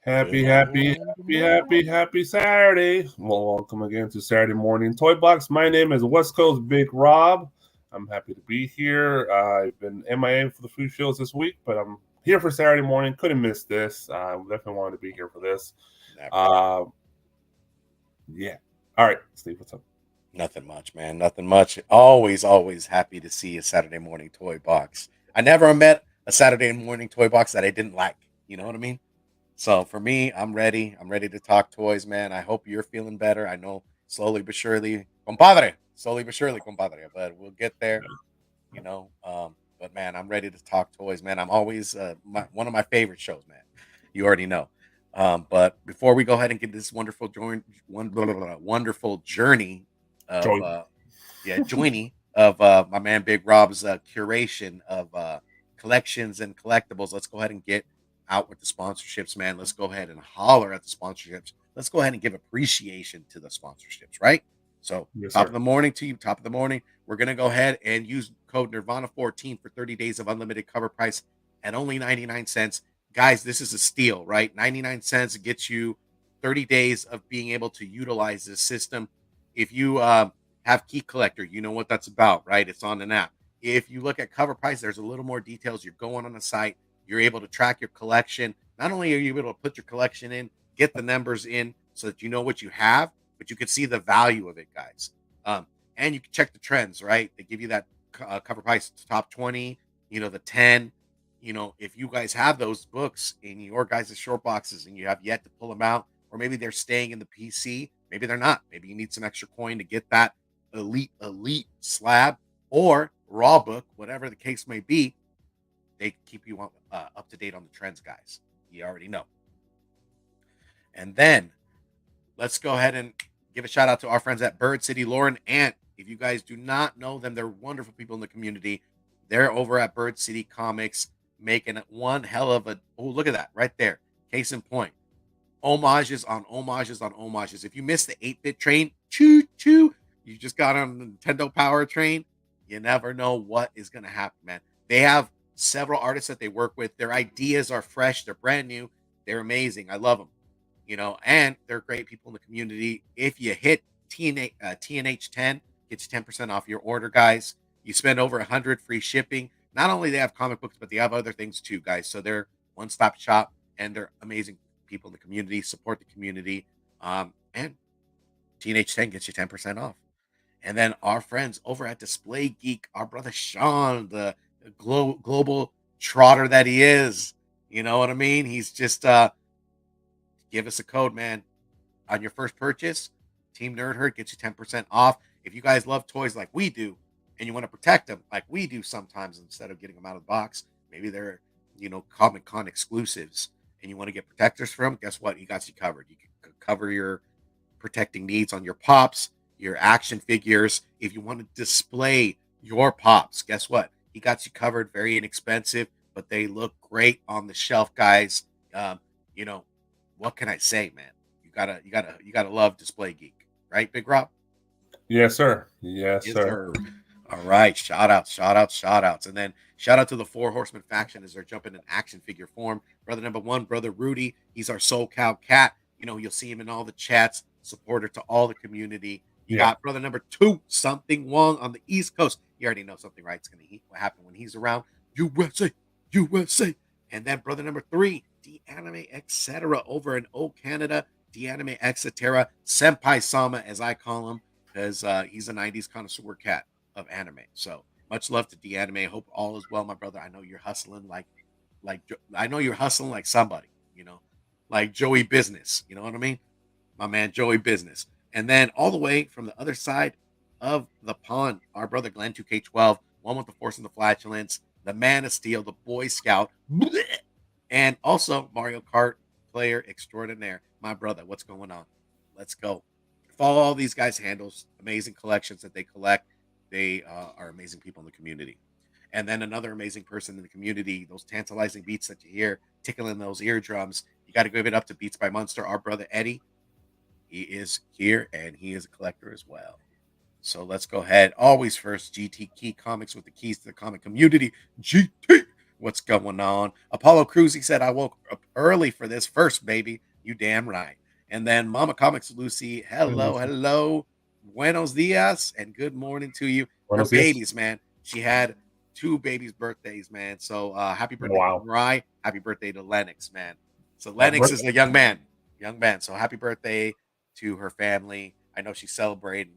Happy, Good happy, morning. Good happy, happy, morning. happy Saturday. Well, welcome again to Saturday Morning Toy Box. My name is West Coast Big Rob. I'm happy to be here. I've been MIA for the food shows this week, but I'm here for Saturday morning. Couldn't miss this. Definitely wanted to be here for this. Never. Uh, yeah. All right, Steve, what's up? Nothing much, man. Nothing much. Always happy to see a Saturday morning toy box. I never met a Saturday morning toy box that I didn't like. You know what I mean? So for me, I'm ready. I'm ready to talk toys, man. I hope you're feeling better. I know slowly but surely, compadre. Slowly but surely, compadre. But we'll get there. But man, I'm ready to talk toys, man. I'm always one of my favorite shows, man. You already know. But before we go ahead and get this wonderful journey of Join. joining of my man Big Rob's curation of collections and collectibles, let's go ahead and get out with the sponsorships, man. Let's go ahead and holler at the sponsorships. Let's go ahead and give appreciation to the sponsorships, right? So, Yes, top of sir. the morning to you, top of the morning. We're going to go ahead and use code Nirvana14 for 30 days of unlimited cover price at only 99 cents. Guys, this is a steal, right? 99 cents gets you 30 days of being able to utilize this system. If you have Key Collector, you know what that's about, right? It's on an app. If you look at cover price, there's a little more details. You're going on the site, you're able to track your collection. Not only are you able to put your collection in, get the numbers in so that you know what you have, but you can see the value of it, guys. Um, and you can check the trends, right? They give you that cover price top 20, the 10. If you guys have those books in your guys' short boxes and you have yet to pull them out, or maybe they're staying in the PC, maybe they're not. Maybe you need some extra coin to get that elite slab or raw book, whatever the case may be. They keep you up to date on the trends, guys. You already know. And then let's go ahead and give a shout out to our friends at Bird City, Lauren Ant. If you guys do not know them, they're wonderful people in the community. They're over at Bird City Comics, making one hell of a. Oh, look at that right there. Case in point, homages on homages on homages. If you missed the 8-bit train, choo choo, you just got on the Nintendo Power train. You never know what is going to happen, man. They have several artists that they work with. Their ideas are fresh, they're brand new, they're amazing. I love them, and they're great people in the community. If you hit TNH 10, gets you 10% off your order, guys. You spend over 100 free shipping. Not only they have comic books, but they have other things too, guys. So they're one stop shop and they're amazing people in the community, support the community. And Teenage 10 gets you 10% off. And then our friends over at Display Geek, our brother Sean, the global trotter that he is. You know what I mean? He's just give us a code, man. On your first purchase, Team Nerd Herd gets you 10% off. If you guys love toys like we do, and you want to protect them like we do sometimes instead of getting them out of the box, maybe they're, Comic Con exclusives, and you want to get protectors for them, guess what? He got you covered. You can cover your protecting needs on your pops, your action figures. If you want to display your pops, guess what? He got you covered. Very inexpensive, but they look great on the shelf, guys. You know, what can I say, man? You gotta love Display Geek, right, Big Rob? Yes, sir. Yes, Yes, sir. sir. All right, shout outs, and then shout out to the Four Horsemen faction as they're jumping in action figure form. Brother number one, brother Rudy, he's our Soul Cow Cat. You'll see him in all the chats, supporter to all the community. You Yeah. got brother number two, something Wong on the East Coast. You already know something right's gonna happen when he's around. USA, USA, and then brother number three, D Anime etc. over in O Canada. D Anime etc. Senpai Sama, as I call him because he's a 90s connoisseur cat of anime. So much love to D Anime. Hope all is well, my brother. I know you're hustling I know you're hustling like somebody, like Joey Business. You know what I mean? My man Joey Business. And then all the way from the other side of the pond, our brother Glenn 2K12, one with the force and the flatulence, the man of steel, the Boy Scout, and also Mario Kart player extraordinaire. My brother, what's going on? Let's go. Follow all these guys' handles, amazing collections that they collect. They are amazing people in the community. And then another amazing person in the community, those tantalizing beats that you hear tickling those eardrums. You got to give it up to Beats by Munster, our brother Eddie. He is here and he is a collector as well. So let's go ahead. Always first, GT Key Comics with the keys to the comic community. GT What's going on? Apollo Cruz, he said, I woke up early for this first, baby. You damn right. And then Mama Comics Lucy, hello, hello. Buenos dias and good morning to you. Her babies, man. She had 2 babies' birthdays, man. So happy birthday to Mariah. Happy birthday to Lennox, man. So Lennox is a young man. So happy birthday to her family. I know she's celebrating.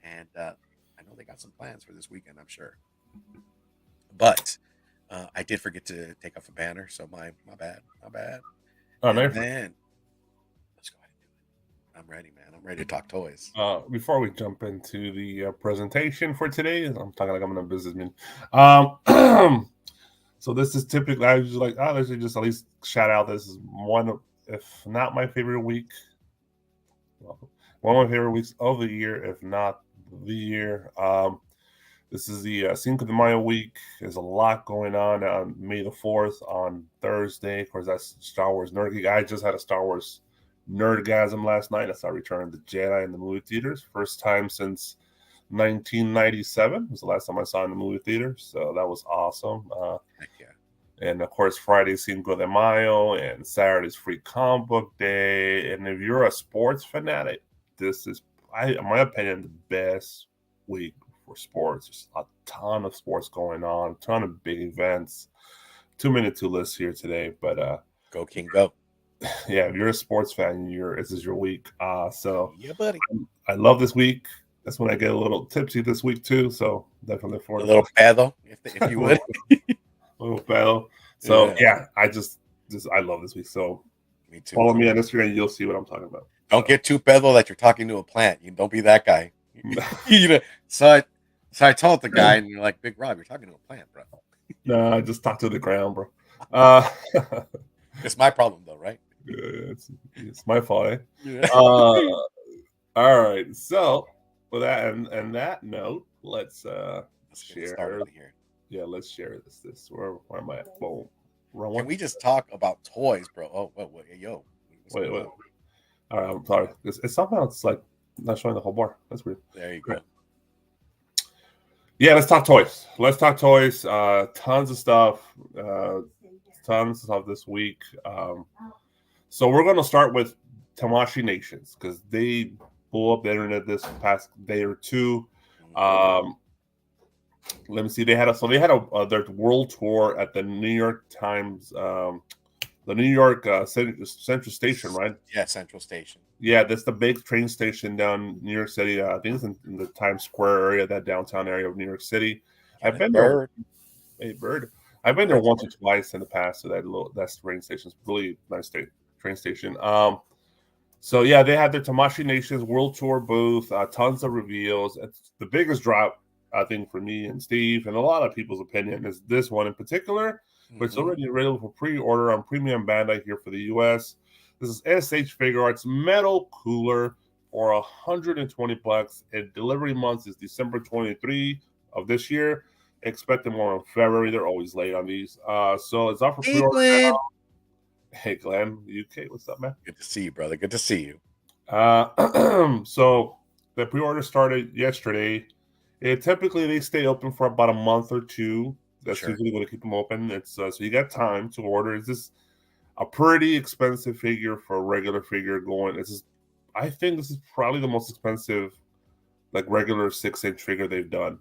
And I know they got some plans for this weekend, I'm sure. But I did forget to take off a banner, so my bad. Oh, man, let's go ahead and do it. I'm ready, man. I'm ready to talk toys. Before we jump into the presentation for today, I'm talking like I'm in a businessman. So this is typically, I was like, let's just at least shout out. This is one of, if not my favorite week, one of my favorite weeks of the year, if not the year. This is the Cinco de Mayo week. There's a lot going on May the 4th on Thursday. Of course, that's Star Wars Nerd Geek. I just had a Star Wars Nerdgasm last night. I saw Return of the Jedi in the movie theaters. First time since 1997 was the last time I saw it in the movie theater. So that was awesome. Heck yeah. And of course, Friday Cinco de Mayo and Saturday's Free Comic Book Day. And if you're a sports fanatic, this is, in my opinion, the best week for sports. There's a ton of sports going on, a ton of big events. Too many to list here today, but go King, go. Yeah, if you're a sports fan, this is your week. So yeah, buddy. I love this week. That's when I get a little tipsy this week too. So definitely for a little pedo, if you would. a little pedo. So yeah, I just I love this week. So me too. Follow me on Instagram, you'll see what I'm talking about. Don't get too pedo that you're talking to a plant. You don't be that guy. You know. So I told the guy, and you're like, Big Rob, you're talking to a plant, bro. No, I just talk to the ground, bro. It's my problem though, right? It's my fault. Eh? Yeah. All right. So with that and that note, let's share. Here. Yeah, let's share this. Where am I at? Boom. Can we just talk about toys, bro? Oh, wait, yo. Wait. All right, I'm sorry. It's somehow it's like not showing the whole bar. That's weird. There you go. Yeah, let's talk toys. Tons of stuff. This week. So we're going to start with Tamashii Nations because they blew up the internet this past day or two. Let me see. They had their world tour at the New York Times, the New York Central Station, right? Yeah, Central Station. Yeah, that's the big train station down New York City. I think it's in the Times Square area, that downtown area of New York City. I've been there. Hey, bird. I've been there once or twice in the past. So that train station is really nice train station. So yeah, they had their Tamashii Nations World Tour booth. Tons of reveals. It's the biggest drop, I think, for me and Steve and a lot of people's opinion is this one in particular. But it's already available for pre-order on Premium Bandai here for the U.S. This is SH Figure Arts Metal Cooler for $120. And delivery month is December 23 of this year. Expecting more in February. They're always late on these. So it's up for pre-order now. Hey, Glenn, UK, what's up, man? Good to see you, brother. Good to see you. So the pre-order started yesterday. Typically, they stay open for about a month or two. That's usually going to keep them open. It's so you got time to order. Is this a pretty expensive figure for a regular figure going? I think this is probably the most expensive, like regular 6-inch figure they've done.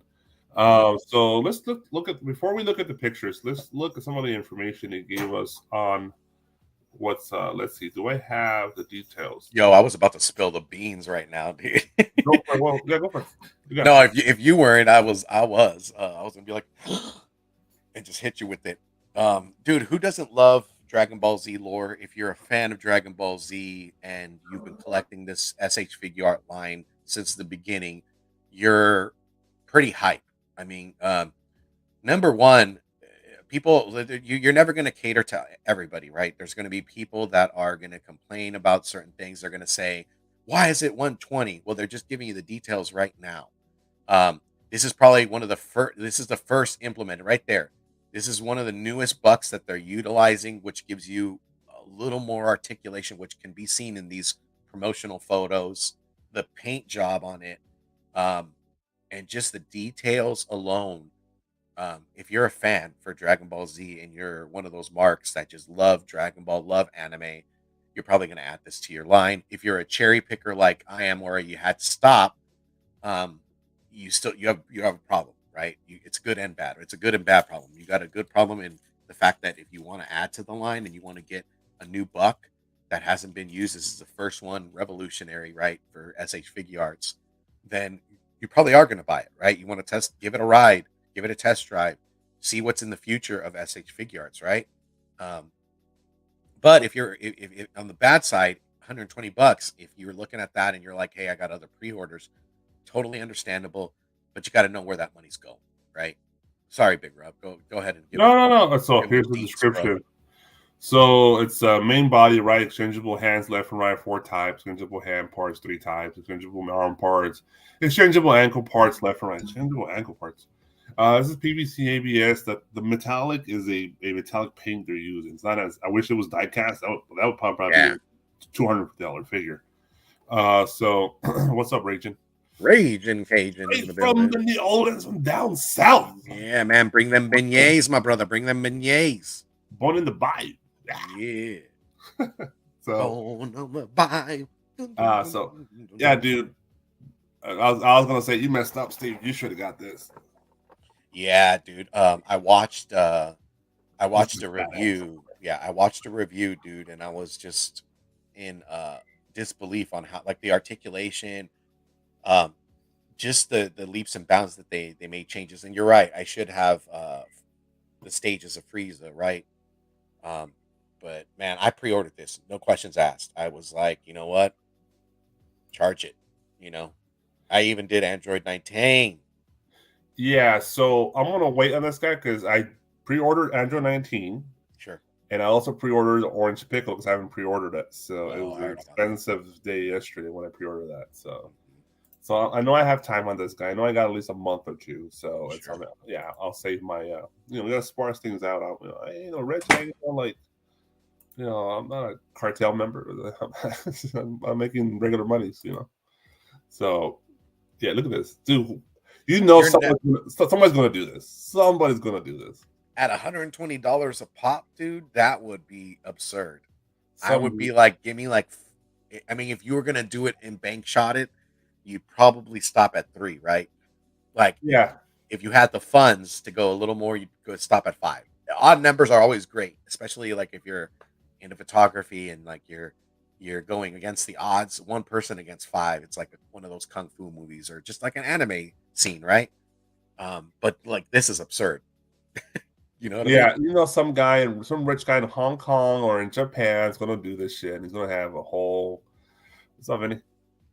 So let's look at before we look at the pictures. Let's look at some of the information they gave us on what's. Let's see. Do I have the details? Yo, I was about to spill the beans right now, dude. Go for it. Go for it. No, if you weren't, I was gonna be like, and just hit you with it. Dude, who doesn't love Dragon Ball Z lore? If you're a fan of Dragon Ball Z and you've been collecting this SH Figure Art line since the beginning, you're pretty hype. I mean, number one, people, you're never going to cater to everybody, right? There's going to be people that are going to complain about certain things. They're going to say, why is it 120? Well, they're just giving you the details right now. This is probably one of the first, this is the first implemented right there. This is one of the newest bucks that they're utilizing, which gives you a little more articulation, which can be seen in these promotional photos, the paint job on it, and just the details alone If you're a fan for Dragon Ball Z and you're one of those marks that just love Dragon Ball, love anime, you're probably going to add this to your line. If you're a cherry picker like I am, where you had to stop, um, you have a problem, right? It's good and bad. It's a good and bad problem. You got a good problem in the fact that if you want to add to the line and you want to get a new buck that hasn't been used, this is the first one, revolutionary, right, for SH Figure Arts, then you probably are going to buy it, right? You want to test, give it a ride, give it a test drive, see what's in the future of SH Figure Arts, right? Um, but if you're if on the bad side, $120, if you're looking at that and you're like, hey, I got other pre-orders, totally understandable, but you got to know where that money's going, right? Sorry, Big Rob. Go ahead and give No. So give here's them the deets, bro. description. So it's main body, right? Exchangeable hands, left and right, 4 types. Exchangeable hand parts, 3 types. Exchangeable arm parts. Exchangeable ankle parts, left and right. Exchangeable ankle parts. This is PVC ABS. The metallic is a metallic paint they're using. It's not as, I wish it was die cast. That would probably be a $250 figure. So what's up, Raging? Raging Cajun in the From building. the New Orleans, from down south. Yeah, man. Bring them beignets, my brother. Bring them beignets. Born in the bayou. Yeah. So, Born on the bayou. Yeah, dude. I was gonna say you messed up, Steve. You should have got this. Yeah, dude. I watched a This is review. Yeah, I watched a review, dude, and I was just in disbelief on how, like, the articulation, um just the leaps and bounds that they made changes. And you're right, I should have the stages of Frieza, right? Um but man, I pre-ordered this, no questions asked. I was like, you know what? Charge it, you know. I even did Android 19. Yeah, so I'm gonna wait on this guy because I pre-ordered Android 19. Sure. And I also pre-ordered the Orange Pickle because I haven't pre-ordered it. So it Oh, was I an heard about that. expensive day yesterday when I pre-ordered that. So Mhm. so I know I have time on this guy. I know I got at least a month or two. So it's Sure. on. Yeah, I'll save my. We gotta sparse things out. Red Tag, like, I'm not a cartel member. I'm making regular monies. So yeah, look at this, dude. You're Somebody's gonna do this. Somebody's gonna do this. at $120 a pop, dude. That would be absurd. I would Some be like, give me like, I mean, if you were gonna do it and bank shot it, you'd probably stop at 3, right? Like, Yeah. if you had the funds to go a little more, you'd go stop at 5. Odd numbers are always great, especially like if you're into photography and like you're going against the odds, one person against 5. It's like one of those kung fu movies or just like an anime scene, right? But like this is absurd. You know what I mean? Yeah, some rich guy in Hong Kong or in Japan is gonna do this shit, and he's gonna have a whole. What's up, Vinny?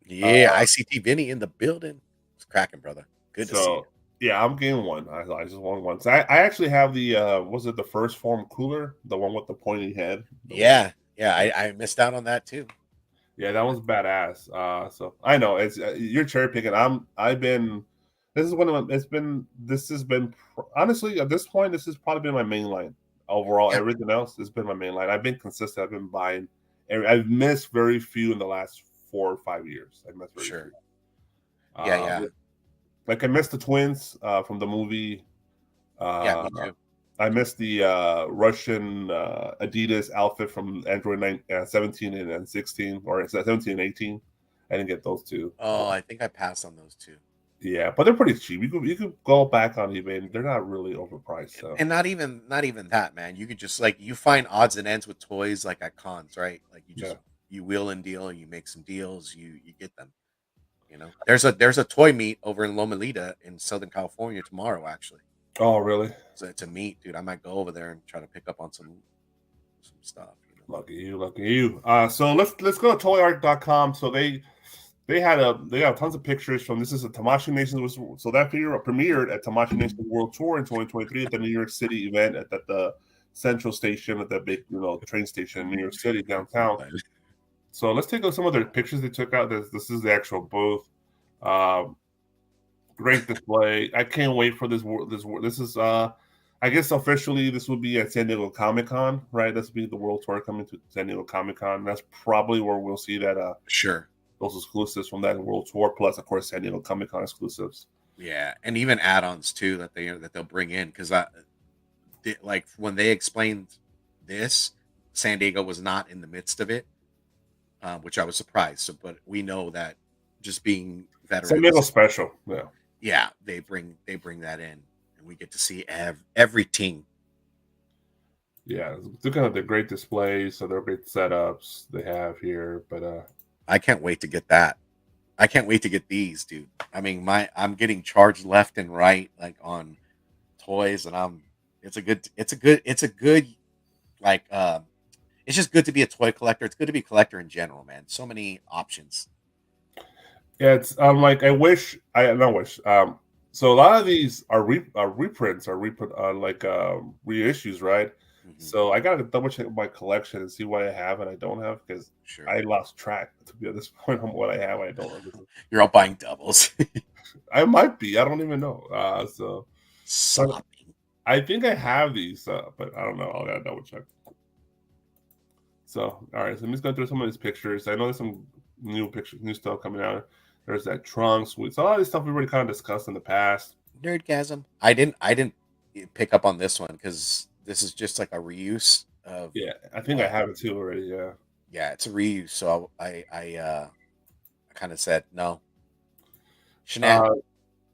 Yeah, ICT Vinny in the building. It's cracking, brother. Good to see you. So yeah, I'm getting one. I just want one. So I actually have the was it the first form cooler, the one with the pointy head? Yeah, I missed out on that too. Yeah, that one's badass. So I know it's you're cherry picking. I've been. This is one of them. This has been honestly at this point. This has probably been my main line overall. Yeah, Everything else has been my main line. I've been consistent. I've been buying. I've missed very few in the last 4 or 5 years. I've missed very sure. few. Yeah. Like I missed the twins from the movie. Yeah, Uh, me too. I missed the Russian Adidas outfit from Android 17 and 16, or 17 and 18. I didn't get those two. Oh, I think I passed on those two. Yeah, but they're pretty cheap. You could go back on eBay and they're not really overpriced. So And not even that, man. You could just like you find odds and ends with toys like at cons, right? Like yeah. you wheel and deal, you make some deals, you get them. You know, there's a toy meet over in Loma Linda in Southern California tomorrow, actually. Oh, really? So it's a meet, dude. I might go over there and try to pick up on some stuff. Lucky you, lucky you. So let's go to toyart.com. So they have tons of pictures from this is a Tamashii Nations. So that figure premiered at Tamashii Nations World Tour in 2023 at the New York City event at the Central Station at that big train station in New York City downtown. So let's take a look at some of the pictures they took out. This is the actual booth. Great display. I can't wait for this. This is I guess officially this will be at San Diego Comic-Con, right? This will be the World Tour coming to San Diego Comic-Con. That's probably where we'll see that Sure. those exclusives from that World Tour, plus of course San Diego Comic-Con exclusives. Yeah, and even add-ons too that they'll bring in because like when they explained this, San Diego was not in the midst of it, which I was surprised. So, but we know that just being San Diego veterans, special. Yeah. yeah, they bring that in, and we get to see every team. Yeah, looking at the great displays, so they're great setups they have here. But I can't wait to get that. I can't wait to get these, dude. I mean, I'm getting charged left and right, like on toys, and it's a good, like, it's just good to be a toy collector. It's good to be a collector in general, man. So many options. yeah, it's like I wish I not wish. So a lot of these are reprints, or like reissues, right? Mhm. So I gotta double check my collection and see what I have and I don't have, because Sure. I lost track to be at this point on what I have and I don't have. You're all buying doubles. I might be. I don't even know. But Sopping. I think I have these, but I don't know. I gotta double check. So, all right. So I'm just going through some of these pictures. I know there's some new pictures, new stuff coming out. There's that Trunks. So a lot of this stuff we've already kind of discussed in the past. Nerdgasm. I didn't pick up on this one because this is just like a reuse of. Yeah, I think I have it too already. Yeah. Yeah, it's a reuse. So I kind of said no. Shenanigans.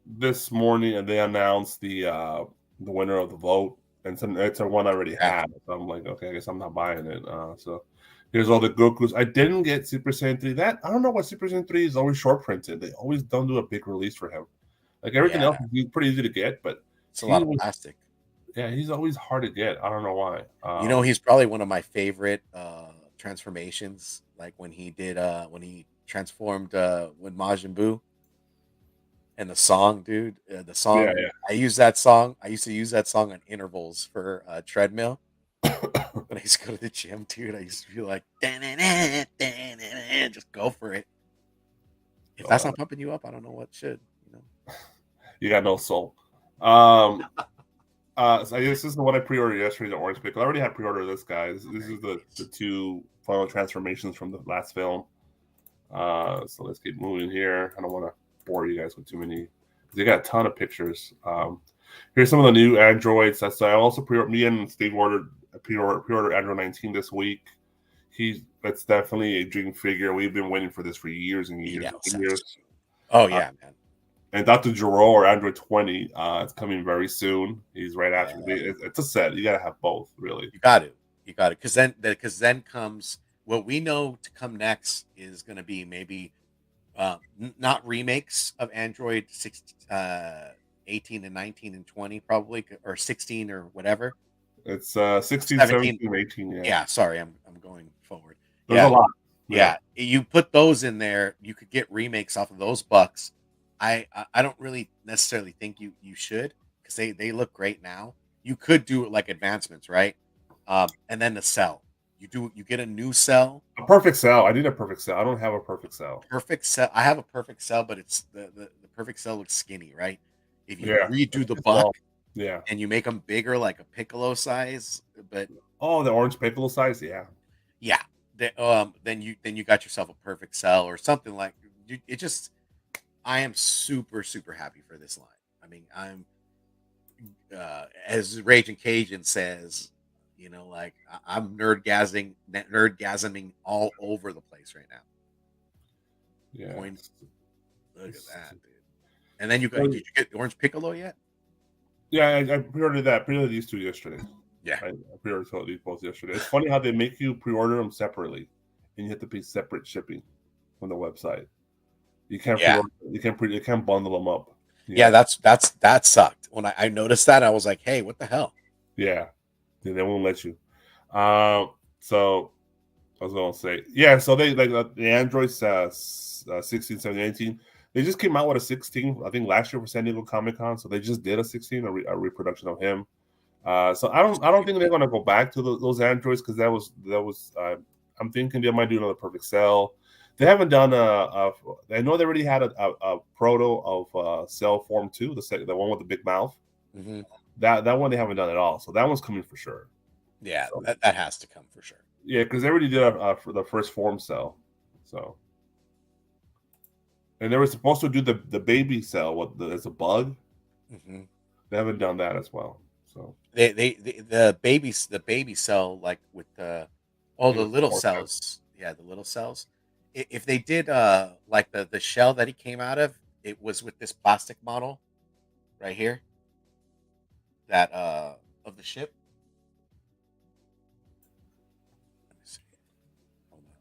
This morning, and they announced the winner of the vote, and it's a one I already Yeah. had. So I'm like, okay, I guess I'm not buying it. So here's all the Gokus. I didn't get Super Saiyan 3. That I don't know why Super Saiyan 3 is always short printed. They always don't do a big release for him. Like everything Yeah, else is pretty easy to get, but it's a lot of plastic. yeah, he's always hard to get. I don't know why. He's probably one of my favorite transformations. Like when he transformed with Majin Buu and the song, dude. The Yeah, song I use that song. I used to use that song on intervals for treadmill. When I used to go to the gym, dude, I used to be like, "Da-na-na, da-na-na," just go for it. If that's not pumping you up, I don't know what should. You got no soul. So this is the one I pre-ordered yesterday, the Orange Pickle. I already had pre-ordered this, guys. This is the two final transformations from the last film. So let's keep moving here. I don't want to bore you guys with too many. They got a ton of pictures. Here's some of the new androids. So I also pre-ordered. Me and Steve pre-ordered Android 19 this week. That's definitely a dream figure. We've been waiting for this for years and years and years. Oh yeah, man. And Dr. Gero or Android 20, it's coming very soon. He's right after. It's a set. You gotta have both, really. You got it. Because then comes what we know to come next is going to be maybe not remakes of Android 18 and 19 and 20 probably, or 16 or whatever. It's 16, 17, 18. Yeah, sorry, I'm going forward. There's a lot. Yeah, you put those in there, you could get remakes off of those bucks. I don't really necessarily think you should, because they look great now. You could do like advancements, right? And then the cell. You get a new cell. A perfect cell. I need a perfect cell. I don't have a perfect cell. Perfect cell. I have a perfect cell, but it's the perfect cell looks skinny, right? If you redo the buck, and you make them bigger, like a Piccolo size, but the orange Piccolo size, yeah. Then you got yourself a perfect cell or something like it. Just I am super happy for this line. I mean, I'm as Raging Cajun says, like I'm nerdgasming all over the place right now. Yeah. Look at that, dude. And then did you get the Orange Piccolo yet? Yeah, I pre-ordered that. Pre-ordered these two yesterday. Yeah. I pre-ordered these both yesterday. It's funny how they make you pre-order them separately, and you have to pay separate shipping from the website. You can't you can't bundle them up. Yeah, that sucked. When I noticed that, I was like, hey, what the hell? Yeah. They won't let you. So I was gonna say, yeah. So they like the Android 16, 17, 18. They just came out with a 16. I think last year for San Diego Comic Con. So they just did a 16, a reproduction of him. So I don't think they're gonna go back to those Androids, because that was. I'm thinking they might do another Perfect Cell. They haven't done I know they already had a proto of Cell Form 2, the one with the big mouth. Mm-hmm. That one they haven't done at all. So that one's coming for sure. Yeah, so, that has to come for sure. Yeah, because they already did for the first Form Cell. So And they were supposed to do the baby cell. It's a bug. Mm-hmm. They haven't done that as well. So The baby cell, like with the the little more time. cells, yeah, the little cells. If they did like the shell that he came out of, it was with this plastic model right here that of the ship. Let me see. Hold on.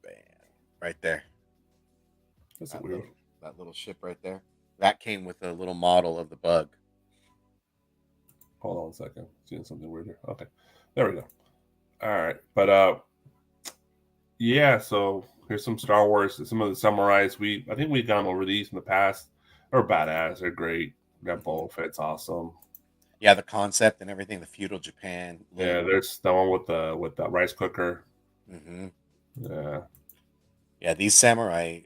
Bam. Right there. That's That weird. little ship right there. That came with a little model of the bug. Hold on a second. Seeing something weird here. Okay, there we go. All right, but yeah. So here's some Star Wars. Some of the samurais. I think we've gone over these in the past. They're badass. They're great. That Boba Fett's awesome. Yeah, the concept and everything, the feudal Japan look. Yeah, there's the one with the rice cooker. Mm-hmm. Yeah, Yeah, these samurai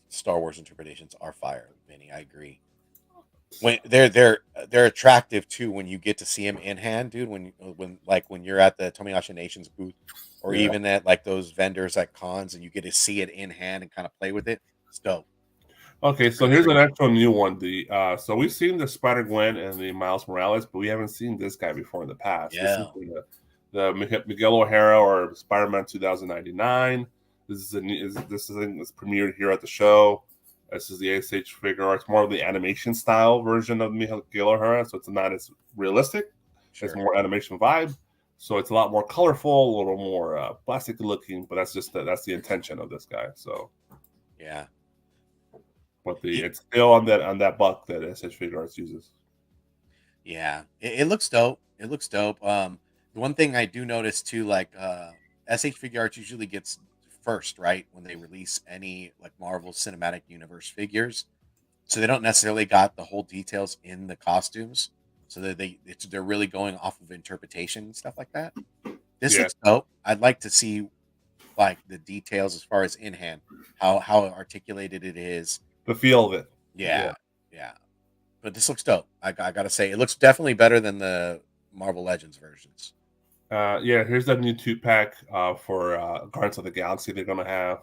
Star Wars interpretations are fire, Vinny. I agree. When they're attractive too when you get to see them in hand, dude. When you're at the Tomiyashi Nations booth, or yeah. even at like those vendors at cons, and you get to see it in hand and kind of play with it. It's dope. Okay, so Pretty here's an pretty. actual new one. The so we've seen the Spider Gwen and the Miles Morales, but we haven't seen this guy before in the past. This is Yeah, the Miguel O'Hara or Spider Man 2099. This is it's premiered here at the show. This is the ASH figure. It's more of the animation style version of Miguel O'Hara, so it's not as realistic. It's sure. more animation vibe. So it's a lot more colorful, a little more plastic looking, but that's the intention of this guy. So Yeah. but He- it's still on that buck that SH Figure Arts uses. yeah, it looks dope. It looks dope. The one thing I do notice too, like SH Figure Arts usually gets first, right, when they release any like Marvel Cinematic Universe figures. So they don't necessarily got the whole details in the costumes. So that they're really going off of interpretation and stuff like that. This Yeah, looks dope. I'd like to see like the details as far as in hand, how articulated it is. the feel of it. Yeah. Yeah, yeah. But this looks dope. I gotta say, it looks definitely better than the Marvel Legends versions. Yeah, here's that new 2-pack for Guardians of the Galaxy they're gonna have.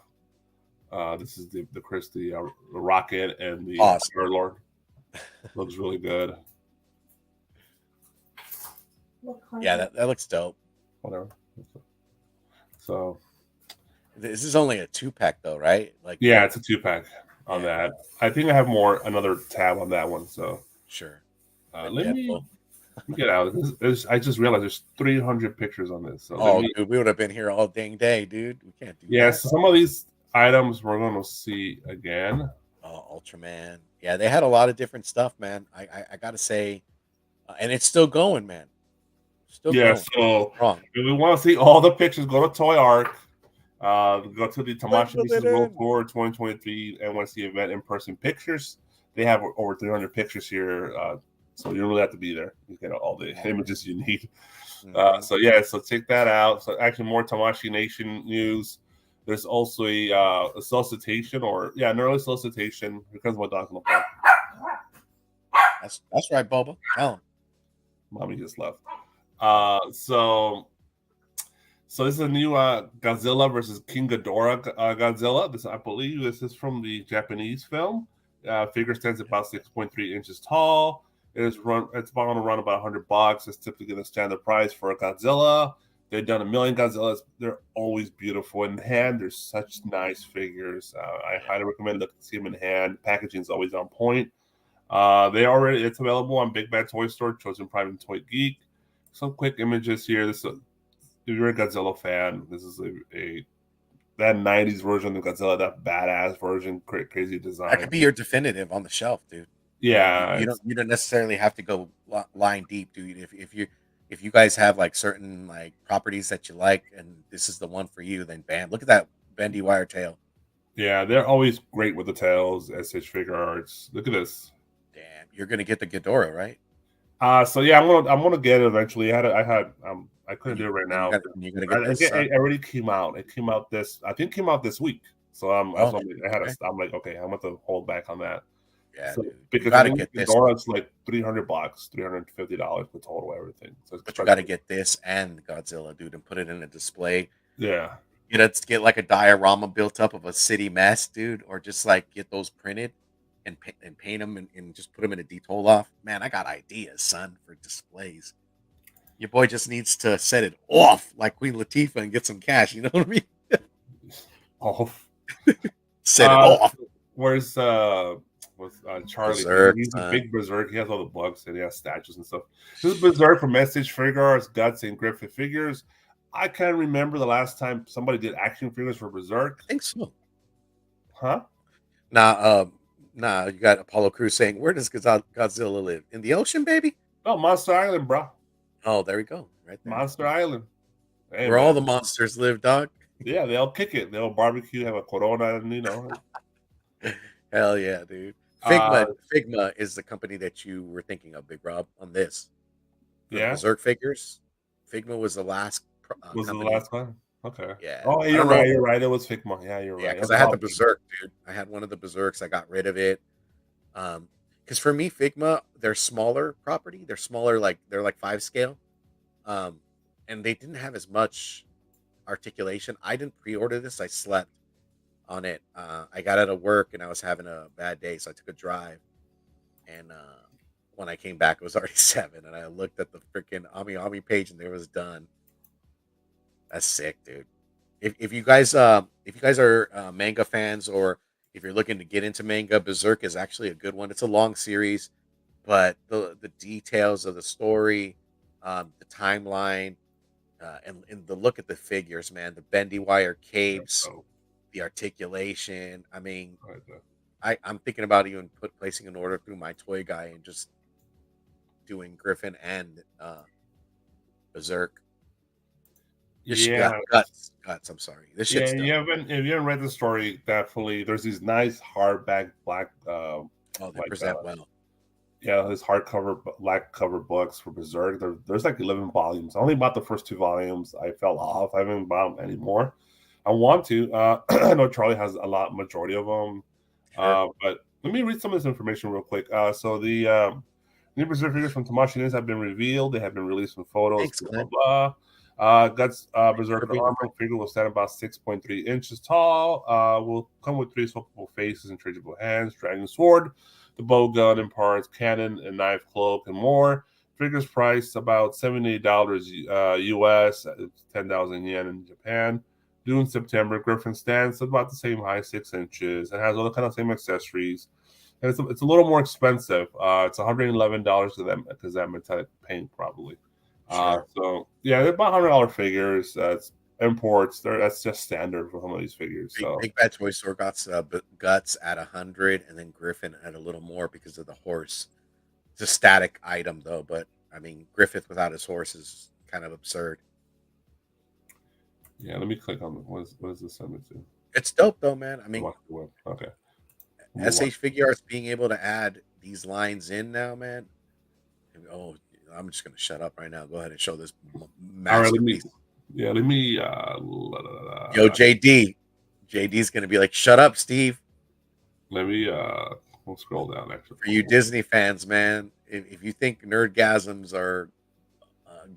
This is the Chris the Rocket and the Awesome. Star Lord. Looks really good. Yeah, that looks dope. Whatever. So This is only a 2-pack though, right? Like yeah, it's a 2-pack on yeah, that. I think I have another tab on that one. So sure. let Yeah, me both. get out. I just realized there's 300 pictures on this. So let Oh, me. dude, we would have been here all dang day, dude. We can't do Yeah, that. so some of these items we're going to see again. Oh, Ultraman. Yeah, they had a lot of different stuff, man. I gotta say, and it's still going, man. Still Yeah, going. so Strong. if we want to see all the pictures, go to Toy Arc. Go to the Tamashi Pencil it Pieces World in. Tour 2023 NYC event in person pictures. They have over 300 pictures here, so you don't really have to be there. You get all the images you need. Mhm. So yeah, so take that out. So actually, more Tamashi Nation news. There's also a solicitation, an early solicitation because of my dog in the park. That's right, Boba. Tell him. Mommy just left. So this is a new Godzilla versus King Ghidorah Godzilla. I believe this is from the Japanese film. Figure stands about 6.3 inches tall. It's going to run about $100. It's typically the standard price for a Godzilla. They've done 1 million Godzillas. They're always beautiful in hand. They're such nice figures. I highly recommend looking to see them in hand. Packaging is always on point. It's available on Big Bad Toy Store, Chosen Prime and Toy Geek. Some quick images here. If you're a Godzilla fan, this is that 90s version of Godzilla, that badass version, crazy That design. could be your definitive on the shelf, dude. Yeah, you don't necessarily have to go line deep, dude. If you guys have like certain like properties that you like, and this is the one for you, then bam! Look at that bendy wire tail. yeah, they're always great with the tails. SH Figure Arts. Look at this. Damn, you're gonna get the Ghidorah, right? So yeah, I'm gonna get it eventually. I couldn't And do it right you now. got you're gonna get this. It already came out. It came out this week. So Oh, okay. I'm like, okay, I'm going to hold back on that. Yeah, So dude, you because got I to think get this. Ghidorah is like $300, $350 for total everything. So it's But you got to get this and Godzilla, dude, and put it in a display. yeah. Get like a diorama built up of a city mess, dude, or just like get those printed and paint them and just put them in a detail off. Man, I got ideas, son, for displays. Your boy just needs to set it off like Queen Latifah and get some cash. You know what I mean? Off. Set it off. Where's Charly? Berserk, He's a son. big Berserk. He has all the books and he has statues and stuff. This is Berserk from Message Figure Arts, Guts, and Griffith Figures. I can't remember the last time somebody did action figures for Berserk. I think so. Huh? Nah, you got Apollo Crews saying, where does Godzilla live? In the ocean, baby? Oh, Monster Island, bro. Oh, there we go. Right there. Monster Island. Hey, where all the monsters live, dog. Yeah, they'll kick it. They'll barbecue, have a Corona, and Hell yeah, dude. Figma is the company that you were thinking of, Big Rob, on this. Yeah. Berserk figures. Figma was the last was company. The last one? Okay. Yeah. Oh, you're right. You're right. It was Figma. Yeah, you're right. Yeah, because I had the Berserk, dude. I had one of the Berserks. I got rid of it. Because for me, Figma, they're smaller property. They're smaller, they're like 5 scale. And they didn't have as much articulation. I didn't pre-order this. I slept on it. I got out of work and I was having a bad day, so I took a drive. And when I came back, it was already 7. And I looked at the freaking Ami page and it was done. That's sick, dude. If you guys are manga fans, or if you're looking to get into manga, Berserk is actually a good one. It's a long series, but the details of the story, the timeline, and the look at the figures, man, the bendy wire capes, the articulation. I mean, I'm thinking about even placing an order through my toy guy and just doing Griffin and Berserk. Guts. I'm sorry. This shit's if you haven't read the story, definitely there's these nice hardback black. They present well. Yeah, his hardcover black cover books for Berserk. There's like 11 volumes. I only bought the first 2 volumes. I fell off. I haven't bought them anymore. I want to. I know Charly has majority of them. Sure. But let me read some of this information real quick. So the new Berserk figures from Tamashii have been revealed. They have been released with photos. Thanks, blah, blah. Guts Berserker armor figure will stand about 6.3 inches tall. Will come with 3 swappable faces and changeable hands, dragon sword, the bow gun and parts, cannon and knife, cloak, and more. Figures priced about $78 US, 10,000 yen in Japan. Due in September. Griffin stands about the same height, 6 inches, and has all the kind of same accessories. And it's a little more expensive. It's $111 to them because that metallic paint probably. Sure. So yeah, they're about $100 figures. It's imports. That's just standard for some of these figures. Big Bad Toy Store got Guts at 100, and then Griffin at a little more because of the horse. It's a static item though, but I mean Griffith without his horse is kind of absurd. Yeah, let me click on what is this send me to? It's dope though, man. I mean, okay. SH Figure Arts being able to add these lines in now, man. Oh, I'm just gonna shut up right now. Go ahead and show this masterpiece. Let me. Yo, JD's gonna be like, "Shut up, Steve." Let me. We'll scroll down actually. For you Disney fans, man, if you think nerdgasms are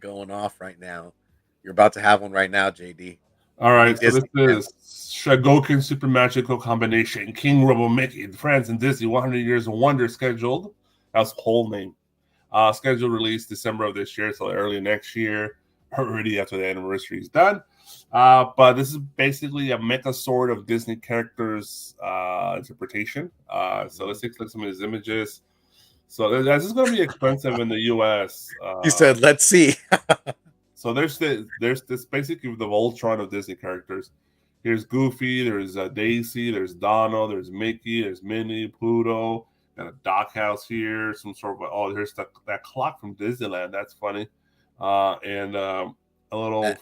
going off right now, you're about to have one right now, JD. All right, so this is Shagokin Super Magical Combination, King Robo Mickey, Friends and Disney 100 Years of Wonder scheduled. That's whole name. Scheduled release December of this year, so early next year, already after the anniversary is done. But this is basically a mecha sword of Disney characters interpretation. So let's take a look at some of these images. So this is going to be expensive in the U.S. He said, "Let's see." So there's this basically the Voltron of Disney characters. Here's Goofy, there's Daisy, there's Donald, there's Mickey, there's Minnie, Pluto, and a dockhouse here. Some sort of here's that clock from Disneyland. That's funny. And a little that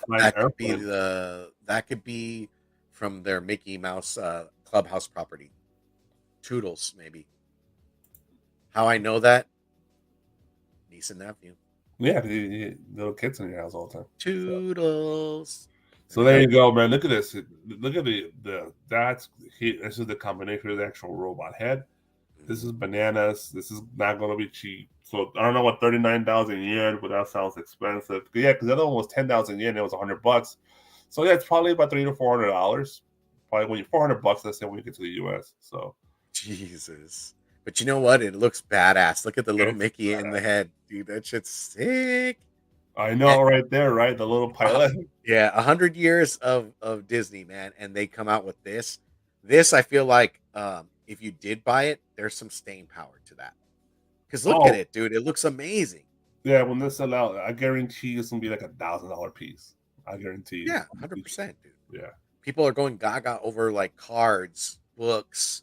could be from their Mickey Mouse Clubhouse property. Toodles, maybe. How I know that? Niece and nephew. Yeah, little kids in your house all the time. Toodles. So there you go, man. Look at this. Look at this is the combination of the actual robot head. This is bananas. This is not going to be cheap. So I don't know what 39,000 yen, but that sounds expensive. Yeah, because the other one was 10,000 yen. It was $100. So yeah, it's probably about $300 to $400. Probably when you $400, let's say, when you get to the US. So Jesus. But you know what? It looks badass. Look at the little it's Mickey in the badass. head, dude. That shit's sick. I And, know, right there, right? The little pilot. yeah, 100 years of Disney, man, and they come out with this. This I feel like if you did buy it, there's some staying power to that. Because look at Oh it, dude. It looks amazing. yeah, when this sell out, I guarantee it's gonna be like $1,000 piece. I guarantee you. Yeah, 100%, dude. Yeah. People are going gaga over like cards, books,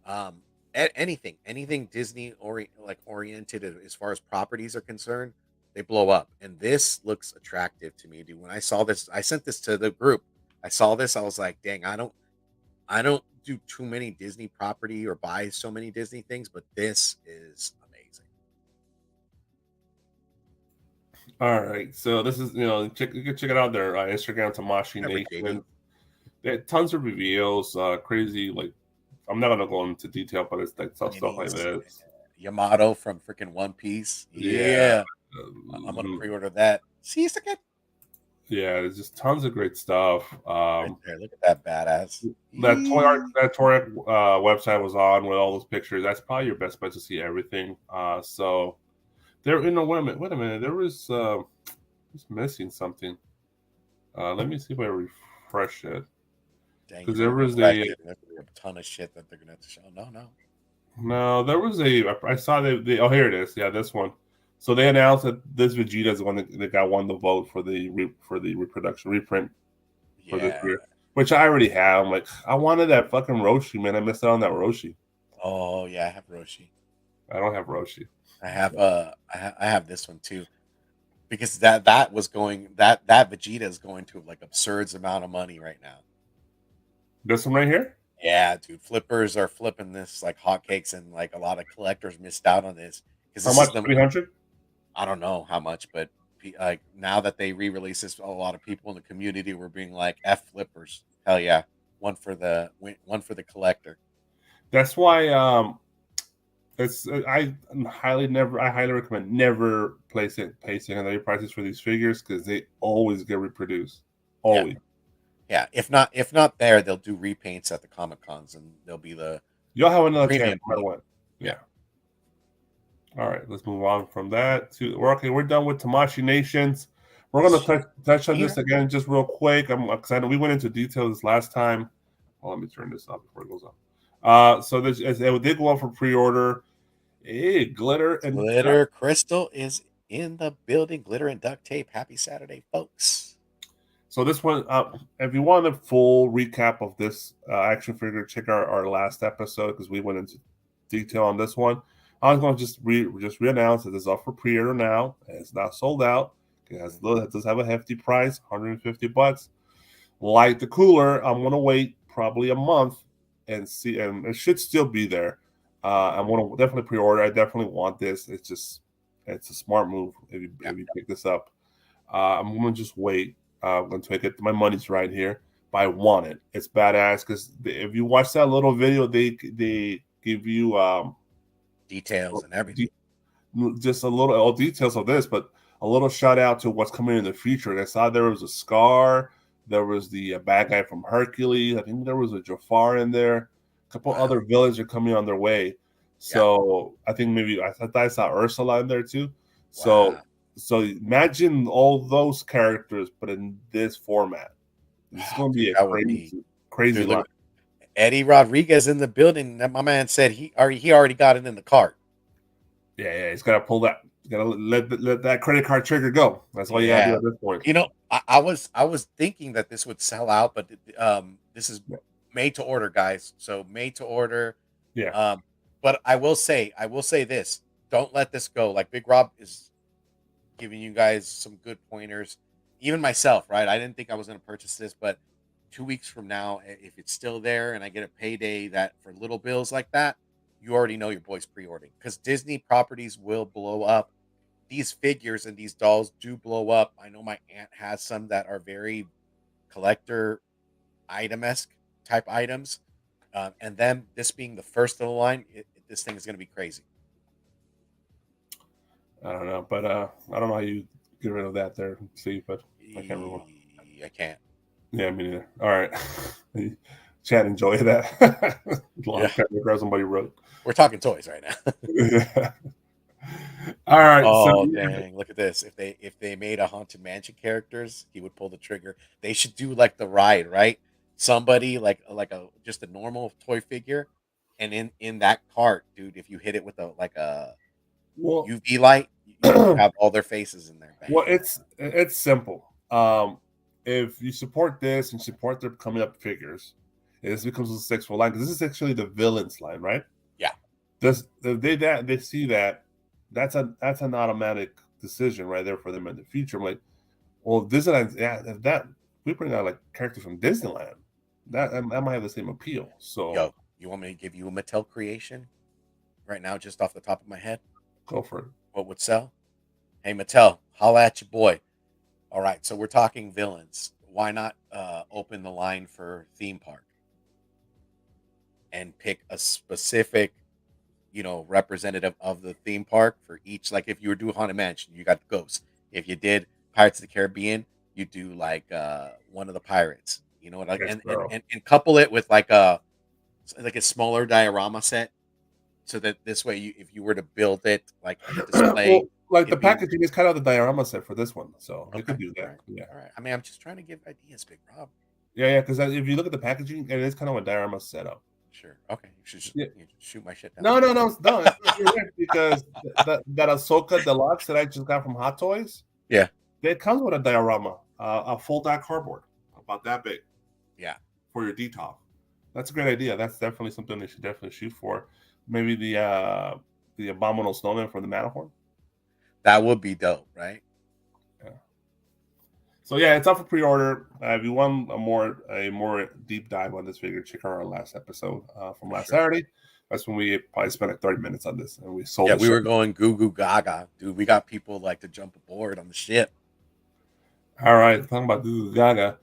um, anything Disney oriented as far as properties are concerned. They blow up, and this looks attractive to me, dude. When I saw this, I sent this to the group. I saw this, I was like, dang, I don't do too many Disney property or buy so many Disney things, but this is amazing. All right. So this is, you can check it out there. Instagram Tamashi Whatever, JD. Nation. They had tons of reveals, crazy. Like, I'm not gonna go into detail, but it's like stuff like Minis, this. Yamato from freaking One Piece. Yeah. Yeah, I'm gonna pre-order that. See, second Yeah. There's just tons of great stuff. right there. Look at that badass. That Toy Art website was on with all those pictures. That's probably your best bet to see everything. So there, wait a minute. There was just missing something. Let me see if I refresh it. Dang, Because if there you was refresh it, there's gonna be a ton of shit that they're gonna have to show. No. no, there was I saw oh, here it is. Yeah, this one. So they announced that this Vegeta is the one that won the vote for the reproduction reprint for this Yeah. year, which I already have. I'm like, I wanted that fucking Roshi, man. I missed out on that Roshi. Oh yeah, I have Roshi. I don't have Roshi. I have this one too because that was going that Vegeta is going to like absurd amount of money right now. This one right here. Yeah, dude, flippers are flipping this like hotcakes, and like a lot of collectors missed out on this because How this is much? the 300. I don't know how much, but like now that they re-release this, a lot of people in the community were being like F flippers. Hell yeah, one for the collector. That's why it's I highly recommend never placing secondary prices for these figures because they always get reproduced. Yeah, Always. yeah. If not there, they'll do repaints at the Comic Cons, and they'll be the You'll have another chance premium no matter paint. what. Yeah. Yeah. All right, let's move on from that to we're done with Tamashi Nations. We're gonna touch on this again just real quick. Because I know we went into details last time. Well, let me turn this off before it goes off. So this it did go up for pre-order. Hey, Glitter Crystal is in the building. Glitter and duct tape. Happy Saturday, folks. So this one, if you want a full recap of this action figure, check our last episode because we went into detail on this one. I was going to just re-announce that it's up for pre-order now. And it's not sold out. It does have a hefty price, $150. Like the cooler, I'm going to wait probably a month and see, and it should still be there. I'm going to definitely pre-order. I definitely want this. It's a smart move if you pick this up. I'm going to just wait until I get my money's right here. But I want it. It's badass because if you watch that little video, they give you details and everything. Just a little all details of this, but a little shout out to what's coming in the future. I saw there was a Scar, there was the bad guy from Hercules. I think there was a Jafar in there. A couple other villains are coming on their way. So I think maybe I thought I saw Ursula in there too. So imagine all those characters, but in this format. This is going to be a crazy line. Eddie Rodriguez in the building. My man said he already got it in the cart. Yeah, he's got to pull that. You got to let that credit card trigger go. That's all you got to do at this point. You know, I was thinking that this would sell out, but this is made to order, guys. So made to order. Yeah. But I will say this: don't let this go. Like Big Rob is giving you guys some good pointers. Even myself, right? I didn't think I was going to purchase this, but 2 weeks from now, if it's still there and I get a payday that for little bills like that, you already know your boy's pre-ordering because Disney properties will blow up. These figures and these dolls do blow up. I know my aunt has some that are very collector item-esque type items. And then this being the first of the line, this thing is going to be crazy. I don't know, but I don't know how you get rid of that there, Steve, but I can't remember. I can't. Yeah, me neither. All right. Chat, enjoy that. Long Yeah, paragraph somebody wrote. we're talking toys right now. Yeah. All right. So Oh yeah. dang! Look at this. If they made a haunted mansion characters, he would pull the trigger. They should do like the ride, right? Somebody like a just a normal toy figure, and in that cart, dude, if you hit it with a Well, UV light, you have all their faces in there. well, Bam. it's simple. If you support this and support their coming up figures, this becomes a sexual line because this is actually the villains line, right? Yeah. This if they see that that's an automatic decision right there for them in the future. I'm like, well, Disneyland, yeah, if that we bring out like characters from Disneyland, that might have the same appeal. So Yo, you want me to give you a Mattel creation right now, just off the top of my head? go for it. What would sell? Hey Mattel, holla at your boy. All right, so we're talking villains. Why not open the line for theme park and pick a specific, representative of the theme park for each? Like if you were doing Haunted Mansion, you got the ghost. If you did Pirates of the Caribbean, you do like one of the pirates. You know what? Like Yes, bro. and couple it with like a smaller diorama set, so that this way, if you were to build it like in a display, Well, like the it'd be packaging is kind of the diorama set for this one, so they okay. could do All that. right, Yeah, all right. I mean, I'm just trying to give ideas, Big Rob. yeah. Because if you look at the packaging, it is kind of a diorama setup. Sure. Okay. Yeah. You should shoot my shit down. No, no, no, no. You're right because that Ahsoka Deluxe that I just got from Hot Toys, Yeah. it comes with a diorama, a full die cardboard about that big Yeah. for your detop. That's a great idea. That's definitely something they should definitely shoot for. Maybe the abominable snowman from the Matterhorn. That would be dope, right? Yeah. So yeah, it's up for pre-order. If you want a more deep dive on this figure, check out our last episode from For last sure. Saturday. That's when we probably spent like 30 minutes on this, and we sold Yeah, the we show. were going goo goo gaga, dude. We got people like to jump aboard on the ship. All right, talking about Goo Gaga.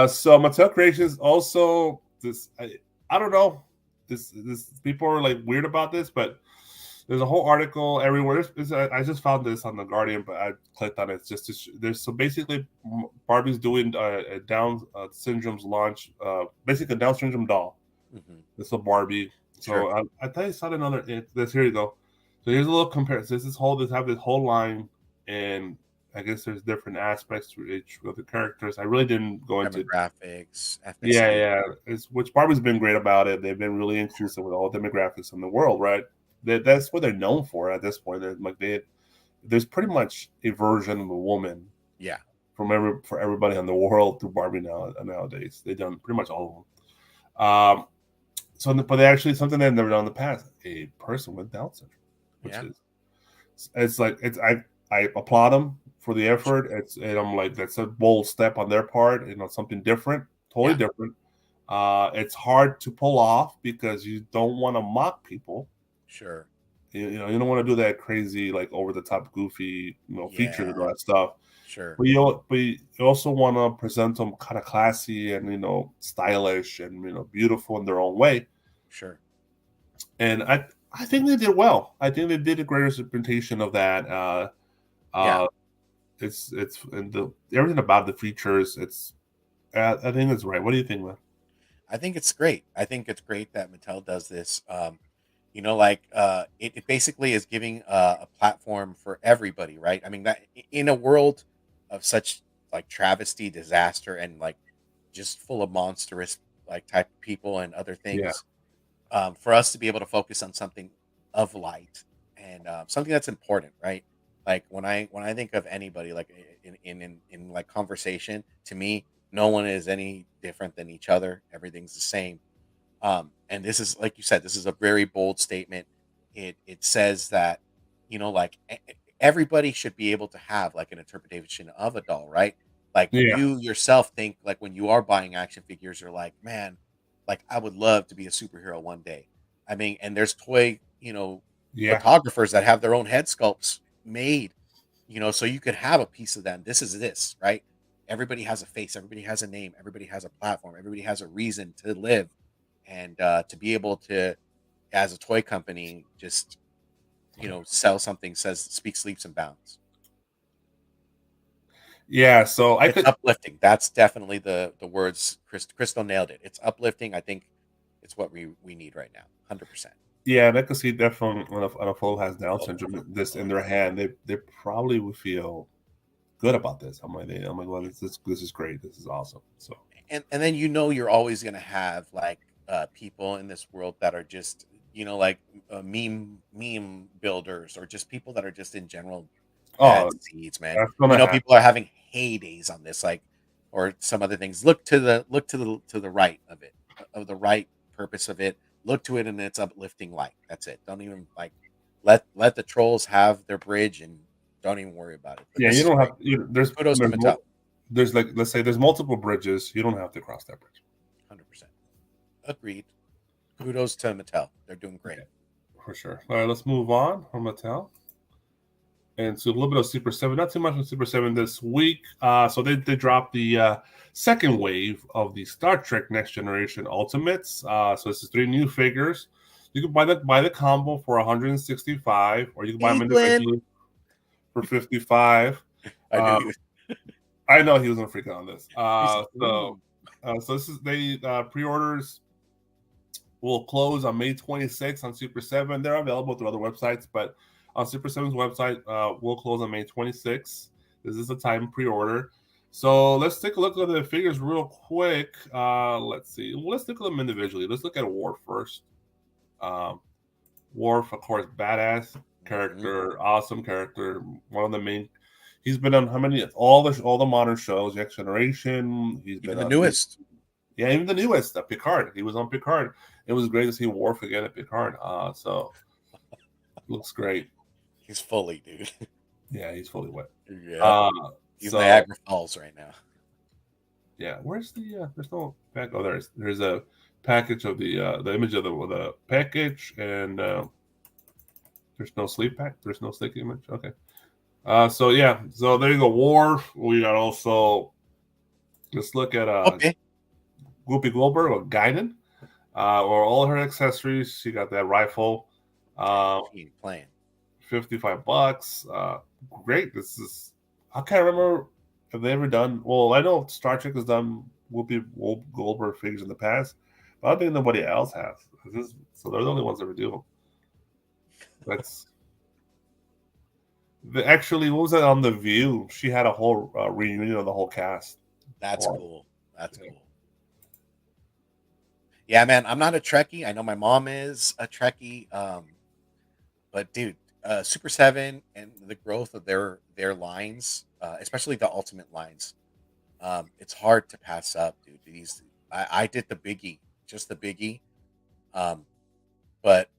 So Mattel Creations also this. I don't know. This people are like weird about this, but there's a whole article everywhere. I just found this on the Guardian, but I clicked on it just to. There's so basically Barbie's doing a Down syndrome's launch. Basically a Down syndrome doll. Mm-hmm. It's a Barbie. So Sure. I thought I saw another. This here you go. So here's a little comparison. This have this whole line, and I guess there's different aspects to each of the characters. I really didn't go into. Demographics, Yeah, ethnicity. yeah. Which Barbie's been great about it. They've been really inclusive with all demographics in the world, right? That's what they're known for at this point. There's pretty much a version of a woman Yeah. for everybody in the world through Barbie nowadays. They've done pretty much all of them. But they actually something they've never done in the past. A person with Down syndrome, which Yeah. I applaud them for the effort. And I'm like that's a bold step on their part. Something different, totally Yeah. different. It's hard to pull off because you don't want to mock people. Sure. You don't want to do that crazy like over the top goofy features and all Yeah. that stuff. Sure. But you also want to present them kind of classy and stylish and beautiful in their own way. Sure. And I think they did well. I think they did a great representation of that. Yeah. It's and everything about the features. I think it's right. What do you think, man? I think it's great. I think it's great that Mattel does this. It basically is giving a platform for everybody, right? I mean, that in a world of such like travesty, disaster, and like just full of monstrous like type of people and other Yeah, things, for us to be able to focus on something of light and something that's important, right? Like when I think of anybody like in like conversation, to me, no one is any different than each other. Everything's the same. And this is like you said, this is a very bold statement. It says that everybody should be able to have like an interpretation of a doll, right? Like yeah, you yourself think like when you are buying action figures, you're like, man, like I would love to be a superhero one day. I mean, and there's toy, yeah. photographers that have their own head sculpts made, so you could have a piece of them. This is this, right? Everybody has a face, everybody has a name, everybody has a platform, everybody has a reason to live, and to be able to, as a toy company, just sell something says speaks leaps and bounds. Yeah, so I It's could. uplifting. That's definitely the words. Crystal nailed it. It's uplifting. I think it's what we need right now. 100%. Yeah, and I could see definitely when a fellow has Down syndrome, this in their hand, they probably would feel good about this. I'm like, well, this is great. This is awesome. So And then you're always gonna have like people in this world that are just like meme builders or just people that are just in general bad oh, seeds, man. that's gonna happen. People are having heydays on this, like or some other things. Look to the right of it, of the right purpose of it. Look to it in its uplifting light. That's it. Don't even like let the trolls have their bridge and don't even worry about it. But Yeah, this you is don't great. have. Kudos to Mattel. There's like, let's say there's multiple bridges. You don't have to cross that bridge. 100%. Agreed. Kudos to Mattel. They're doing great. Yeah, for sure. All right, let's move on from Mattel. And so a little bit of Super 7, not too much on Super 7 this week. So they dropped the second wave of the Star Trek Next Generation Ultimates. So this is 3 new figures. You can buy the combo for 165, or you can buy them England. individually for 55. I knew he was. I know he was gonna freak out on this. Ooh. So this is pre-orders will close on May 26th on Super 7. They're available through other websites, but on Super 7's website, will close on May 26th. This is a time pre-order. So let's take a look at the figures real quick. Let's see. Well, let's look at them individually. Let's look at Worf first. Worf, of course, badass character, awesome character, one of the main. He's been on how many? All the modern shows, Next Generation. He's Even been the on newest. Yeah, even the newest, Picard. He was on Picard. It was great to see Worf again at Picard. So looks great. He's fully, dude. Yeah, he's fully wet. Yeah. He's Niagara Falls right now. Yeah, where's the? There's no pack. Oh, there's a package of the image of the package, and there's no sleep pack. There's no stick image. Okay. So yeah, so there you go. Worf. We got also. Let's look at Whoopi Goldberg or Guinan, or all her accessories. She got that rifle. She ain't playing. $55. Great. This is. I can't remember if they ever done. Well, I know Star Trek has done Whoopi Goldberg figures in the past, but I don't think nobody else has. So they're the only ones that ever do them. That's. Actually, what was that on The View? She had a whole reunion of the whole cast. That's cool. That's cool. Yeah, man. I'm not a Trekkie. I know my mom is a Trekkie. But dude, Super 7 and the growth of their lines, especially the Ultimate lines, it's hard to pass up, dude. I did the biggie, just the biggie, but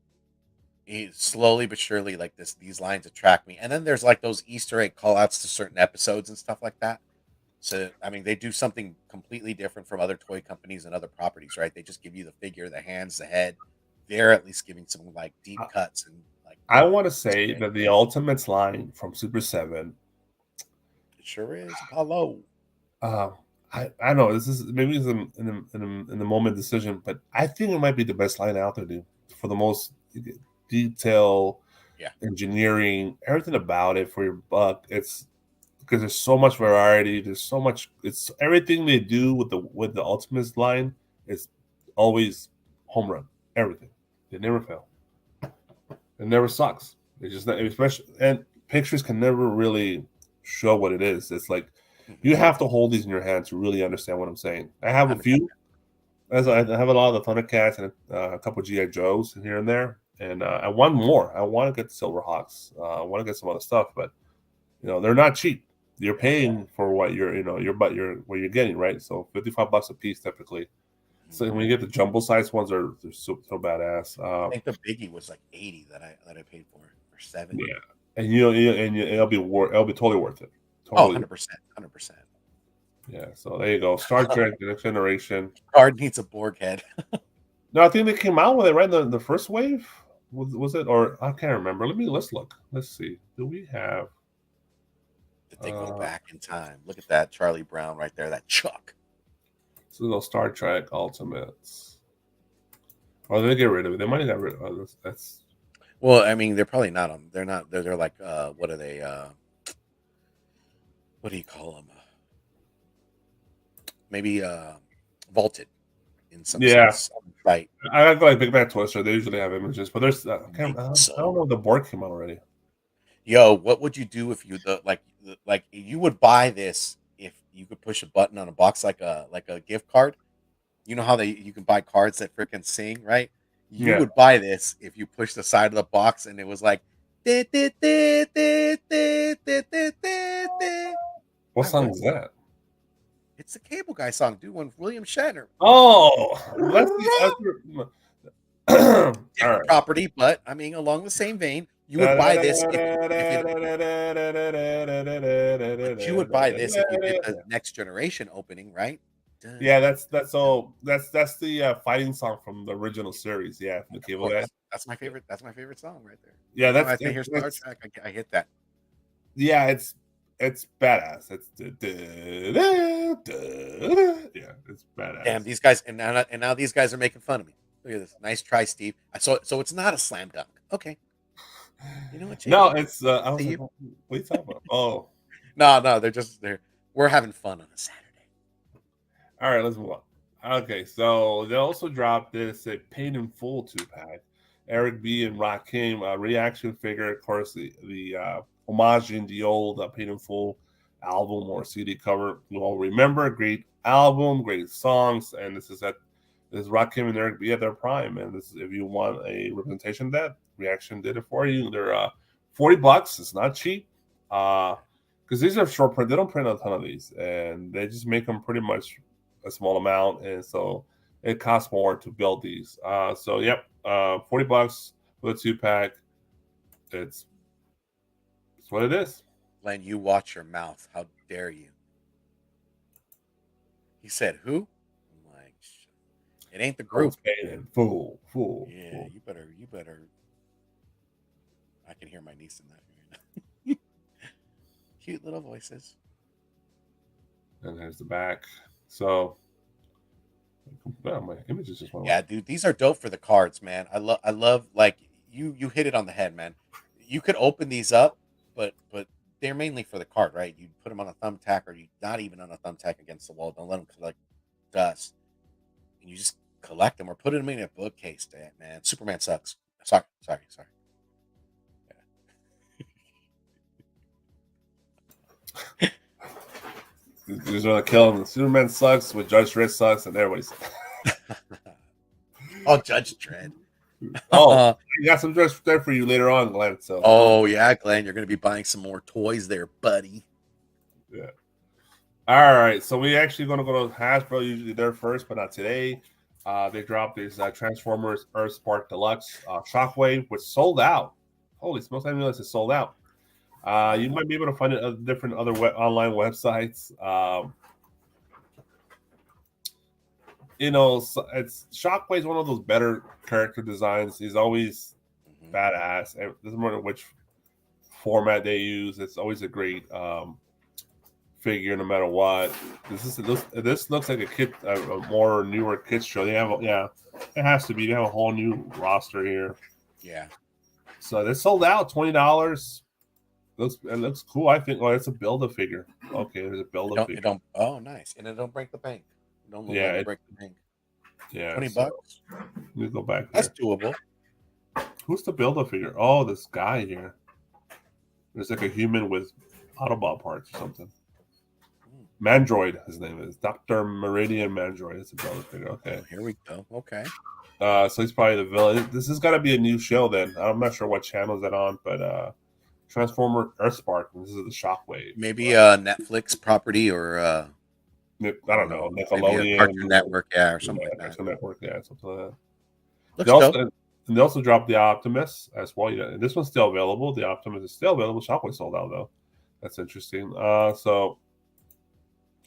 slowly but surely, like these lines attract me. And then there's like those Easter egg call outs to certain episodes and stuff like that. So I mean, they do something completely different from other toy companies and other properties, right? They just give you the figure, the hands, the head. They're at least giving some like deep cuts and like. I want to say that the Ultimates line from Super 7. It sure is. Hello. I know this is maybe it's in the moment decision, but I think it might be the best line out there, dude. For the most detail, engineering, everything about it for your buck. It's because there's so much variety. There's so much. It's everything they do with the Ultimates line is always home run. Everything. They never fail. It never sucks. It's just not, especially, and pictures can never really show what it is. It's like you have to hold these in your hand to really understand what I'm saying. I have a few, as I have a lot of the Thundercats and a couple of GI Joes here and there, and I want more. I want to get the Silverhawks. I want to get some other stuff, but they're not cheap. You're paying for what what you're getting, right? So $55 a piece typically. So when you get the jumbo size ones, they're so badass. I think the biggie was like 80 that I paid for 70. Yeah, and it'll be totally worth it. Totally. 100%. Yeah, so there you go. Star Trek: The Next Generation. Card needs a Borg head. No, I think they came out with it right in the first wave. Was it, or I can't remember. Let's look. Let's see. Do we have? Did they go back in time? Look at that Charlie Brown right there. That Chuck. So those Star Trek Ultimates. Oh, they get rid of it. They might have got rid of it. That's. Well, I mean, they're probably not on. They're not. They're like. What are they? What do you call them? maybe vaulted in some Yeah. sense. Right. I go like Big Bad Twister. They usually have images, but there's I So, don't know if the board came out already. yo, what would you do if you like you would buy this if you could push a button on a box like a gift card? You know how you can buy cards that freaking sing, right? You Yeah. would buy this if you push the side of the box and it was like What I song would. is that? It's the Cable Guy song, dude. When William Shatner. Oh, all Different right. property, but I mean, along the same vein, you would buy this but you would buy this if you did the Next Generation opening, right? Yeah, that's the fighting song from the original series. Yeah, from the Of Cable Guy. course, that's my favorite. That's my favorite song right there. Yeah, When I hear Star Trek, I hit that. Yeah, it's badass. It's yeah, it's badass. Damn, these guys, and now these guys are making fun of me. Look at this. Nice try, Steve. So it's not a slam dunk. Okay. You know what? Jay? No, it's I was Steve? like, what are you talking about? Oh, No, we're having fun on a Saturday. all right, let's move on. Okay, so they also dropped this a Paid in Full 2-pack. Eric B and Rakim reaction figure, of course, the homaging the old Paid in Full album or CD cover. You all remember, great album, great songs, and this is Rakim and Eric B at their prime. And this is if you want a representation of that, Reaction did it for you. They're $40. It's not cheap. Because these are short print. They don't print a ton of these, and they just make them pretty much a small amount, and so it costs more to build these. So yep, $40 for the 2-pack. It's what it is. Len, you watch your mouth. How dare you? He said, "Who?" I'm like, it ain't the group. Fool. Yeah, fool. you better. I can hear my niece in that. Cute little voices. And there's the back. So, well, my images just went Yeah, dude, these are dope for the cards, man. I love like you hit it on the head, man. You could open these up, but they're mainly for the card, right? You put them on a thumbtack, or you not even on a thumbtack against the wall. Don't let them collect dust, and you just collect them or put them in a bookcase. Man, Superman sucks. Sorry. Yeah. You just want to kill him. Superman sucks with Judge Dredd sucks, and everybody sucks. Oh, Judge Dredd. Oh, I got some Judge Dredd for you later on, Glenn. So. Oh yeah, Glenn, you're going to be buying some more toys there, buddy. Yeah. All right, so we actually going to go to Hasbro. Usually they're first, but not today. They dropped this Transformers Earthspark Deluxe Shockwave, which sold out. Holy smokes! I didn't realize it sold out. You might be able to find it at different other online websites. It's Shockwave's one of those better character designs. He's always badass. It doesn't matter which format they use. It's always a great figure, no matter what. This looks like a more newer kids show. They have it has to be. They have a whole new roster here. Yeah. So they sold out $20. It looks cool. I think. Oh, it's a Build-A-Figure. Okay, there's a Build-A-Figure. Oh, nice, and it don't break the bank. Don't look like it break the bank. Yeah, $20. Let me go back. That's doable. Who's the Build-A-Figure? Oh, this guy here. There's like a human with Autobot parts or something. Mandroid, his name is Dr. Meridian Mandroid. It's a Build-A-Figure. Okay. Oh, here we go. Okay. So he's probably the villain. This has got to be a new show then. I'm not sure what channel is that on, but Transformer Earthspark. This is the Shockwave. Maybe a Netflix property or I don't know, Nickelodeon, Cartoon Network, or something like that. Cartoon Network, something like that. Looks they also dropped the Optimus as well. Yeah, this one's still available. The Optimus is still available. Shockwave sold out though. That's interesting. So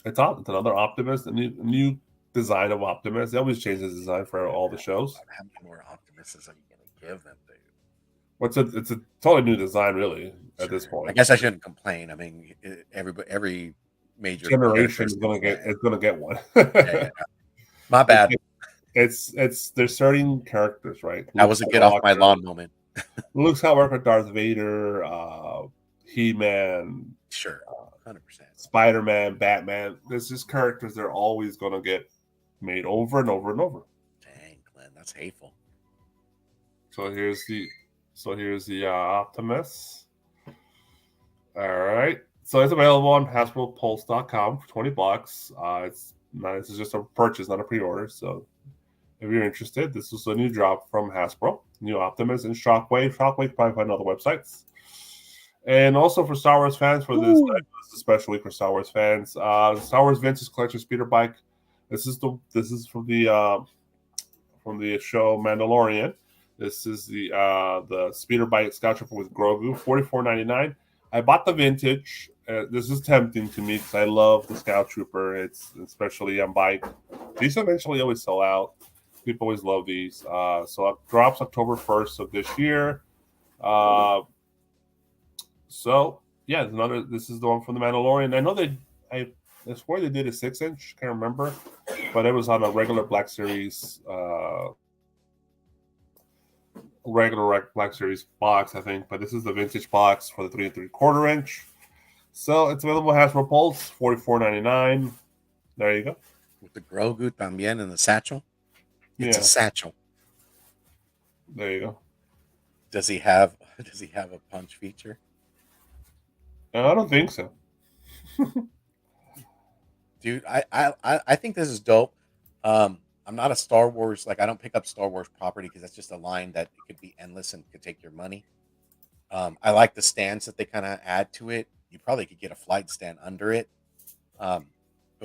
it's another Optimus, a new design of Optimus. They always change the design for all the shows. How many more Optimuses are you gonna give them, dude? It's a totally new design, really, at this point. I guess I shouldn't complain. I mean, every major generation is gonna get one. Yeah. My bad. It's they're starting characters, right? That was a get off my lawn moment. Luke Skywalker, Darth Vader, He-Man, Sure. 100%. Spider-Man, Batman. There's just characters that are always going to get made over and over and over. Dang, Glenn, that's hateful. So here's the Optimus. All right. So it's available on HasbroPulse.com for $20. This is just a purchase, not a pre-order. So if you're interested, this is a new drop from Hasbro. New Optimus and Shockwave. Shockwave, probably find other websites. And also for Star Wars fans, for this especially for Star Wars fans, Star Wars Vintage Collection Speeder Bike. This is from the show Mandalorian. This is the speeder bike Scout Trooper with Grogu, $44.99. I bought the vintage. This is tempting to me because I love the Scout Trooper. It's especially on bike. These eventually always sell out. People always love these. So it drops October 1st of this year. So yeah, this is the one from the Mandalorian. I know I swear they did a 6-inch. Can't remember, but it was on a regular Black Series. Regular Black Series box, I think, but this is the vintage box for the 3 3/4 inch. So it's available at Hasbro Pulse, $44.99. There you go. With the Grogu también in the satchel. It's a satchel. There you go. Does he have a punch feature? I don't think so. Dude, I think this is dope. I'm not a Star Wars, I don't pick up Star Wars property because that's just a line that it could be endless and could take your money. I like the stands that they kind of add to it. You probably could get a flight stand under it. But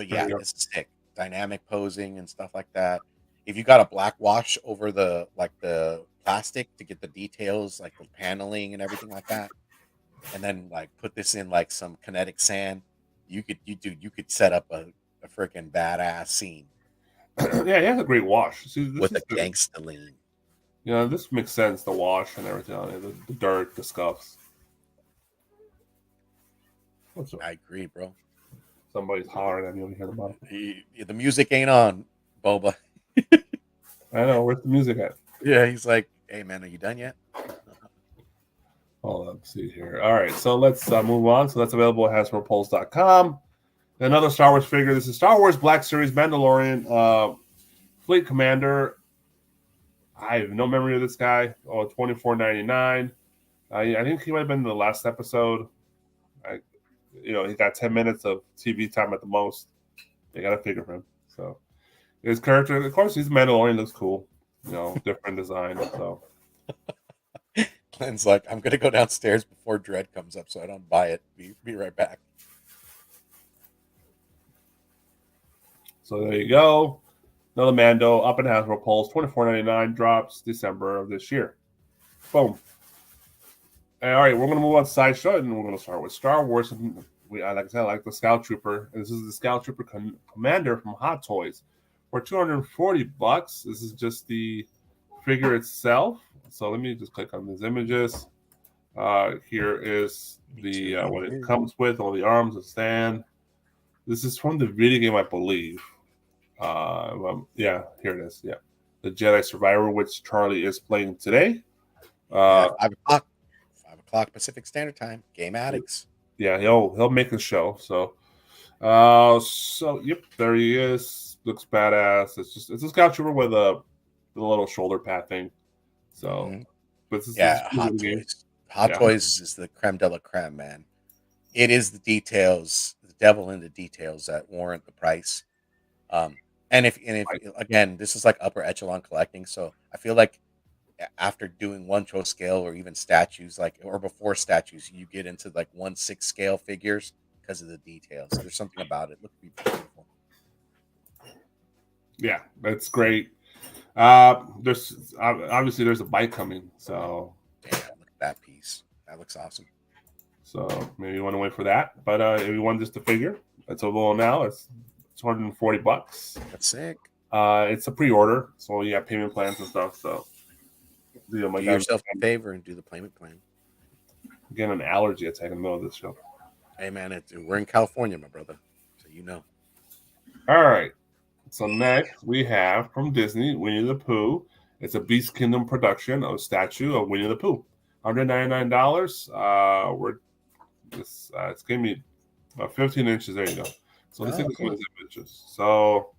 yeah, this is sick. Dynamic posing and stuff like that. If you got a black wash over the plastic to get the details, like the paneling and everything like that, and then put this in some kinetic sand, you could set up a freaking badass scene. Yeah, he has a great wash. See, with a gangsta lean. Yeah, this makes sense, the wash and everything on it, the dirt, the scuffs. I agree, bro. Somebody's hollering at me over here at the bottom. The music ain't on, Boba. I know. Where's the music at? Yeah, he's like, hey, man, are you done yet? Hold on, let's see here. All right, so let's move on. So that's available at HasbroPulse.com. Another Star Wars figure. This is Star Wars Black Series Mandalorian Fleet Commander. I have no memory of this guy. Oh, $24.99. I think he might have been in the last episode. He got 10 minutes of TV time at the most. They got a figure for him. So his character, of course, he's Mandalorian. Looks cool. Different design. So Glenn's like, I'm gonna go downstairs before Dread comes up, so I don't buy it. Be right back. So there you go. Another Mando up in Hasbro Pulse, $24.99, drops December of this year. Boom. All right, we're going to move on to Sideshow, and we're going to start with Star Wars. Like I said, I like the Scout Trooper. And this is the Scout Trooper Commander from Hot Toys for $240. This is just the figure itself. So let me just click on these images. Here is the what it comes with, all the arms, the stand. This is from the video game, I believe. Yeah, here it is. Yeah, the Jedi Survivor, which Charly is playing today. 5 o'clock Pacific Standard Time. Game Addicts. Yeah, he'll make a show. So, yep, there he is. Looks badass. It's a Scout Trooper with the little shoulder pad thing. So, but this Hot Toys. Hot Toys is the creme de la creme, man. It is the details, the devil in the details that warrant the price. And if again, this is upper echelon collecting, so I feel like after doing 1/12 scale or even statues, or before statues, you get into 1/6 scale figures because of the details. There's something about it. Look beautiful. Yeah, that's great. There's obviously a bike coming, so damn, look at that piece. That looks awesome. So maybe you want to wait for that. But if you want just the figure, it's available now. It's $240. That's sick. It's a pre-order, so you have payment plans and stuff. So do yourself a favor and do the payment plan. Getting an allergy attack in the middle of this show. Hey man, we're in California, my brother, so you know. All right. So next we have from Disney, Winnie the Pooh. It's a Beast Kingdom production of a statue of Winnie the Pooh. $199. It's gonna be About 15 inches. There you go. So let's take cool. some images. So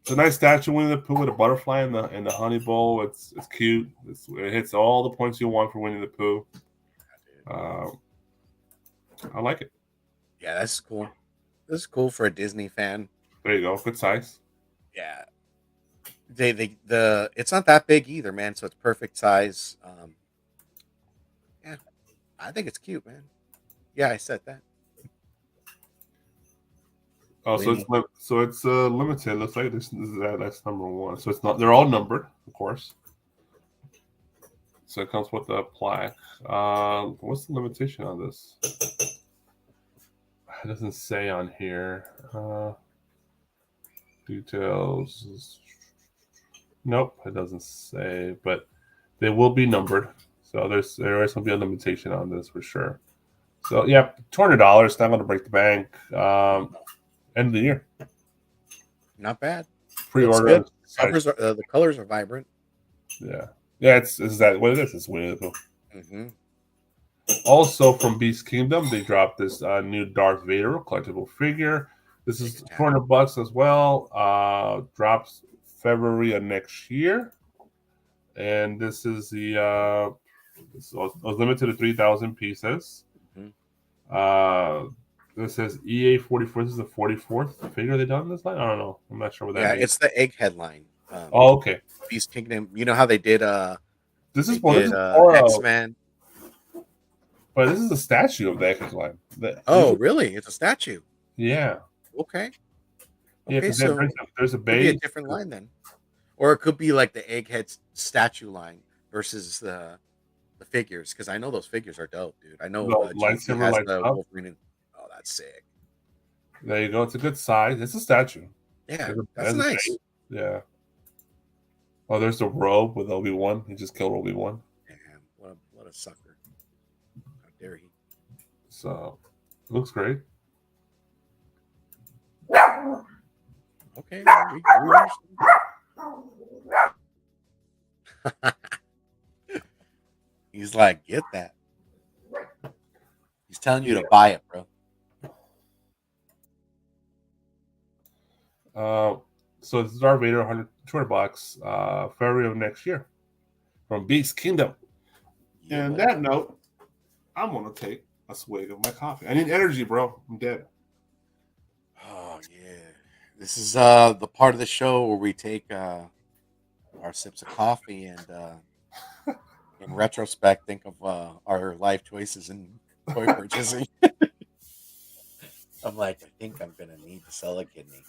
it's a nice statue Winnie the Pooh with a butterfly in the honey bowl. It's cute. It hits all the points you want for Winnie the Pooh. I like it. Yeah, that's cool. This is cool for a Disney fan. There you go. Good size. Yeah. It's not that big either, man. So it's perfect size. Yeah, I think it's cute, man. Yeah, I said that. Oh, so it's limited. Looks like that's number one. So it's not. They're all numbered, of course. So it comes with a plaque. What's the limitation on this? It doesn't say on here. Details. Nope, it doesn't say. But they will be numbered. So there is going to be a limitation on this for sure. So yeah, $200. Not going to break the bank. End of the year. Not bad. Pre-order. The colors are vibrant. Yeah. Is that what it is? It's Winnie the Pooh. Mm-hmm. Also from Beast Kingdom, they dropped this new Darth Vader collectible figure. This is $200 as well. Drops February of next year, and this is the this was limited to 3,000 pieces. Mm-hmm. This says EA 44. This is the 44th figure they done this line. I don't know. I'm not sure what that means. It's the Egghead line. Okay. Beast Kingdom. You know how they did this is more X-Men. But this is a statue of the Egghead line. Really? It's a statue. Yeah. Okay. Yeah, so there's a base. Could be a different line then. Or it could be like the Egghead statue line versus the figures, because I know those figures are dope, dude. I know lightsaber lights up. Wolverine. Oh, that's sick. There you go. It's a good size. It's a statue. Yeah, that's nice. Yeah. Oh, there's the robe with Obi-Wan. He just killed Obi-Wan. Damn, what a sucker. How dare he? So, it looks great. Okay. He's like, get that. He's telling you to buy it, bro. So this is Darth Vader, $200, February of next year, from Beast Kingdom. Yeah. And on that note, I'm gonna take a swig of my coffee. I need energy, bro. I'm dead. Oh yeah, this is the part of the show where we take our sips of coffee and in retrospect think of our life choices and toy purchasing. I'm like, I think I'm gonna need to sell a kidney.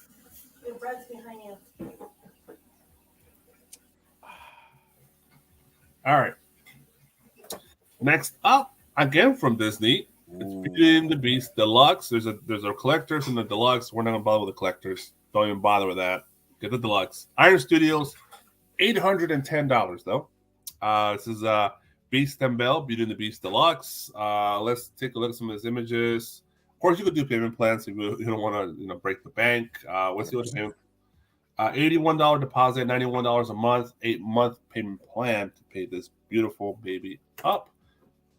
Your bread's behind you. All right. Next up, again from Disney, it's Beauty and the Beast Deluxe. There's a collectors and the deluxe. We're not gonna bother with the collectors. Don't even bother with that. Get the deluxe. Iron Studios, $810 though. This is Beast and Belle, Beauty and the Beast Deluxe. Let's take a look at some of these images. Of course, you could do payment plans if you don't want to, break the bank. What's the other payment? $81 deposit, $91 a month, 8-month payment plan to pay this beautiful baby up.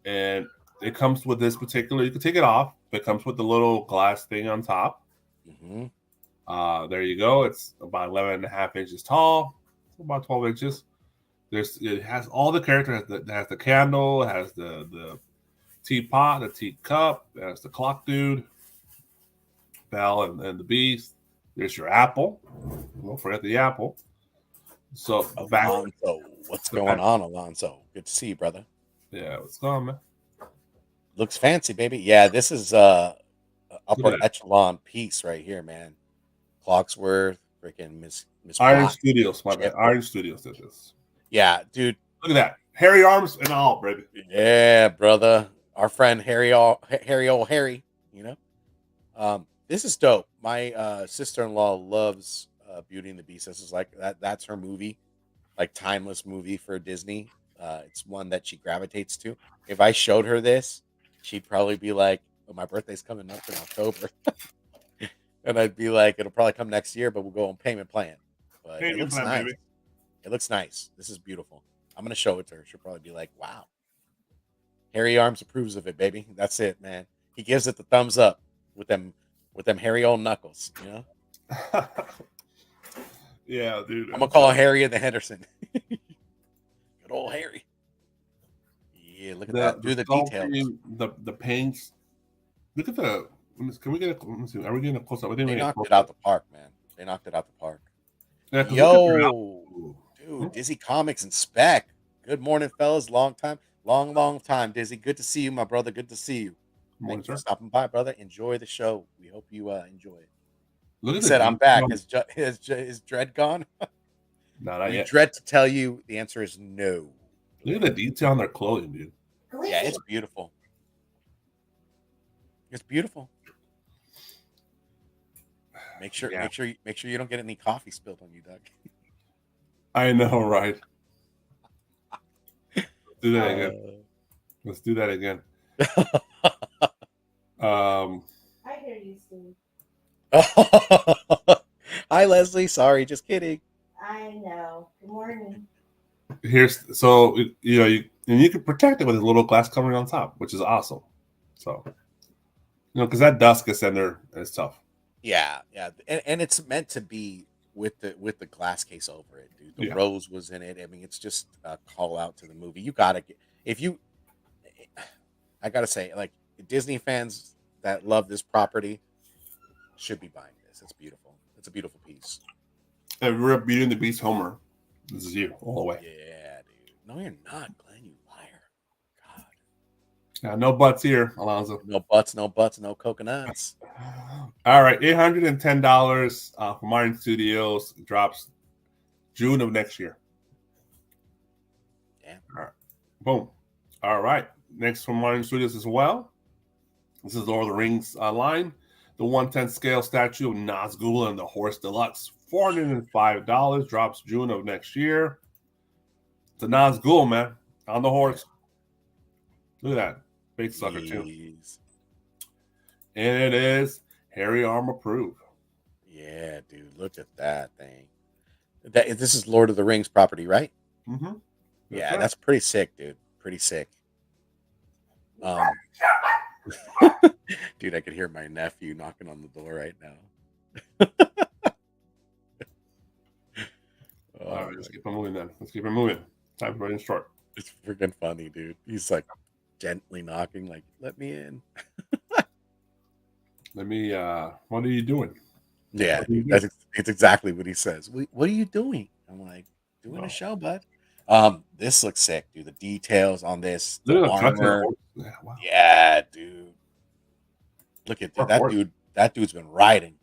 And it comes with this particular. You can take it off. It comes with the little glass thing on top. Mm-hmm. There you go. It's about 11.5 inches tall. It's about 12 inches. It has all the characters. It has the candle. It has the teapot, the teacup. It has the clock dude, Belle and the Beast. There's your apple. Don't forget the apple. So Alonso, what's going on, Alonso? Good to see you, brother. Yeah, what's going on, man? Looks fancy, baby. Yeah, this is upper echelon piece right here, man. Clocksworth, freaking Miss Iron Studios, my bad. Iron Studios did this. Yeah, dude. Look at that. Hairy arms and all, baby. Yeah, brother. Our friend Harry, you know? This is dope. My sister-in-law loves Beauty and the Beast. This is like that's her movie, like timeless movie for Disney. It's one that she gravitates to. If I showed her this, she'd probably be like, "Oh, my birthday's coming up in October," and I'd be like, "It'll probably come next year, but we'll go on payment plan." But it looks nice. Baby. It looks nice. This is beautiful. I'm gonna show it to her. She'll probably be like, "Wow." Harry Arms approves of it, baby. That's it, man. He gives it the thumbs up. with them hairy old knuckles. You know, Yeah, dude. I'm gonna call Harry the Henderson. Good old Harry. Yeah, look at that. Do the details. The paints. Look at the. Can we get a? Let me see. Are we getting a close up? They knocked it out the park, man. They knocked it out the park. Yeah, Yo, dude, Dizzy Comics and Spec. Good morning, fellas. Long time, long time, Dizzy. Good to see you, my brother. Good to see you. Thanks for stopping by, brother. Enjoy the show. We hope you enjoy it. He said, "I'm back." Is Dread gone? No, not yet. Dread to tell you the answer is no. Look at the detail on their clothing, dude. Yeah, it's beautiful. It's beautiful. Make sure you don't get any coffee spilled on you, Doug. I know, right? Do that again. Let's do that again. I hear you, Steve. Hi, Leslie. Sorry, just kidding. I know. Good morning. Here's so you can protect it with a little glass covering on top, which is awesome. So because that dust gets in there and it's tough. Yeah, and it's meant to be with the glass case over it, dude. The rose was in it. I mean, it's just a call out to the movie. You gotta get I gotta say, like Disney fans that love this property should be buying this. It's beautiful. It's a beautiful piece. If we're up Beauty and the Beast, Homer, this is you all the way. Yeah, dude. No, you're not, Glenn. You liar. God. Yeah, no butts here, Alonzo. No butts, no coconuts. All right, $810 from Martin Studios drops June of next year. Yeah. All right. Boom. All right. Next from Martin Studios as well. This is Lord of the Rings line. The 1/10 scale statue of Nazgul and the Horse Deluxe, $405, drops June of next year. It's a Nazgul, man, on the horse. Look at that. Big sucker, too. And it is Harry Arm approved. Yeah, dude. Look at that thing. This is Lord of the Rings property, right? Mm-hmm. Yeah, that's pretty sick, dude. Pretty sick. Dude, I could hear my nephew knocking on the door right now. All right, let's keep it moving then. Let's keep it moving. Time for running short. It's freaking funny, dude. He's like gently knocking, like, let me in. What are you doing? Yeah, it's exactly what he says. What are you doing? I'm like, doing a show, bud. This looks sick, dude. The details on this, the armor. Yeah, wow. Yeah, dude. Look at that dude. That dude's been riding.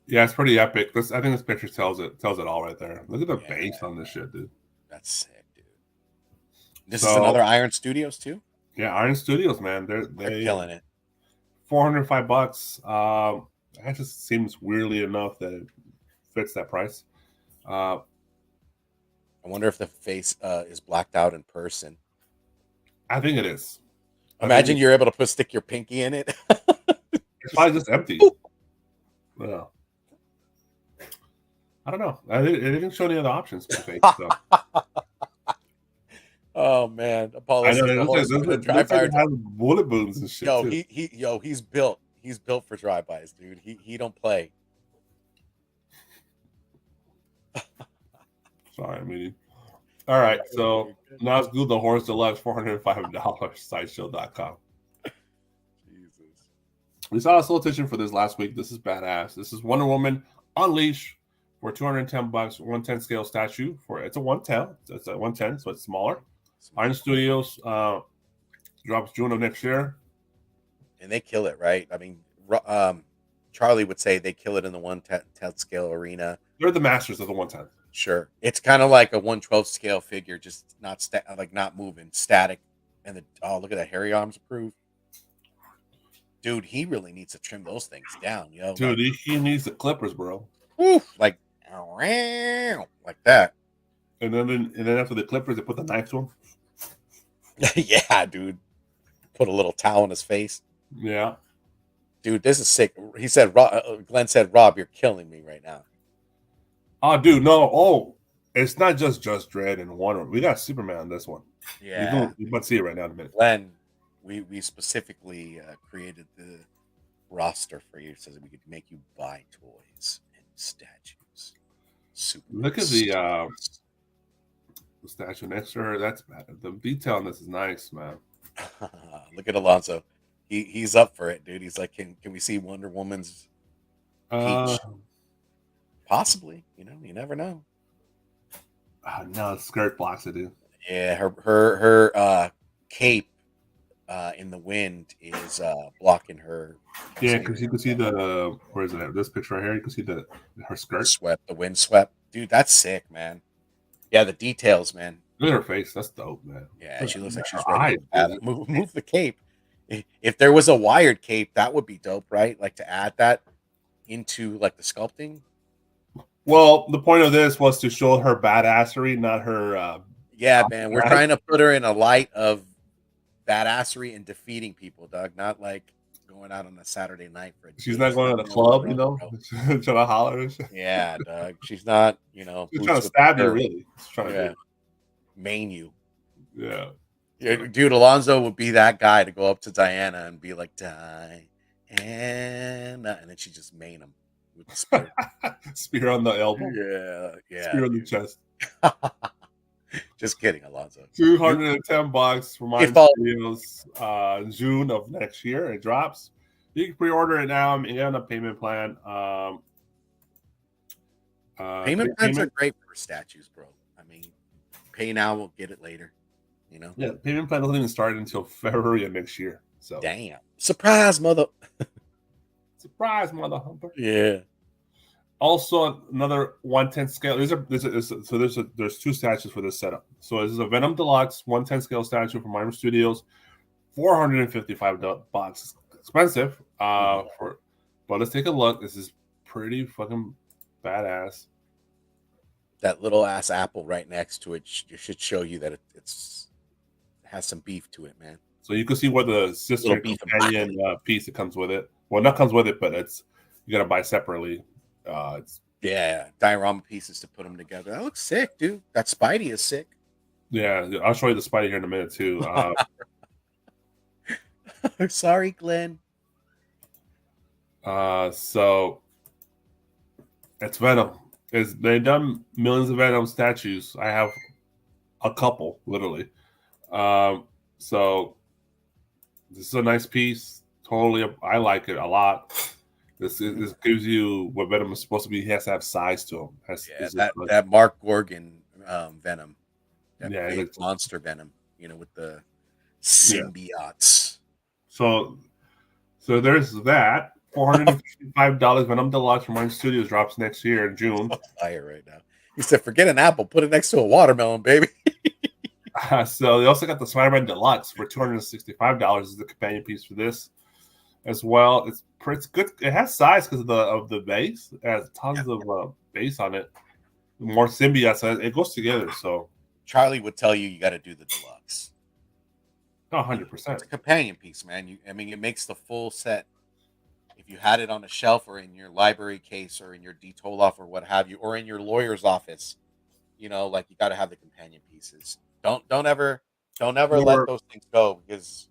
Yeah, it's pretty epic. I think this picture tells it all right there. Look at the base on this shit, dude. That's sick, dude. This is another Iron Studios too. Yeah, Iron Studios, man. They're killing it. $405. That just seems weirdly enough that it fits that price. I wonder if the face is blacked out in person. I think it is. Imagine you're able to stick your pinky in it. It's probably just empty. Yeah. I don't know. It didn't show any other options for face. So. Oh man, Apollo. I know. It has bullet wounds and shit. He's built. He's built for drive-bys, dude. He don't play. Sorry, mean. All right, so Nazgul the Horse Deluxe, $405, sideshow.com. Jesus. We saw a solicitation for this last week. This is badass. This is Wonder Woman Unleashed for $210, 110 scale statue. It's a 110. It's a 110, so it's smaller. Iron Studios drops June of next year. And they kill it, right? I mean, Charly would say they kill it in the 110 scale arena. They're the masters of the 110. Sure, it's kind of like a 112 scale figure, just not not moving, static. And look at that, Harry Arms approved. Dude, he really needs to trim those things down, yo. Dude, he needs the clippers, bro. Like that. And then after the clippers, they put the knife to him. Yeah, dude. Put a little towel in his face. Yeah. Dude, this is sick. He said, Glenn said, Rob, you're killing me right now. Oh, dude, no. Oh, it's not just Dredd and Wonder. We got Superman on this one. Yeah. You might see it right now in a minute. we specifically created the roster for you so that we could make you buy toys and statues. Look at the statue next to her. That's bad. The detail on this is nice, man. Look at Alonso. He's up for it, dude. He's like, can we see Wonder Woman's peach? Possibly. You never know. No, skirt blocks it, dude. Yeah, her cape in the wind is blocking her. Yeah, because you can see where is it? This picture right here, you can see her skirt. The wind swept. Dude, that's sick, man. Yeah, the details, man. Look at her face. That's dope, man. Yeah, she looks like she's ready to move the cape. If there was a wired cape, that would be dope, right? Like to add that into like the sculpting. Well, the point of this was to show her badassery, not her. Yeah, man. We're trying to put her in a light of badassery and defeating people, Doug. Not like going out on a Saturday night for. She's not going to the club, trying to holler. Yeah, Doug. She's not, She's trying to stab you, really. She's trying to maim you. Yeah. Dude, Alonso would be that guy to go up to Diana and be like, Diana, and then she just maim him with the spear. Spear on the elbow. Yeah. Spear on the chest. Just kidding, Alonso. $210 for my videos. June of next year, it drops. You can pre-order it now and get on a payment plan. Payment plans are great for statues, bro. I mean, pay now, we'll get it later. Yeah, payment plan doesn't even start until February of next year. So damn, surprise, mother humper. Yeah. Also, another 1/10 scale. There's two statues for this setup. So this is a Venom Deluxe 1/10 scale statue from Miami Studios, $455. It's expensive. But let's take a look. This is pretty fucking badass. That little ass apple right next to it should show you that it has some beef to it, man. So you can see what the sister companion piece that comes with it. Well, not comes with it, but you gotta buy separately. Diorama pieces to put them together. That looks sick, dude. That Spidey is sick. Yeah, I'll show you the Spidey here in a minute too. Sorry, Glenn. So it's Venom. They've done millions of Venom statues. I have a couple, literally. So this is a nice piece. Totally, I like it a lot. This gives you what Venom is supposed to be. He has to have size to him. That Mark Gorgon Venom. That big monster Venom, with the symbiotes. So there's that. $455 Venom Deluxe from Miami Studios drops next year in June. Fire right now. He said, forget an apple, put it next to a watermelon, baby. So they also got the Spider-Man Deluxe for $265 as the companion piece for this as well. It's good. It has size because of the base. It has tons of base on it. More symbiotes. It goes together. So Charly would tell you got to do the deluxe. 100%. It's a companion piece, man. It makes the full set. If you had it on a shelf or in your library case or in your Detoloff or what have you, or in your lawyer's office, you got to have the companion pieces. Don't ever let those things go, because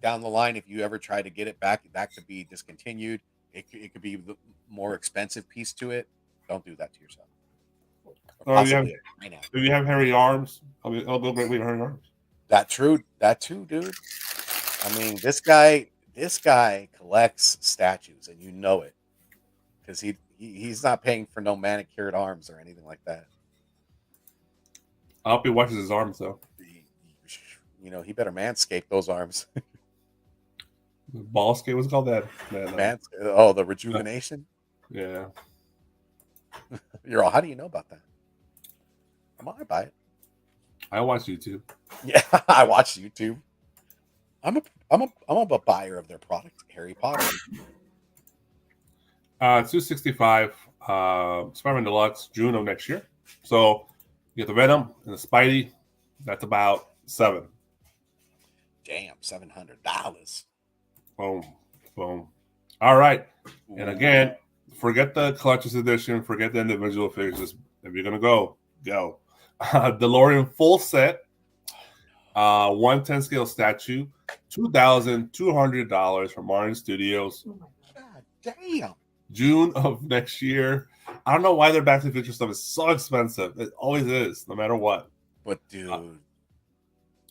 down the line, if you ever try to get it back, that could be discontinued. It could be the more expensive piece to it. Don't do that to yourself. If you have hairy arms, I'll go great with hairy arms. That too, dude. I mean, this guy collects statues, and you know it, because he's not paying for no manicured arms or anything like that. I hope he washes his arms though. He better manscape those arms. Ball skate, what's it called that? The rejuvenation. Yeah. You're all. How do you know about that? I buy it. I watch YouTube. Yeah, I watch YouTube. I'm a buyer of their product, Harry Potter. $265 Spider-Man Deluxe, June of next year. So you get the Venom and the Spidey. That's about $7. Damn, $700. Boom. All right. And again, forget the collector's edition. Forget the individual figures. Just, if you're gonna go. DeLorean full set. 110 scale statue, $2,200 from Martin Studios. Oh my God, damn. June of next year. I don't know why their Back to the Future stuff is so expensive. It always is, no matter what. But dude,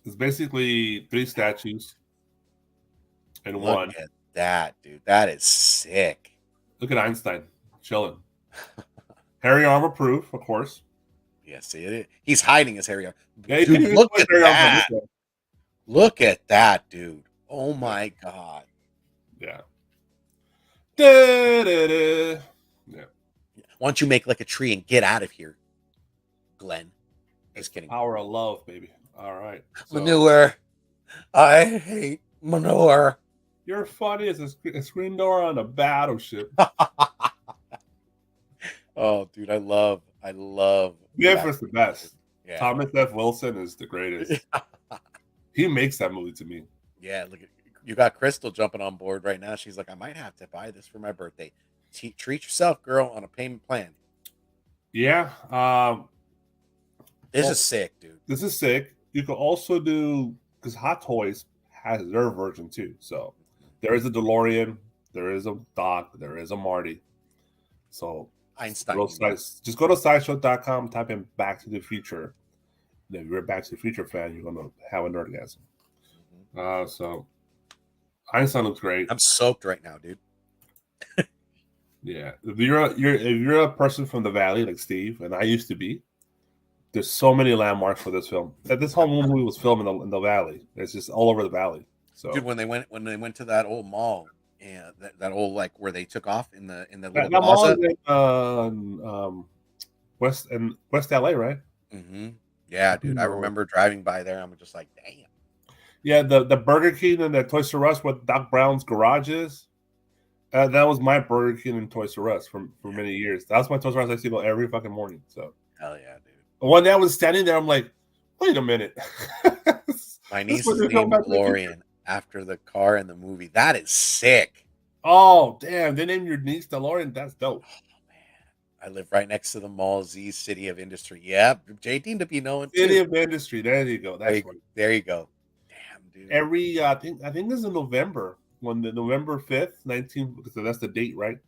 it's basically 3 statues in look one. at that, dude. That is sick. Look at Einstein chilling. Harry Arm approved, of course. Yeah, see it. He's hiding his Harry Arm. Yeah, Dude, look at that. Arm. Look at that, dude. Oh my God. Yeah. Da-da-da. Yeah. Why don't you make like a tree and get out of here, Glenn? Just kidding. Power of love, baby. All right. So, manure. I hate manure. You're funny as a screen door on a battleship. Oh, dude, I love. Biff is the best. Yeah. Thomas F. Wilson is the greatest. He makes that movie to me. Yeah, look at you got Crystal jumping on board right now. She's like, I might have to buy this for my birthday. Treat yourself, girl, on a payment plan. Yeah. This is sick, dude. This is sick. You could also do, because Hot Toys has their version too. So there is a DeLorean, there is a Doc, there is a Marty. So Einstein. Just go to sideshow.com, type in Back to the Future. And if you're a Back to the Future fan, you're gonna have an orgasm. So Einstein looks great. I'm soaked right now, dude. Yeah, if you're a person from the Valley like Steve and I used to be, there's so many landmarks for this film. This whole movie was filmed in the Valley. It's just all over the Valley. So, dude, when they went to that old mall, and that old like where they took off in the little that mall is in West LA, right? Mm-hmm. Yeah, dude, I remember driving by there. I'm just like, damn. Yeah, the Burger King and the Toys R Us, what Doc Brown's garage is. That was my Burger King and Toys R Us for many years. That's my Toys R Us I used to go every fucking morning. So hell yeah, dude. One day I was standing there, I'm like, wait a minute. My niece is named DeLorean after the car in the movie. That is sick. Oh, damn. They named your niece DeLorean? That's dope. Oh, man. I live right next to the Mall Z, City of Industry. Yeah, J-Team to be known City too. of Industry. There you go. That's right. There you go. Damn, dude. Every I think this is in November. When the November 5th, 19, because that's the date, right?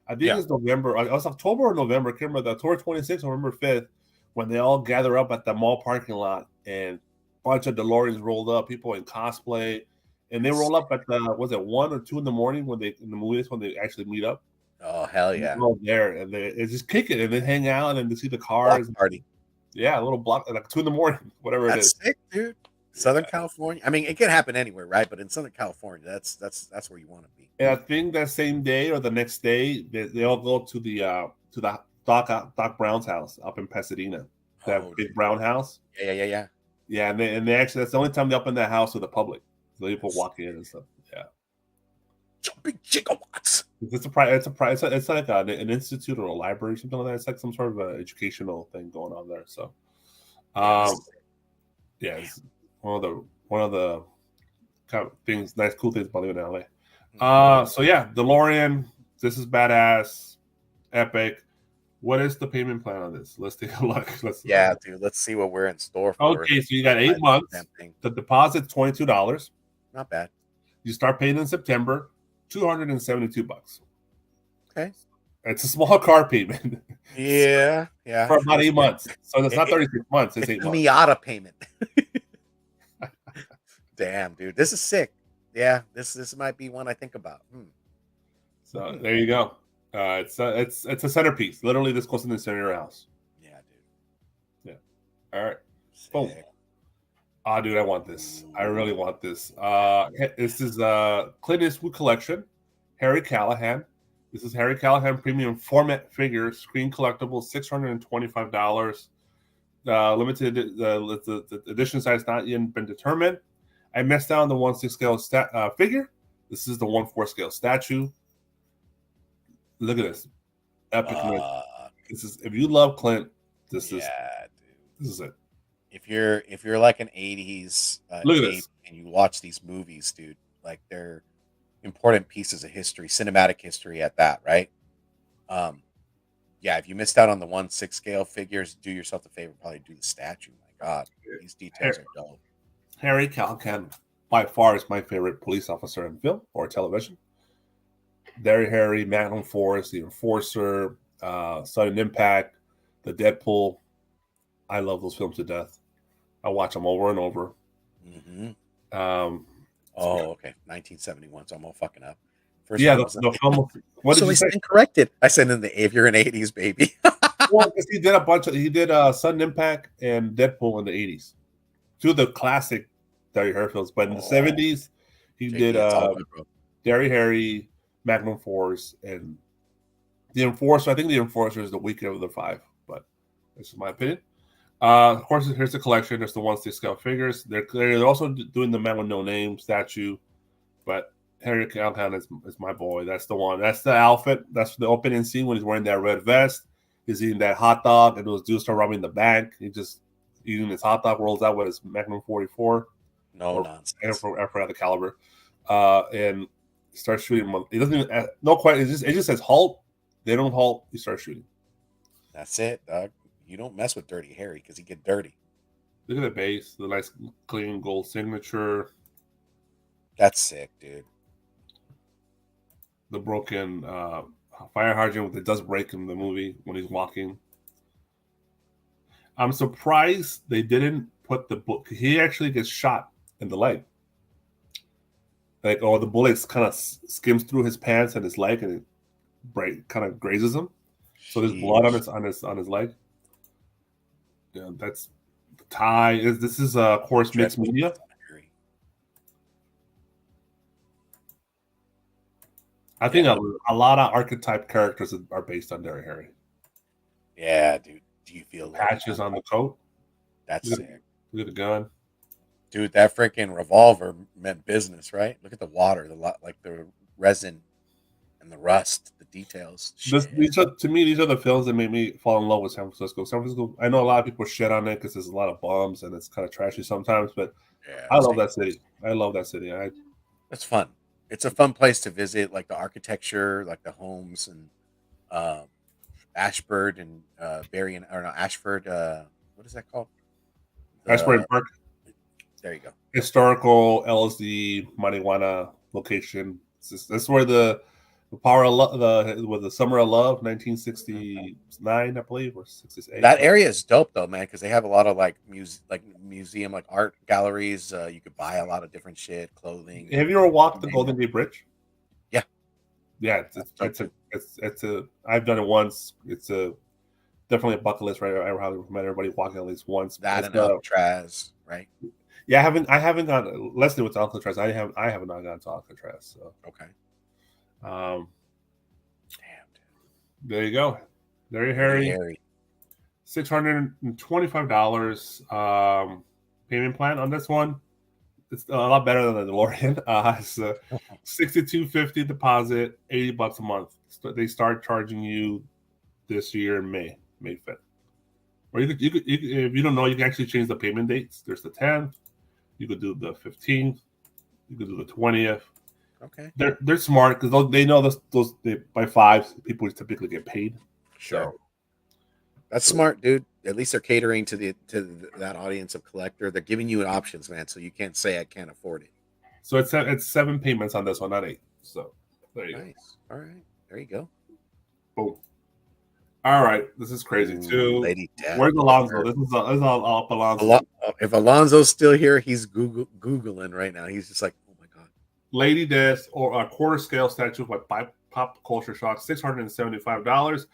I think it's November. It was October or November. I can't remember. October 26th, November 5th, when they all gather up at the mall parking lot and a bunch of DeLoreans rolled up, people in cosplay, and they roll up at was it 1 or 2 in the morning when they in the movies when they actually meet up? Oh hell yeah! They're all there and they just kick it and they hang out and they see the cars. Block party. Yeah, a little block like 2 in the morning, whatever That's it is. Sick, dude. Southern California. I mean, it can happen anywhere, right? But in Southern California, that's where you want to be. And I think that same day or the next day, they all go to the Doc Brown's house up in Pasadena. That big brown house. Yeah. Yeah, and they actually that's the only time they open that house to the public. So people walk in and stuff. Yeah. Jumping gigawatts. It's like an institute or a library or something like that. It's like some sort of an educational thing going on there. So, it's one of the kind of things, nice, cool things about living in LA. So yeah, DeLorean. This is badass, epic. What is the payment plan on this? Let's take a look. Dude. Let's see what we're in store for. Okay, so you got 8 months. The deposit's $22. Not bad. You start paying in September, $272. Okay. It's a small car payment. Yeah. For about 8 months. So it's not 36 months. It's 8 months. Miata payment. Damn, dude. This is sick. Yeah, this might be one I think about. So there you go. It's a centerpiece. Literally, this goes in the center of your house. Yeah, dude. Yeah. All right. Sick. Boom. Dude, I want this. I really want this. This is Clint Eastwood collection. Harry Callahan. This is Harry Callahan premium format figure, screen collectible, $625. Limited the edition size not yet been determined. I messed down the 1/6 scale figure. This is the 1/4 scale statue. Look at this. Epic. This is if you love Clint, this is it. If you're like an 80s look at this. and you watch these movies, dude, like they're important pieces of history, cinematic history at that, right? If you missed out on the 1/6 scale figures, do yourself a favor, probably do the statue. My God, these details are dope. Harry Callahan, by far, is my favorite police officer in film or television. Derry Harry, Magnum Force, The Enforcer, Sudden Impact, The Deadpool. I love those films to death. I watch them over and over. Mm-hmm. Okay, 1971. So I'm all fucking up. First yeah, one was the film. What did so you I say? stand corrected. I said in the if you're in the 80s, baby. Well, he did a bunch of. He did Sudden Impact and Deadpool in the 80s. Two of the classic Derry Harry films. But in the 70s, he JD, did it's all good, bro. Derry Harry, Magnum Force, and The Enforcer. I think The Enforcer is the weaker of the five, but this is my opinion. Of course, here's the collection. There's the 1/6 scale figures. They're also doing the Man with No Name statue, but Harry Callahan is my boy. That's the one. That's the outfit. That's the opening scene when he's wearing that red vest. He's eating that hot dog, and those dudes start robbing the bank. He just eating his hot dog, rolls out with his Magnum 44. No nonsense. I forgot the caliber, and starts shooting. He doesn't even no question. It just says halt. They don't halt. He starts shooting. That's it, dog. You don't mess with Dirty Harry because he get dirty. Look at the base, the nice clean gold signature. That's sick, dude. The broken fire hydrant that does break in the movie when he's walking. I'm surprised they didn't put the book. He actually gets shot in the leg. Like, the bullets kind of skims through his pants and his leg, and it kind of grazes him. So there's blood on his leg. Yeah, that's the tie. This is of course mixed media. I think a lot of archetype characters are based on Derry Harry. Yeah, dude. Do you feel patches on the coat? That's sick. Look at the gun. Dude, that freaking revolver meant business, right? Look at the water, the resin and the rust, the details. To me, these are the films that made me fall in love with San Francisco. San Francisco, I know a lot of people shit on it because there's a lot of bums and it's kind of trashy sometimes, but I love that city. I love that city. That's fun. It's a fun place to visit, like the architecture, like the homes and Ashford and Ashford. What is that called? Ashford Park. There you go. Historical LSD marijuana location. That's where the power of love, the summer of love, 1969, I believe, or 68. That area is dope though, man, because they have a lot of museum, like art galleries. You could buy a lot of different shit, clothing. Have you ever walked the Golden Gate Bridge? Yeah, yeah. It's a. I've done it once. It's definitely a bucket list, right? I highly recommend everybody walking at least once. That and Alcatraz, right? Yeah, I haven't gone. Leslie with Alcatraz. I have not gone to Alcatraz. So okay. Damn, dude. There you go. There you Harry. $625 payment plan on this one. It's a lot better than the DeLorean. It's $62.50 deposit, $80 a month. They start charging you this year in May 5th. Or you could if you don't know, you can actually change the payment dates. There's the 10th. You could do the 15th. You could do the 20th. Okay. They're smart because they know those by 5 people typically get paid. Sure. So, that's smart, dude. At least they're catering to that audience of collector. They're giving you options, man. So you can't say I can't afford it. So it's 7 payments on this one, not 8. So there you go. All right. There you go. Boom. All right. This is crazy too. Lady Death. Where's Alonzo? This is all up Alonzo. If Alonzo's still here, he's Googling right now. He's just like, oh my God. Lady Death or a quarter scale statue by Pop Culture Shock, $675.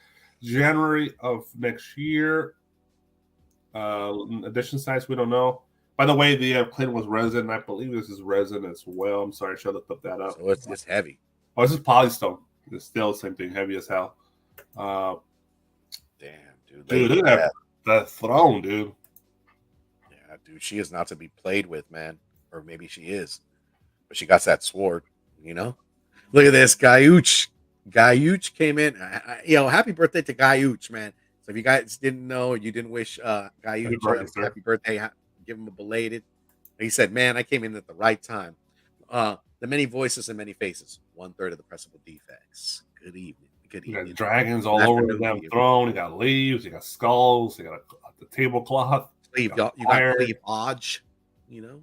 January of next year. Edition size, we don't know. By the way, the Clinton was resin. I believe this is resin as well. I'm sorry, I should have looked that up. So it's heavy. Oh, this is polystone. It's still the same thing, heavy as hell. Damn, dude. Dude, look at that throne, dude. Yeah, dude. She is not to be played with, man. Or maybe she is. But she got that sword, you know? Look at this. Guyooch came in. Happy birthday to Guyooch, man. So if you guys didn't know, you didn't wish Guyooch happy birthday, give him a belated. He said, man, I came in at the right time. The many voices and many faces. 1/3 of the pressable defects. Good evening. Good evening. You got dragons all over the damn throne. You got leaves. You got skulls. You got the tablecloth. You got cleavage, you know?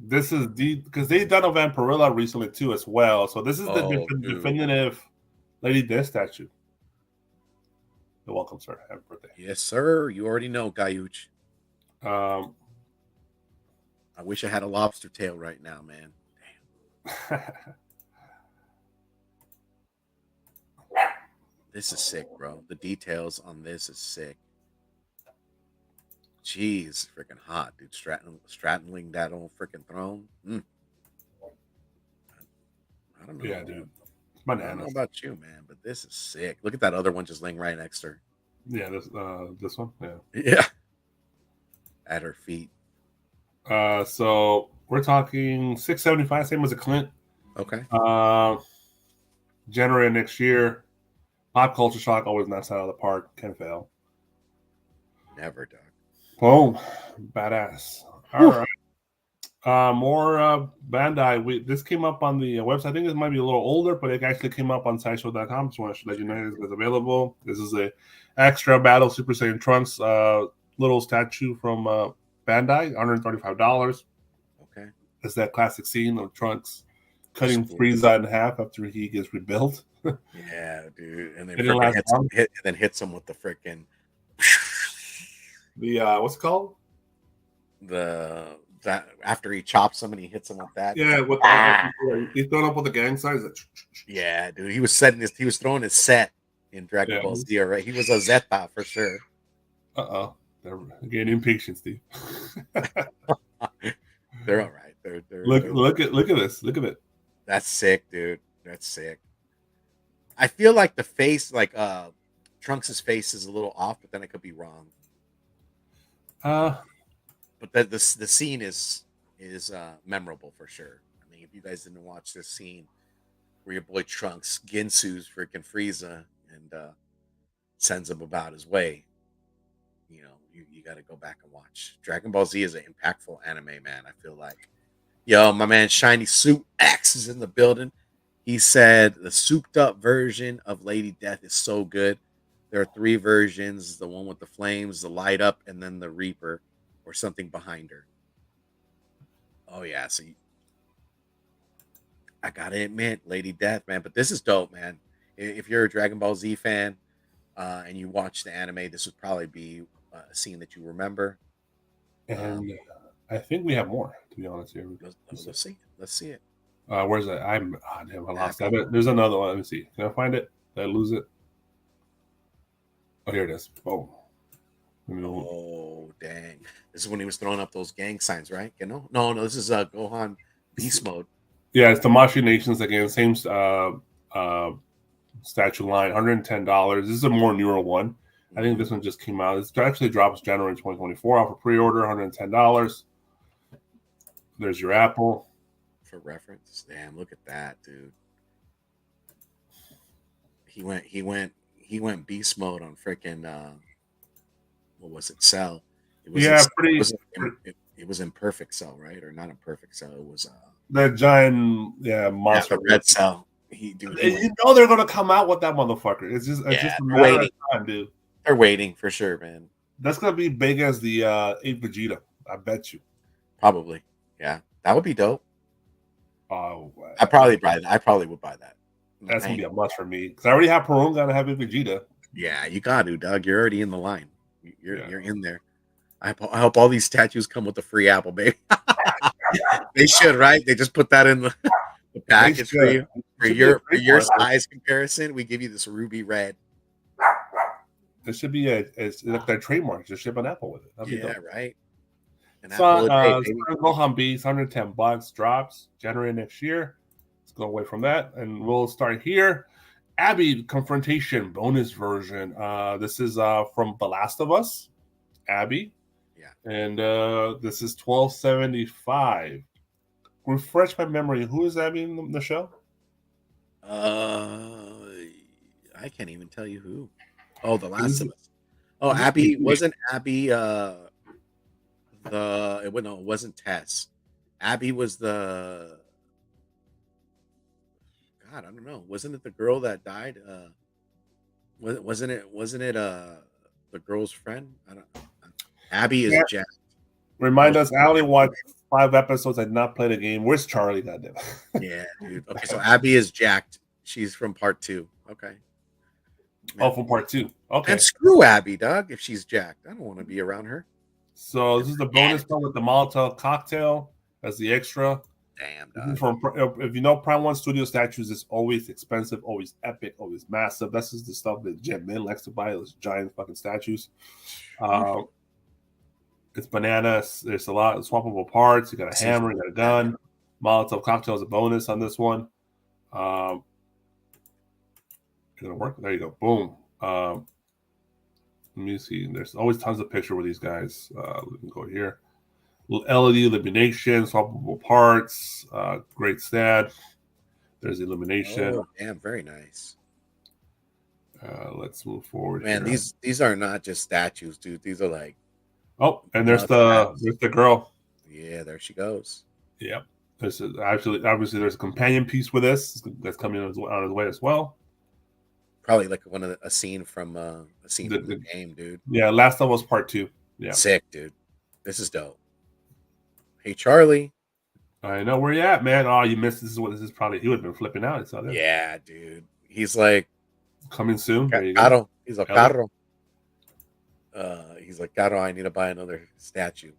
This is because they've done a Vampirilla recently too as well. So this is the definitive Lady Death statue. You're welcome, sir. Happy birthday. Yes, sir. You already know, Gayuch. I wish I had a lobster tail right now, man. Damn. This is sick, bro. The details on this is sick. Jeez, freaking hot, dude. Straddling that old freaking throne. I don't know. Yeah, dude. I don't know about you, man, but this is sick. Look at that other one just laying right next to her. Yeah, this one. Yeah. Yeah. At her feet. So we're talking $675, same as a Clint. Okay. January next year. Pop culture shock always knocks out of the park. Can't fail. Never, Doug. Boom. Badass. All right. More Bandai. This came up on the website. I think this might be a little older, but it actually came up on sideshow.com. Just want to let you know it's available. This is a extra Battle Super Saiyan Trunks little statue from Bandai, $135. Okay. It's that classic scene of Trunks cutting Frieza in half after he gets rebuilt. Yeah, dude. And then hits him with the freaking what's it called? That after he chops him and he hits him with that. Yeah, he's throwing up with the gang signs. Yeah, dude. He was throwing his set in Dragon Ball Z, right? He was a Zeta for sure. They're getting impatient, Steve. They're all right. They're look at this. Look at it. That's sick, dude. That's sick. I feel like the face, like Trunks' face, is a little off, but then I could be wrong. But the scene is memorable for sure. I mean, if you guys didn't watch this scene where your boy Trunks Ginsu's freaking Frieza and sends him about his way, you got to go back and watch. Dragon Ball Z is an impactful anime, man. I feel like, yo, my man Shiny Suit X is in the building. He said the souped up version of Lady Death is so good. There are 3 versions: the one with the flames, the light up, and then the Reaper or something behind her. Oh yeah, so I gotta admit, Lady Death, man. But this is dope, man. If you're a Dragon Ball Z fan and you watch the anime, this would probably be a scene that you remember. And I think we have more, to be honest here. Let's see. Let's see it. Where's that? I lost that. There's another one. Let me see. Can I find it? Did I lose it? Oh, here it is. Oh, dang. This is when he was throwing up those gang signs, right? No, this is Gohan Beast Mode. Yeah, it's the Machinations again. Same statue line, $110. This is a more newer one. I think this one just came out. This actually drops January 2024 off a pre-order, $110. There's your Apple. For reference. Damn, look at that, dude. He went beast mode on freaking what was it, Cell? It was in Perfect Cell, right? Or not in Perfect Cell. It was that giant monster. Red Cell. They're gonna come out with that motherfucker. It's just a matter of time, dude. They're waiting for sure, man. That's gonna be big as the 8 Vegeta. I bet you. Probably. Yeah. That would be dope. Oh, I probably would buy that. That's gonna be a must for me because I already have Perun. Gotta have Vegeta. Yeah, you got to, Doug. You're already in the line. You're in there. I hope all these statues come with a free apple, baby. They should, right? They just put that in the package for you. For your size comparison, we give you this ruby red. This should be it's like their trademark. Just ship an apple with it. Right. Gohan Beast, $110 drops January next year. Let's go away from that, and we'll start here. Abby Confrontation bonus version. This is from The Last of Us. Abby. Yeah. And this is $12.75. Refresh my memory. Who is Abby in the show? I can't even tell you who. Oh, The Last of Us. Oh, Abby wasn't Abby. It wasn't Tess. Abby was the. God, I don't know. Wasn't it the girl that died? Wasn't it the girl's friend? I don't. Abby is Jack. Remind us, I only watched 5 episodes. I did not play the game. Where's Charly? Goddamn. Yeah, dude. Okay, so Abby is jacked. She's from part 2. Okay. Oh, from part 2. Okay. And screw Abby, dog. If she's jacked, I don't want to be around her. So this is the bonus one with the Molotov cocktail as the extra. Damn, This is dog. from, if you know, Prime 1 Studio statues is always expensive, always epic, always massive. This is the stuff that Jet Min likes to buy, those giant fucking statues. It's bananas. There's a lot of swappable parts. You got a hammer, you got a gun. Molotov cocktail is a bonus on this one. It's gonna work. There you go. Boom. Let me see. There's always tons of picture with these guys. We can go here. LED illumination, swappable parts, great stat. There's illumination. Oh, damn, very nice. Let's move forward. Man, here. these are not just statues, dude. These are like, oh, and there's the girl. Yeah, there she goes. Yep. This is actually obviously there's a companion piece with this that's coming on its way as well. Probably like a scene from the game, dude. Yeah, last one was part 2. Yeah, sick, dude. This is dope. Hey, Charly. I know where you at, man. Oh, you missed. This is probably he would have been flipping out. It's other. Yeah, dude. He's like coming soon. There you Caro. go. He's like Caro. He's like Caro. I need to buy another statue.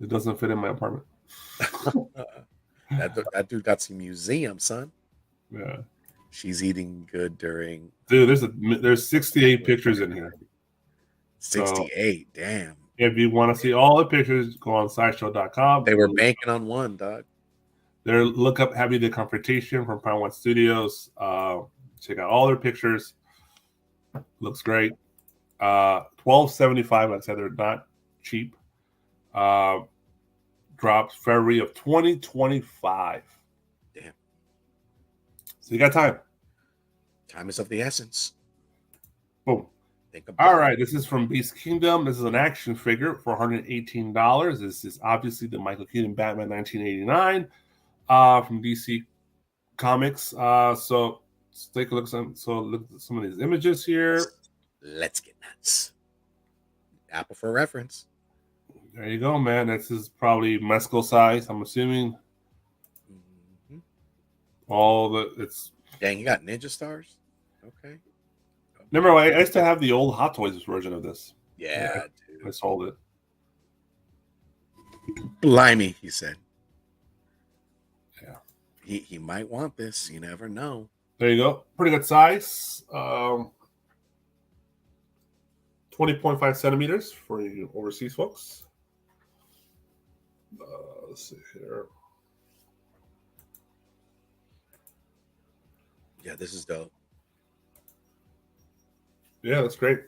It doesn't fit in my apartment. that dude got some museum, son. Yeah. She's eating good during. Dude, there's 68 pictures in here. 68. So, damn. If you want to see all the pictures, go on sideshow.com. They were banking on one, dog. Look up Happy the Confrontation from Prime 1 Studios. Check out all their pictures. Looks great. $12.75. Like I said, they're not cheap. Drops February of 2025. Damn. So you got time. Time is of the essence. Boom. All right, this is from Beast Kingdom. This is an action figure for $118. This is obviously the Michael Keaton Batman 1989 from DC Comics. So let's take a look. Look at some of these images here. Let's get nuts. Apple for reference. There you go, man. This is probably Mesco size, I'm assuming. Mm-hmm. Dang, you got Ninja Stars? Okay. Remember, I used to have the old Hot Toys version of this. Yeah, dude. I sold it. Blimey, he said. Yeah. He might want this. You never know. There you go. Pretty good size. 20.5 centimeters for you overseas folks. Let's see here. Yeah, this is dope. Yeah, that's great.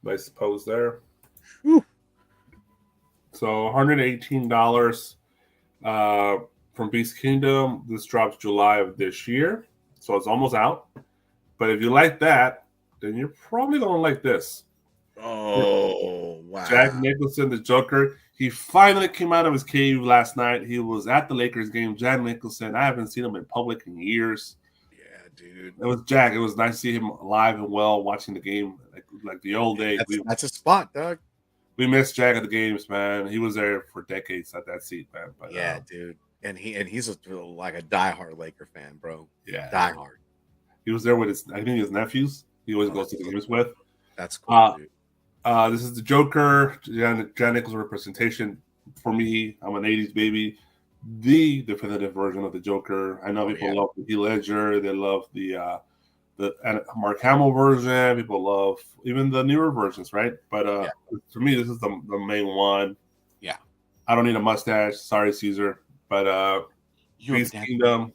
Nice pose there. Whew. So $118 from Beast Kingdom. This drops July of this year. So it's almost out. But if you like that, then you're probably going to like this. Oh, wow. Jack Nicholson, the Joker. He finally came out of his cave last night. He was at the Lakers game. Jack Nicholson. I haven't seen him in public in years. Yeah, dude. It was Jack. It was nice to see him alive and well watching the game like the old days. That's a spot, Doug. We missed Jack at the games, man. He was there for decades at that seat, man. But, yeah, dude. And he's like a diehard Laker fan, bro. Yeah. Diehard. He was there with his nephews. He always goes to the games with. That's cool, dude. This is the Joker, Jack Nicholson representation. For me, I'm an 80s baby. The definitive version of the Joker. I know people love the Heath Ledger. They love the Mark Hamill version. People love even the newer versions, right? But for me, this is the main one. Yeah. I don't need a mustache. Sorry, Caesar. But Beast Kingdom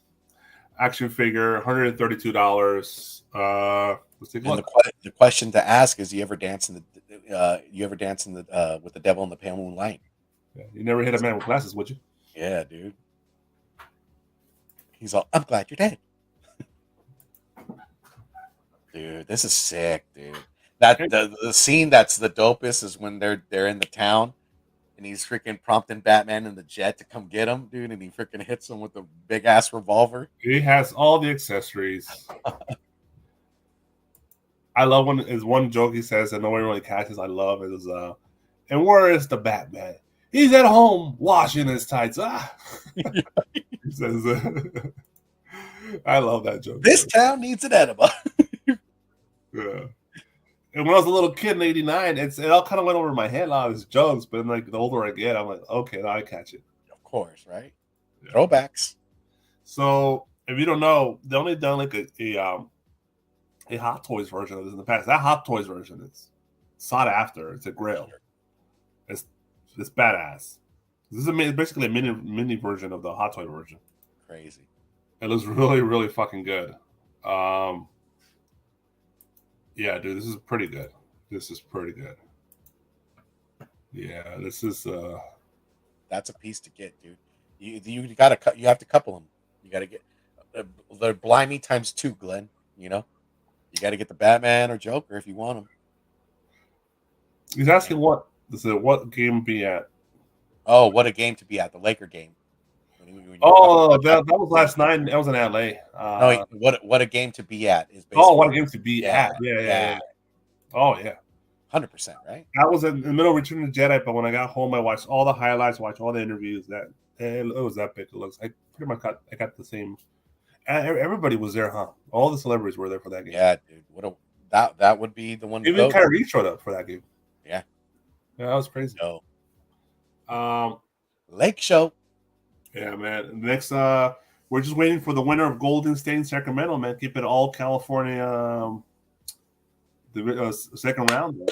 action figure, $132. Let's take a look. The question to ask is: you ever dance with the devil in the pale moonlight? Yeah, you never hit a man with glasses, would you? Yeah, dude. He's all, I'm glad you're dead. Dude, this is sick, dude. That the scene that's the dopest is when they're in the town and he's freaking prompting Batman in the jet to come get him, dude, and he freaking hits him with a big ass revolver. He has all the accessories. I love when is one joke he says that no one really catches. I love is And where is the Batman? He's at home washing his tights. Ah. He says, I love that joke. This town needs an enema. Yeah. And when I was a little kid in '89, it all kind of went over my head, a lot of these jokes. But like the older I get, I'm like, okay, now I catch it. Of course, right? Yeah. Throwbacks. So if you don't know, they only done like a Hot Toys version of this in the past. That Hot Toys version is sought after. It's a grail. It's badass. This is basically a mini version of the Hot Toy version. Crazy. It looks really, really fucking good. Yeah, dude, this is pretty good. This is pretty good. Yeah, this is. That's a piece to get, dude. You gotta you have to couple them. You gotta get they're blimey times 2, Glenn. You know, you got to get the Batman or Joker if you want them. He's asking what game be at? Oh, what a game to be at, the Laker game. That was last night. That was in LA. No, what a game to be at is basically. Oh, what a game to be at. Yeah. Oh, yeah. 100%, right? I was in the middle of Return of the Jedi, but when I got home, I watched all the highlights, watched all the interviews. It was epic. It looks. I pretty much got the same. Everybody was there, huh? All the celebrities were there for that game. Yeah, dude. That would be the one. Even Kyrie showed up for that game. Yeah, that was crazy. Lake Show. Yeah, man. Next, we're just waiting for the winner of Golden State and Sacramento, man. Keep it all California. The second round. Man.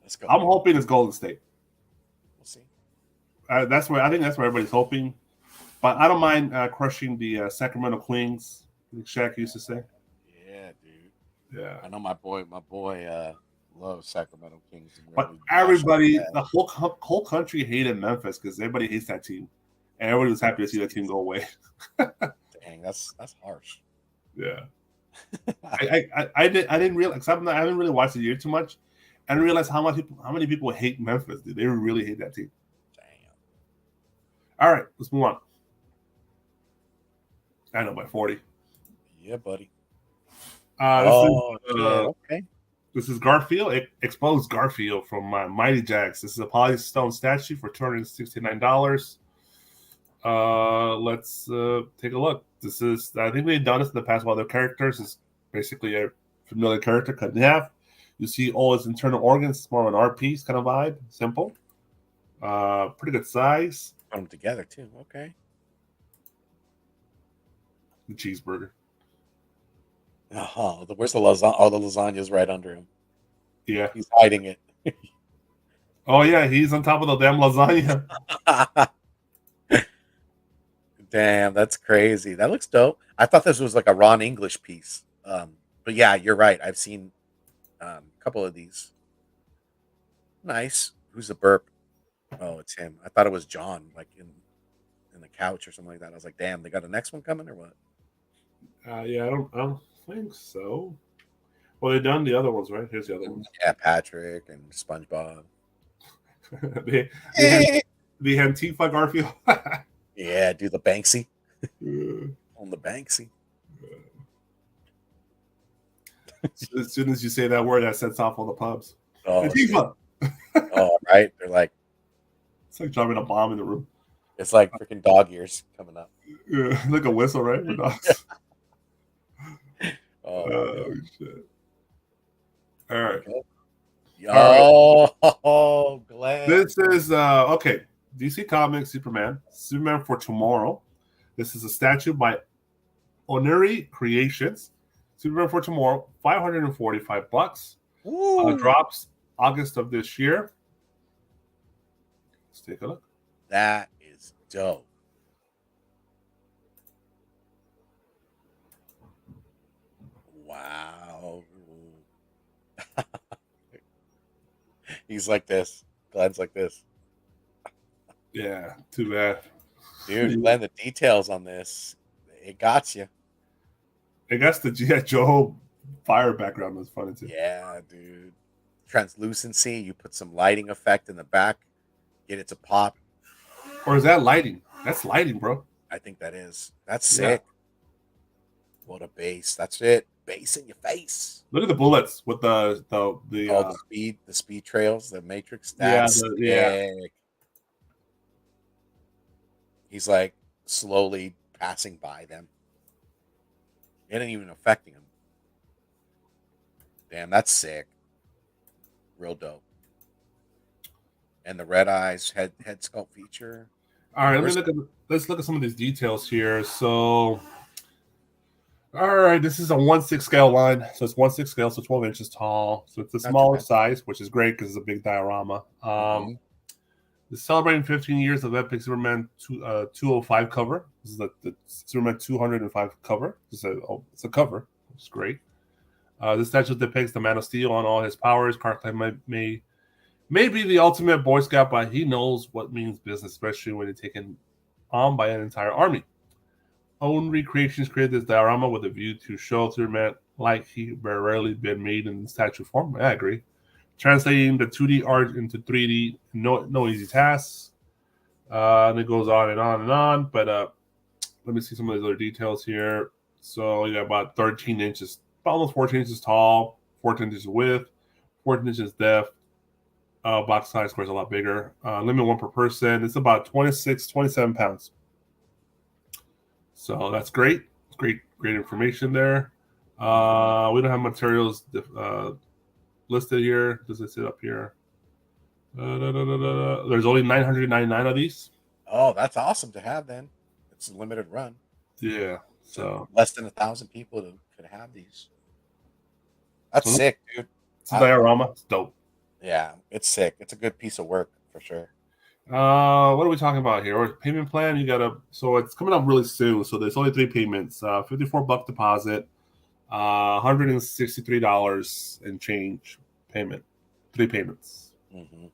Let's go. I'm hoping it's Golden State. We'll see. I think that's where everybody's hoping. But I don't mind crushing the Sacramento Kings, like Shaq used to say. Yeah, dude. Yeah. I know my boy loves Sacramento Kings. But everybody, the whole country hated Memphis because everybody hates that team. And everybody was happy to see that team go away. Dang, that's harsh. Yeah. I didn't realize, I haven't really watched the year too much. I didn't realize how many people hate Memphis, dude. They really hate that team. Damn. All right, let's move on. I know, by 40. Yeah, buddy. Okay. This is Garfield. It exposed Garfield from Mighty Jaxx. This is a polystone statue for $269. Let's take a look. I think they've done this in the past with other characters. It's basically a familiar character cut in half. You see all his internal organs. It's more of an art piece kind of vibe. Simple. Pretty good size. Put them together too. Okay. The cheeseburger. Oh, where's the lasagna? Oh, the lasagna's right under him. Yeah. He's hiding it. Oh, yeah. He's on top of the damn lasagna. Damn, that's crazy. That looks dope. I thought this was like a Ron English piece. But yeah, you're right. I've seen a couple of these. Nice. Who's the burp? Oh, it's him. I thought it was John, like in the couch or something like that. I was like, damn, they got the next one coming or what? Yeah, I don't think so. Well, they've done the other ones, right? Here's the other ones. Yeah, Patrick and SpongeBob. the Antifa Garfield. Yeah, do the Banksy. On the Banksy. So as soon as you say that word, that sets off all the pubs. Oh, Antifa. Oh, right. They're like, it's like dropping a bomb in the room. It's like freaking dog ears coming up. Yeah, like a whistle, right? For dogs. Oh, shit. All right. Oh, Glenn. This is okay. DC Comics Superman for Tomorrow. This is a statue by Oneri Creations. Superman for Tomorrow, $545. Drops August of this year. Let's take a look. That is dope. Wow. He's like this. Glenn's like this. Yeah, too bad. Dude, Glenn, the details on this, it got you. I guess the G.I. Joe fire background was funny too. Yeah, dude. Translucency, you put some lighting effect in the back, get it to pop. Or is that lighting? That's lighting, bro. I think that is. That's sick. What a base. That's it. Bass in your face. Look at the bullets with the speed trails, the Matrix. yeah, That's yeah. sick. He's like slowly passing by them. It ain't even affecting him. Damn, that's sick. Real dope. And the red eyes head sculpt feature. All right, let's look at some of these details here. So, all right, this is a 1/6 scale line. So it's 1/6 scale, so 12 inches tall. So it's a smaller size, which is great because it's a big diorama. It's celebrating 15 years of Epic Superman 205 cover. This is the Superman 205 cover. It's a cover. It's great. This statue depicts the Man of Steel on all his powers. Clark Kent may be the ultimate Boy Scout, but he knows what means business, especially when he's taken on by an entire army. Own Recreations created this diorama with a view to show Superman like he rarely been made in statue form. I agree. Translating the 2D art into 3D, no easy tasks. And it goes on and on and on. But let me see some of these other details here. So you got about 13 inches, almost 14 inches tall, 14 inches width, 14 inches depth. Box size, of course, a lot bigger. Limit 1 per person. It's about 27 pounds. So that's great. It's great information there. We don't have materials listed here. Does it sit up here? There's only 999 of these. Oh, that's awesome to have then. It's a limited run. Yeah. So less than 1,000 people could have these. That's sick, dude. It's a diorama. It's dope. Yeah, it's sick. It's a good piece of work for sure. What are we talking about here? Or payment plan? So it's coming up really soon. So there's only 3 payments. $54 deposit, $163 and change payment. 3 payments. Mm-hmm.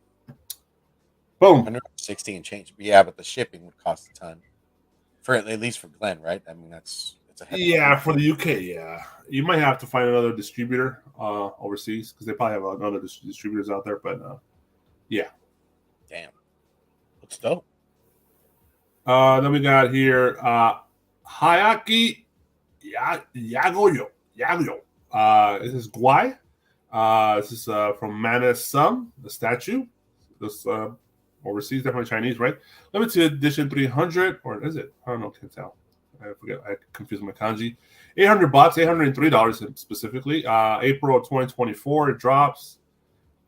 Boom. 160 and change. Yeah, but the shipping would cost a ton. At least for Glenn, right? I mean, it's a for the UK. Yeah, you might have to find another distributor overseas because they probably have other distributors out there. But yeah, damn, what's dope? Then we got here Hayaki Yagoyo. This is Guai. This is from Manus Sum, the statue. This overseas, definitely Chinese, right? Limited edition 300, or is it? I don't know, can't tell. I forget. I confused my kanji. $800, $803 specifically. April of 2024, it drops.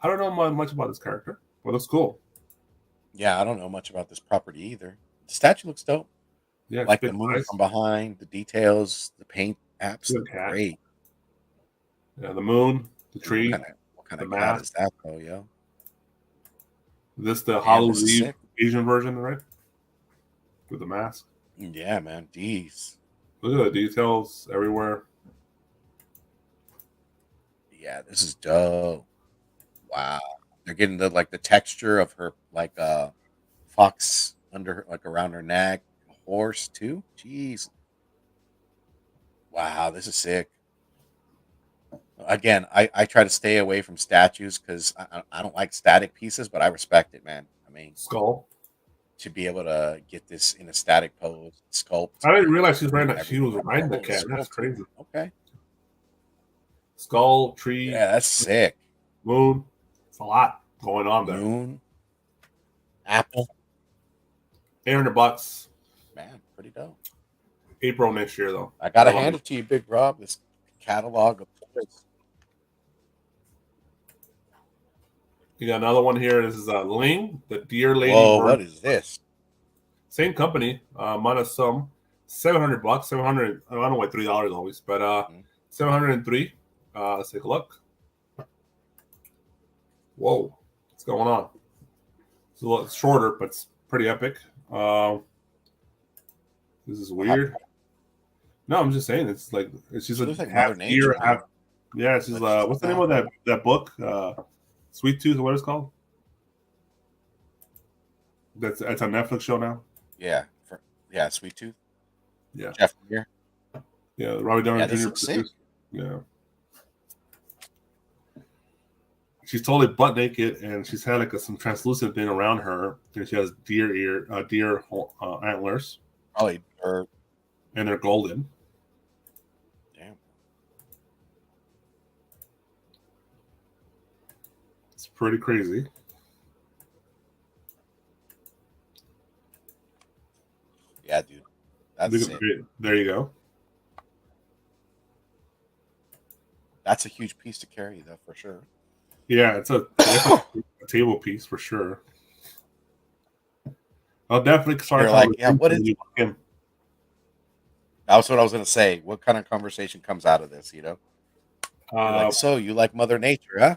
I don't know much about this character, but it looks cool. Yeah, I don't know much about this property either. The statue looks dope. Yeah, like the moon from behind, the details, the paint apps look great. Yeah, the moon, the tree. What kind of cat is that, though, yo? Is this the Halloween Asian version, right? With the mask. Yeah, man. These. Look at the details everywhere. Yeah, this is dope. Wow. They're getting the texture of her fox under around her neck. Horse too. Jeez. Wow, this is sick. Again, I try to stay away from statues because I don't like static pieces, but I respect it, man. I mean, skull. To be able to get this in a static pose, sculpt. I didn't realize she was riding the cat. That's crazy. Okay. Skull, tree. Yeah, that's sick. Moon. It's a lot going on there. Moon. Apple. $800. Man, pretty dope. April next year, though. I gotta hand it to you, Big Rob. This catalog of toys. You got another one here. This is Ling, the Deer Lady. Whoa, what is this? Same company, minus some. $700. $700. I don't know why $3 always, but $703. Let's take a look. Whoa, what's going on? It's a little shorter, but it's pretty epic. This is weird. No, I'm just saying it's just like half deer, half. Yeah, it's just what's the name of that book? Sweet Tooth, or what it's called? It's a Netflix show now. Yeah, Sweet Tooth. Yeah, Jeff here. Yeah, Robbie Downey Jr. Sick. Yeah, she's totally butt naked, and she's had some translucent thing around her, and she has deer antlers. Probably bird. And they're golden. Damn. It's pretty crazy. Yeah, dude. That's it. There you go. That's a huge piece to carry, though, for sure. Yeah, it's a table piece for sure. I'll definitely start. You're like, yeah, what is? That's what I was gonna say. What kind of conversation comes out of this? You're like, so you like Mother Nature, huh?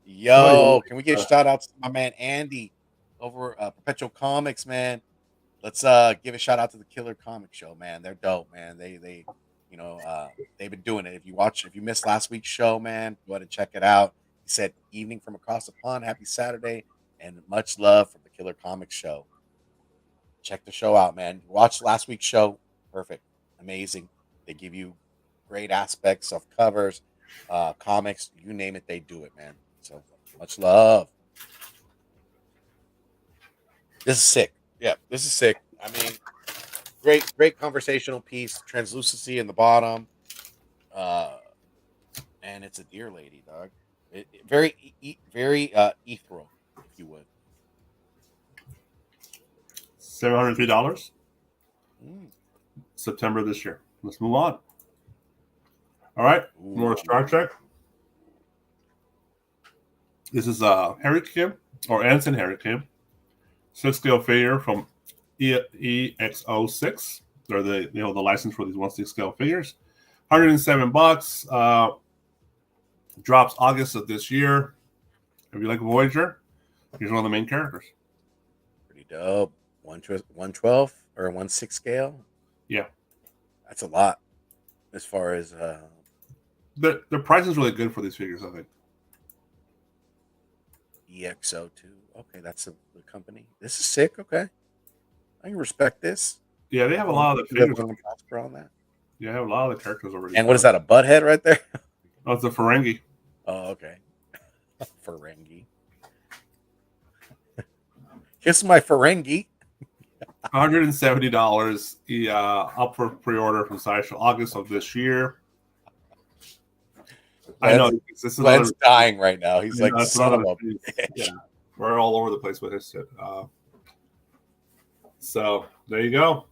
Yo, can we give shout outs to my man Andy over Perpetual Comics, man? Let's give a shout out to the Killer Comic Show, man. They're dope, man. They they've been doing it. If you missed last week's show, man, go ahead and check it out. He said, "Evening from across the pond, happy Saturday, and much love from the Killer Comic Show." Check the show out, man. Watch last week's show. Perfect, amazing. They give you great aspects of covers, comics, you name it, they do it, man. So much love. This is sick. Yeah, this is sick. I mean, great conversational piece. Translucency in the bottom, and it's a deer lady, dog. Very ethereal, if you would. $703. September this year. Let's move on. All right, more Star Trek. This is Harry Kim, or Anson Harry Kim, 6-scale figure from EXO6. They're the license for these 1/6-scale figures. $107. Drops August of this year. If you like Voyager, here's one of the main characters. Pretty dope. 112 or 1/6 scale. Yeah, that's a lot. As far as the price is really good for these figures, I think. EXO2. Okay, that's the company. This is sick. Okay, I can respect this. Yeah, they have a lot of the figures on that. Yeah, I have a lot of the characters already. And what is that? A butthead right there? Oh, it's a Ferengi. Oh, okay. Ferengi. Kiss my Ferengi. $170. Up for pre-order from Sideshow August of this year. I know this is Glenn's dying right now. He's like, son of a bitch. Yeah, we're all over the place with his shit. So there you go.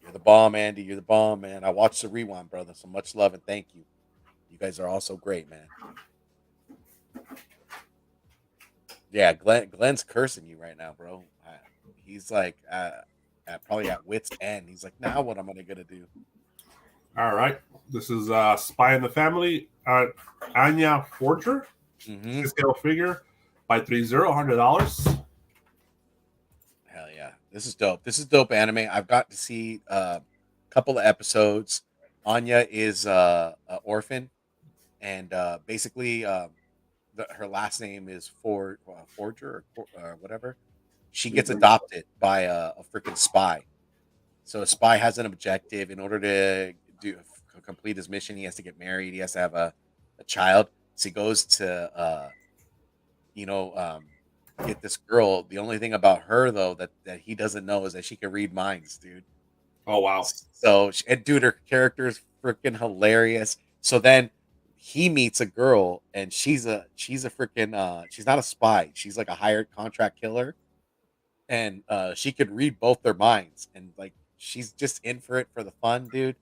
You're the bomb, Andy. You're the bomb, man. I watched the rewind, brother. So much love and thank you. You guys are also great, man. Yeah, Glenn's cursing you right now, bro. He's like probably at wit's end. He's like, now what am I gonna do? All right. This is Spy in the Family. Anya Forger. Scale figure by $100. Hell yeah. This is dope. This is dope anime. I've got to see a couple of episodes. Anya is an orphan, and basically her last name is Forger or whatever. She gets adopted by a freaking spy. So a spy has an objective. In order to complete his mission, he has to get married. He has to have a child. So he goes to get this girl. The only thing about her though that he doesn't know is that she can read minds, dude. Oh wow. So dude, her character is freaking hilarious. So then he meets a girl, and she's a freaking she's not a spy. She's like a hired contract killer, and she could read both their minds, and like she's just in for it for the fun, dude.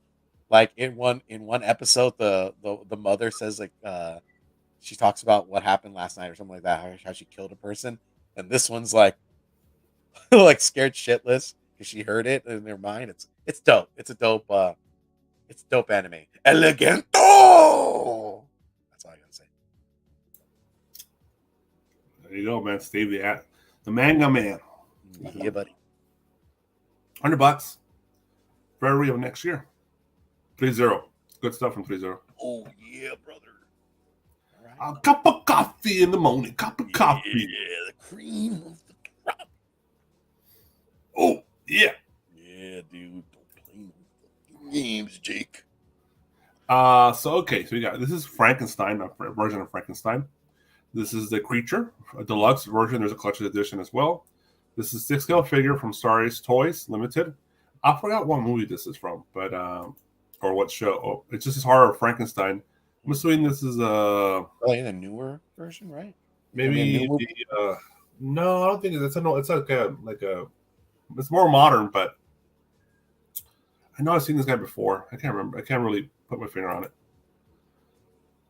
Like in one episode, the mother says like she talks about what happened last night or something like that, how she killed a person, and this one's like like scared shitless because she heard it in their mind. It's dope. It's a dope anime. Eleganto. That's all I gotta say. There you go, man. Steve the manga man. Yeah, buddy. $100. February of next year. 3-0. Good stuff from 3-0. Oh yeah, brother. Right. A cup of coffee in the morning. Cup of coffee. Yeah, the cream of the crop. Oh yeah. Yeah, dude. Don't play no games, Jake. So we got this is Frankenstein, a version of Frankenstein. This is the creature, a deluxe version. There's a collector's edition as well. This is 6-scale figure from Starry's Toys Limited. I forgot what movie this is from, but or what show. Oh, it's just this horror of Frankenstein I'm assuming this is Probably the newer version, right? maybe no, I don't think it's like a it's more modern, but I know I've seen this guy before. I can't remember. I can't really put my finger on it.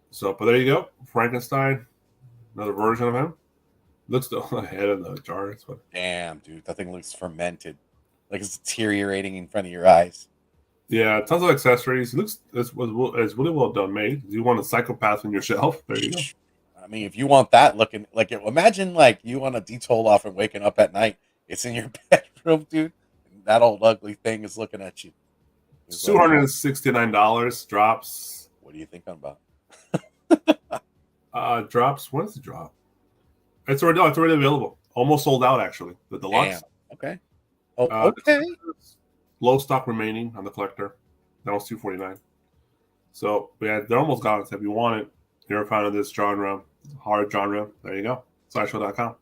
So, but there you go, Frankenstein, another version of him. Looks the head of the jar. Damn, dude, that thing looks fermented, like it's deteriorating in front of your eyes. Yeah, tons of accessories. It looks it's really well done made. You want a psychopath on your shelf? There you go. I mean, if you want that looking like it, imagine like you want to detool off and waking up at night. It's in your bedroom, dude. And that old ugly thing is looking at you. $269 drops. What are you thinking about? Drops. When does it drop? It's already available. Almost sold out actually. The deluxe. Damn. Okay. Oh, okay. Low stock remaining on the collector. That was $249. So yeah, they're almost gone. So if you want it, you're a fan of this genre, hard genre. There you go. Sideshow.com.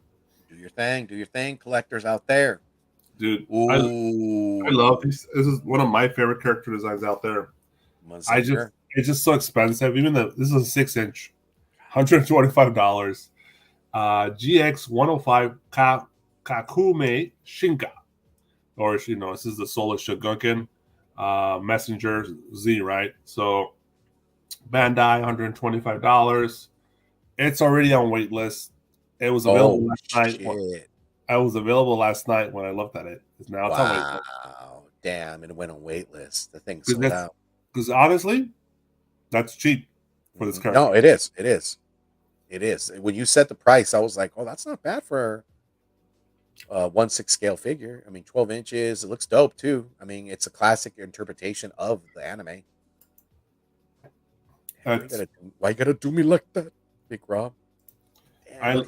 Do your thing. Do your thing, collectors out there. Dude, Ooh. I love these. This is one of my favorite character designs out there. It's just so expensive. Even this is a 6-inch, $125. GX 105 Kakume Shinka. Or this is the Solar Shogunken Messenger Z, right? So Bandai, $125. It's already on wait list. It was available last night. I was available last night when I looked at it. It's now it's on wait list. Damn, it went on wait list. The thing's sold out. Because honestly, that's cheap for this character. No, it is. It is. It is. When you set the price, I was like, oh, that's not bad for a 1/6 scale figure. I mean, 12 inches. It looks dope too. I mean, it's a classic interpretation of the anime. Why you gotta do me like that, Big Rob? Damn,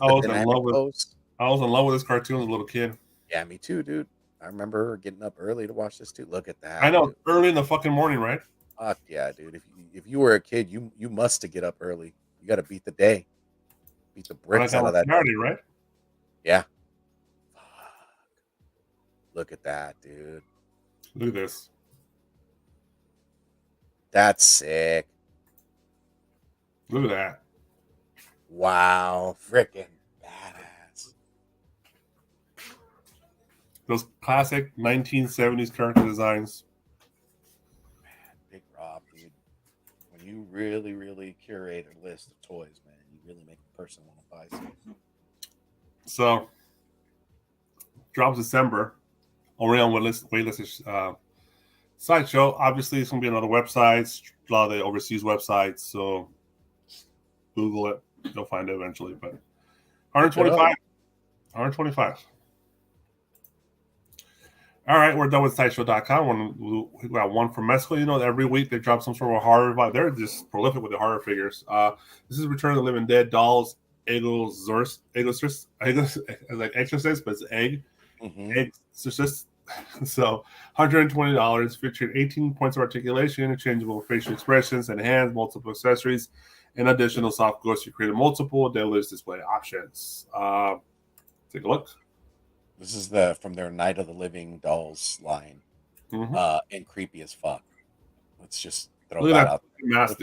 I was in love with this cartoon as a little kid. Yeah, me too, dude. I remember getting up early to watch this too. Look at that. I know, dude. Early in the fucking morning, right? Fuck yeah, dude. If you were a kid, you must to get up early. You got to beat the day, beat the bricks out of that. Saturday, right? Yeah. Fuck. Look at that, dude. Look at this. That's sick. Look at that. Wow, freaking badass. Those classic 1970s character designs. Man, Big Rob, dude. When you really, really curate a list of toys, man, you really make a person want to buy something. So, drops December. Already on waitlist Sideshow. Obviously, it's going to be on other websites, a lot of the overseas websites. So, Google it. You'll find it eventually. But 125. 125. All right, we're done with Sideshow.com. We got one from Mexico. Every week they drop some sort of horror vibe. They're just prolific with the horror figures. This is Return of the Living Dead dolls. Exorcist, like Exorcist, but it's egg. Exorcist. So $120, featuring 18 points of articulation, interchangeable facial expressions and hands, multiple accessories, and additional soft goods. You create multiple dailies display options. Take a look. This is from their Night of the Living Dolls line, and creepy as fuck. Let's just throw that out. Mask.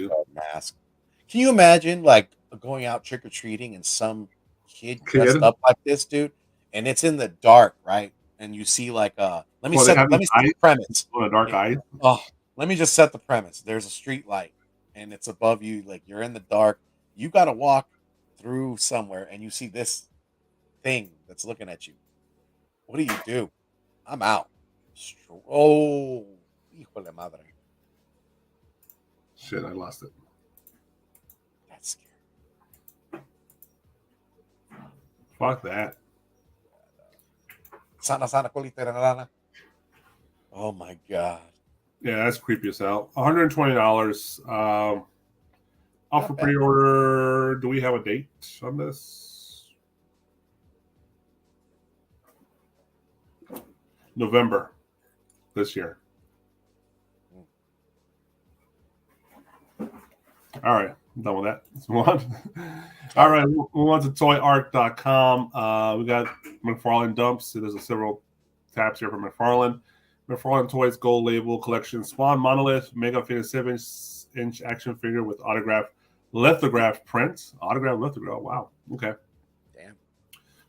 Can you imagine like going out trick or treating and some kid dressed up like this, dude? And it's in the dark, right? And you see like let me set the premise. On a dark eye. Oh, let me just set the premise. There's a street light, and it's above you. Like you're in the dark. You got to walk through somewhere, and you see this thing that's looking at you. What do? I'm out. Oh, hijo de madre. Shit, I lost it. That's scary. Fuck that. Sana colita. Oh my god. Yeah, that's creepy as hell. $120. Offer pre-order. Do we have a date on this? November this year. All right, I'm done with that. Let's move on. All right, we'll move on to toyarc.com. We got McFarlane dumps. So there's several tabs here for McFarlane. McFarlane Toys Gold Label Collection Spawn Monolith Mega Figure 7-inch action figure with autograph lithograph print. Autograph lithograph. Wow. Okay. Damn.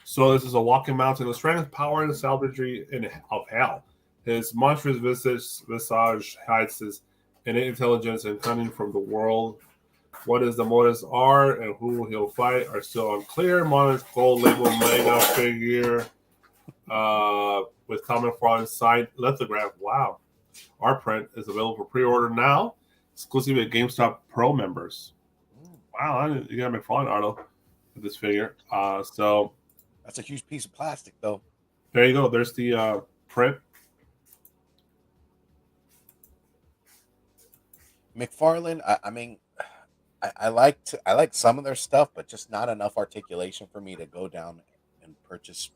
So this is a walking mountain of strength, power, and savagery of hell. His monstrous visage hides his innate intelligence and cunning from the world. What his the motives are and who he'll fight are still unclear. Monarch's gold label mega figure with Tom McFarlane's signed lithograph. Wow. Our print is available for pre-order now, exclusively at GameStop Pro members. Wow, you got McFarlane Arlo with this figure. So that's a huge piece of plastic, though. There you go. There's the print. McFarlane. I mean, I like some of their stuff, but just not enough articulation for me to go down and purchase.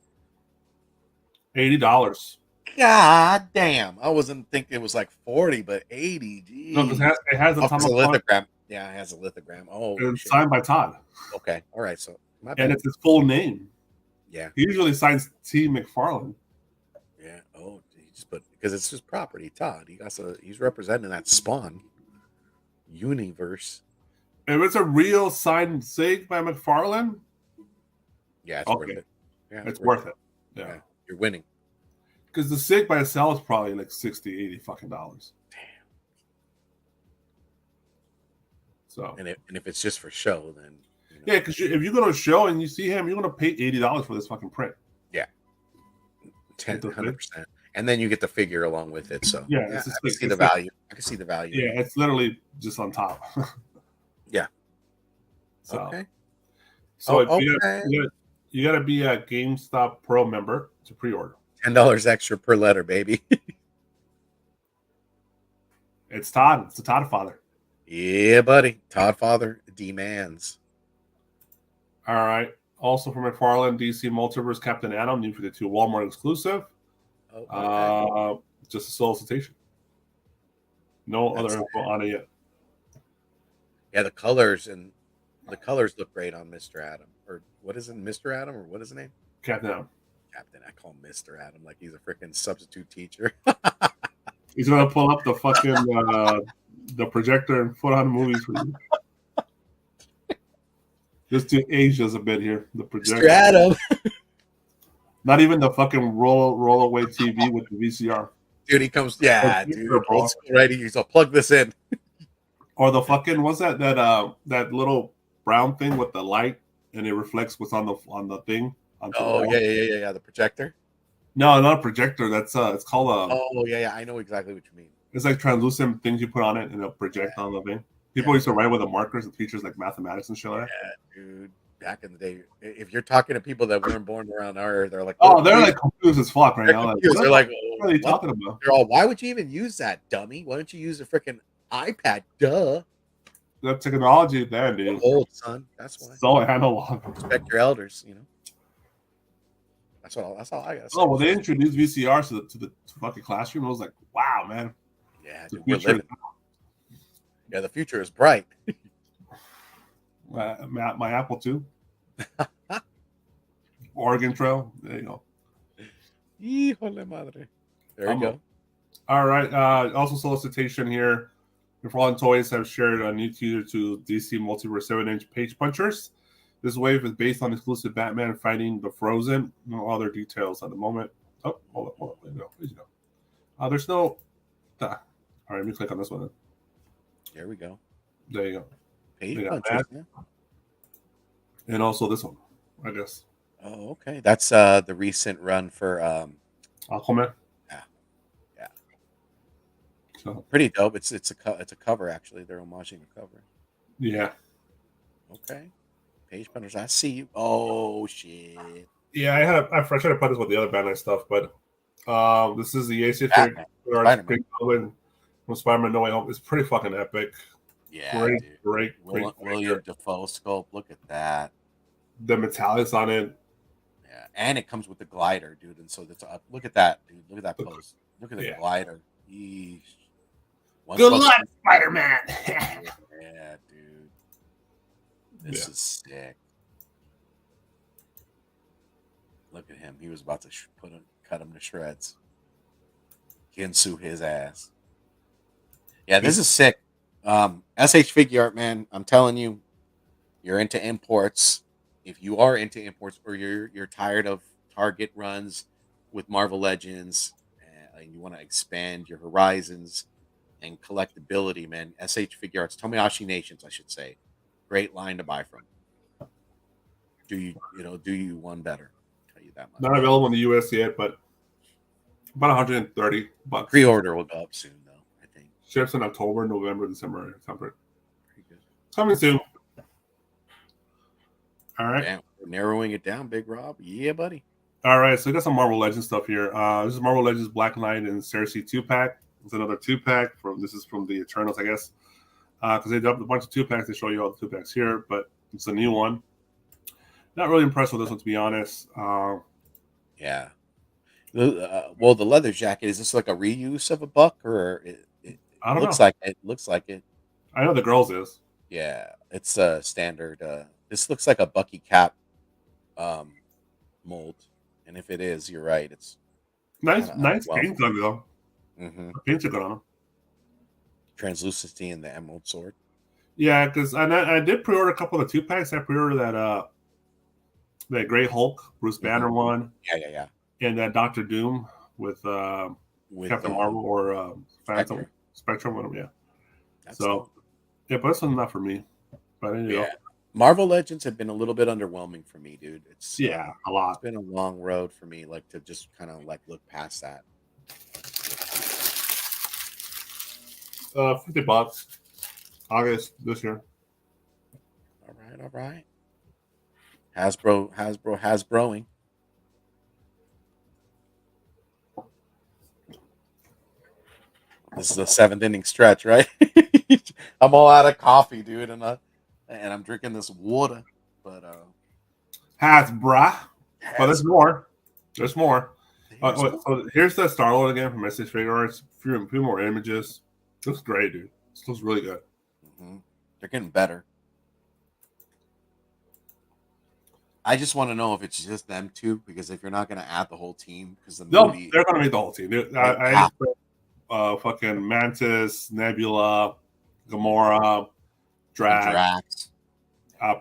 $80. God damn! I wasn't thinking it was like 40, but 80. Geez. No, because it has a lithogram. Yeah, it has a lithogram. Oh, and signed by Todd. Okay, all right. So and it's his full name. Yeah, he usually signs T. McFarlane. Yeah. Oh, because it's his property, Todd. He's representing that Spawn universe. If it's a real signed SIG by McFarlane, yeah, it's worth it. Yeah, it's worth it. Yeah, you're winning. Because the SIG by itself is probably like $60, $80 dollars. Damn. So and if it's just for show, then yeah, because if you go to a show and you see him, you're gonna pay $80 for this fucking print. Yeah, 100%. And then you get the figure along with it. So yeah, I can see the value. I can see the value. Yeah, it's literally just on top. Yeah. So, okay. So you gotta be a GameStop Pro member to pre-order. $10 extra per letter, baby. It's Todd. It's the Todd father. Yeah, buddy. Todd father demands. All right. Also from McFarlane, DC Multiverse Captain Atom, New 52 Walmart exclusive. Okay. Just a solicitation. No other info on it yet. Yeah, the colors look great on Mr. Adam. Or what is it, Mr. Adam? Or what is his name? Captain Adam. Captain. I call him Mr. Adam like he's a freaking substitute teacher. He's gonna pull up the fucking the projector and put on movies for you. Just to age us a bit here. The projector. Mr. Adam. Not even the fucking roll away TV with the VCR. Dude, he comes. Yeah, dude. Old school, right? He's like, plug this in. Or the fucking what's that little brown thing with the light and it reflects what's on the thing. Oh yeah. The projector. No, not a projector. That's it's called a. Oh yeah. I know exactly what you mean. It's like translucent things you put on it and it'll project on the thing. People used to write with the markers and teachers like mathematics and shit like that. Yeah, dude. Back in the day, if you're talking to people that weren't born around our era, they're like, oh, they're like confused as fuck right now. They're like, what are you talking about? They're all, why would you even use that, dummy? Why don't you use a freaking iPad? Duh. The technology there, dude. Old son. That's why. So analog. Respect your elders. That's all I got. Oh well, they introduced VCRs to the fucking classroom. I was like, wow, man. Yeah, dude, we're living. Yeah, the future is bright. My Apple II. Oregon Trail. There you go. Híjole madre. There you go. All right. Also, solicitation here. McFarlane Toys have shared a new teaser to DC Multiverse 7-inch page punchers. This wave is based on exclusive Batman fighting the Frozen. No other details at the moment. Oh, hold on. There you go. There's no. All right, let me click on this one. There we go. There you go. Page punchers, yeah. And also this one, I guess. Oh, okay. That's the recent run for Aquaman. Yeah. So pretty dope. It's a cover actually. They're homaging a cover. Yeah. Okay. Page punters. I see you. Oh shit. Yeah, I tried to put this with the other Batman stuff, but this is the AC from Spider-Man No Way Home. It's pretty fucking epic. Yeah, great. William Dafoe sculpt. Look at that. The metallics on it. Yeah, and it comes with the glider, dude. And so that's look at that, dude. Look at that pose. Look at the glider. Good luck, Spider-Man. Yeah, dude. This is sick. Look at him. He was about to cut him to shreds. Ginsu his ass. Yeah, this is sick. SH Figure Art, man. I'm telling you, you're into imports, if you are into imports, or you're tired of Target runs with Marvel Legends, and you want to expand your horizons and collectability, man, SH Figure Arts, Tomoyashi Nations, I should say, great line to buy from. Do you one better? I'll tell you that much. Not available in the US yet, but about $130. Pre-order will go up soon, though. I think Ships in October, November, December. pretty good. Coming soon. All right. Damn, we're narrowing it down, Big Rob. Yeah, buddy. All right. So we got some Marvel Legends stuff here. This is Marvel Legends Black Knight and Cersei 2-pack. It's another 2-pack. This is from the Eternals, I guess. Because they dumped a bunch of 2-packs. They show you all the 2-packs here, but it's a new one. Not really impressed with this one, to be honest. Yeah. Well, the leather jacket, is this like a reuse of a buck, or I don't looks know. like it? Looks like it. I know the girls is. Yeah, it's a standard. This looks like a Bucky cap mold, and if it is, you're right. It's Nice paint job, though. mm-hmm. Paint's are good on them. Translucency in the emerald sword. Yeah, because I did pre-order a couple of the 2-packs. I pre-ordered that Gray Hulk, Bruce Banner one. Yeah. And that Doctor Doom with Captain Marvel or Phantom Spectrum, whatever. Yeah. So, yeah, but this one's not for me. But anyway, Marvel Legends have been a little bit underwhelming for me, dude. It's a lot. It's been a long road for me, like to just kind of like look past that. $50, August this year. All right. Hasbroing. This is the 7th inning stretch, right? I'm all out of coffee, dude, and I'm drinking this water. But Hasbro. But there's more. There's more. So here's the Star-Lord again from SH Figure Arts. A few more images. Looks great, dude. This looks really good. Mm-hmm. They're getting better. I just want to know if it's just them two, because if you're not going to add the whole team, because the movie, they're going to make the whole team. I expect fucking Mantis, Nebula, Gamora, Drax.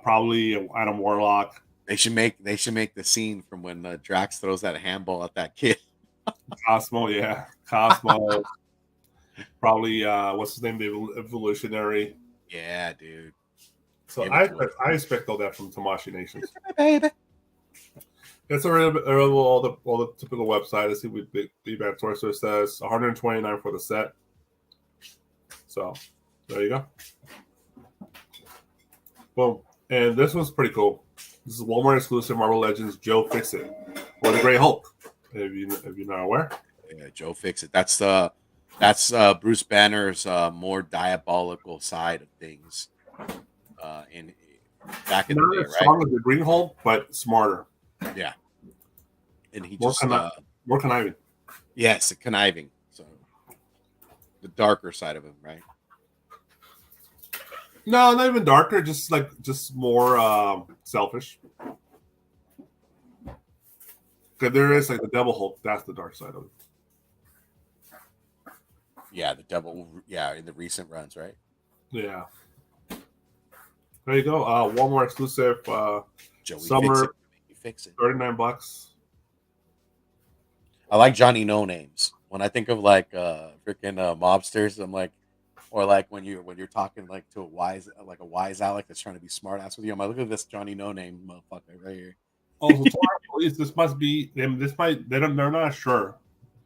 Probably Adam Warlock. They should make the scene from when Drax throws that handball at that kid. Cosmo. Probably what's his name? The Evolutionary. Yeah, dude. So I expect all that from Tomoyashi Nations. Baby. It's available all the typical website. Let's see what Feedback Sourcer says. $129 for the set. So there you go. Boom. And this one's pretty cool. This is Walmart exclusive Marvel Legends Joe Fixit, or the Gray Hulk. If you're not aware. Yeah, Joe Fixit. That's Bruce Banner's more diabolical side of things. In back in the day, right? Strong as the Green Hulk, but smarter. Yeah, and he more conniving. Yes, conniving. So the darker side of him, right? No, not even darker. Just more selfish. Because there is like the Devil Hulk. That's the dark side of it. Yeah, the Devil. Yeah, in the recent runs, right? Yeah. There you go. Walmart exclusive. Joey summer. Fix it. $39. I like Johnny No Names. When I think of like freaking mobsters, I'm like, or like when you're talking like to a wise Alec that's trying to be smart ass with you, I'm like, look at this Johnny No Name motherfucker right here. Oh, so police, this must be them. They're not sure,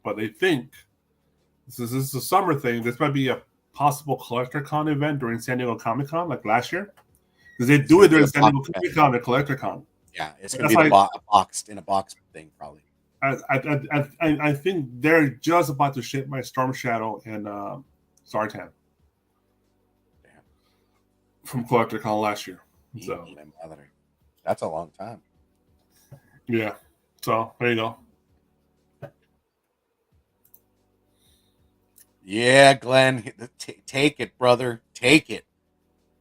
but they think this is a summer thing. This might be a possible collector con event during San Diego Comic Con, like last year. Because they do it during San Diego Comic Con and Collector Con. Yeah, it's gonna be a box thing, probably. I think they're just about to ship my Storm Shadow and Sartan. Damn. From Collector Con last year. So that's a long time. Yeah. So there you go. Yeah, Glenn, take it, brother. Take it.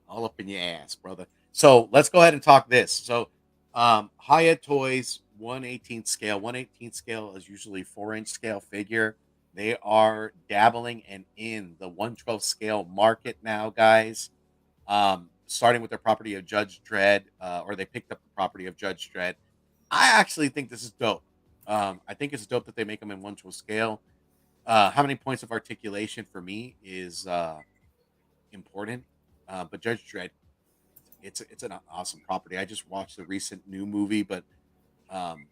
All up in your ass, brother. So let's go ahead and talk this. So Hyatt Toys 1/18 scale. 1/18 scale is usually 4-inch scale figure. They are dabbling and in the 1/12 scale market now, guys. starting with their property of Judge Dredd, or they picked up the property of Judge Dredd. I actually think this is dope. I think it's dope that they make them in 1/12 scale. How many points of articulation for me is important, but Judge Dredd, it's an awesome property. I just watched the recent new movie, but um,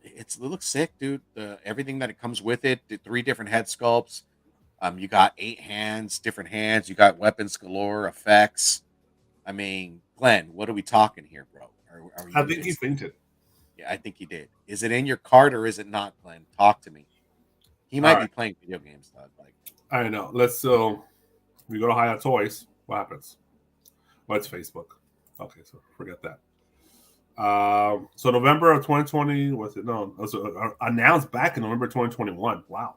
it looks sick, dude. Everything that it comes with it, the 3 different head sculpts. You got 8 hands, different hands. You got weapons galore, effects. I mean, Glenn, what are we talking here, bro? I think he fainted. Yeah, I think he did. Is it in your cart or is it not, Glenn? Talk to me. He might be playing video games, dog. Like, I know. Let's we go to Hiya Toys. What happens? Well, it's Facebook. Okay, so forget that. So November of 2020 was it? No, it was announced back in November 2021. Wow,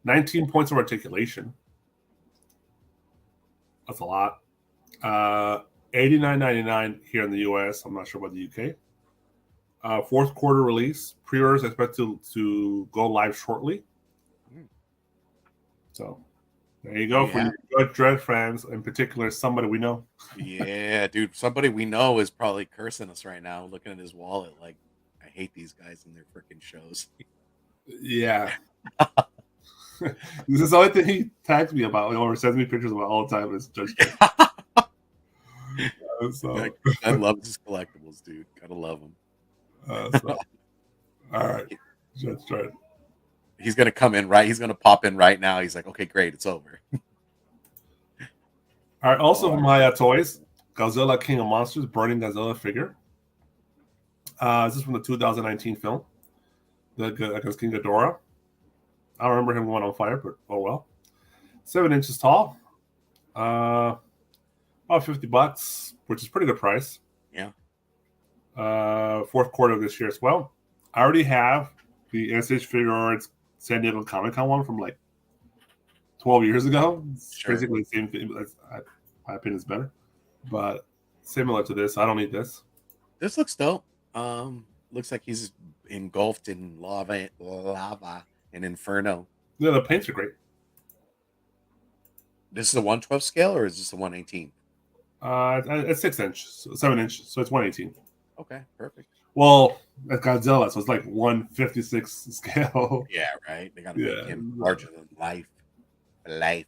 19 points of articulation. That's a lot. $89.99 here in the US. I'm not sure about the UK. Fourth quarter release. Pre-orders expected to go live shortly. So there you go. For you Judge Dredd fans, in particular, somebody we know. Yeah, dude. Somebody we know is probably cursing us right now, looking at his wallet like, I hate these guys and their freaking shows. Yeah. This is the only thing he tags me about or sends me pictures about all the time is Judge Dredd. So. I love his collectibles, dude. Gotta love him. All right. Judge Dredd. He's gonna come in right. He's gonna pop in right now. He's like, okay, great, it's over. All right. Also from Hiya Toys, Godzilla King of Monsters, Burning Godzilla figure. This is from the 2019 film, against King Ghidorah. I don't remember him going on fire, but oh well. 7 inches tall. About $50, which is pretty good price. Yeah. Fourth quarter of this year as well. I already have the NSH Figure Arts San Diego Comic Con one from like 12 years ago. It's basically the same thing. My opinion is better, but similar to this. I don't need this. This looks dope. Looks like he's engulfed in lava and inferno. Yeah, the paints are great. This is a 1/12 scale or is this a 1/18? It's 6 inches, 7 inches, so it's 1/18. Okay, perfect. Well, that's Godzilla, so it's like 1/56 scale. Yeah, right. They got to make him larger than life. Yeah,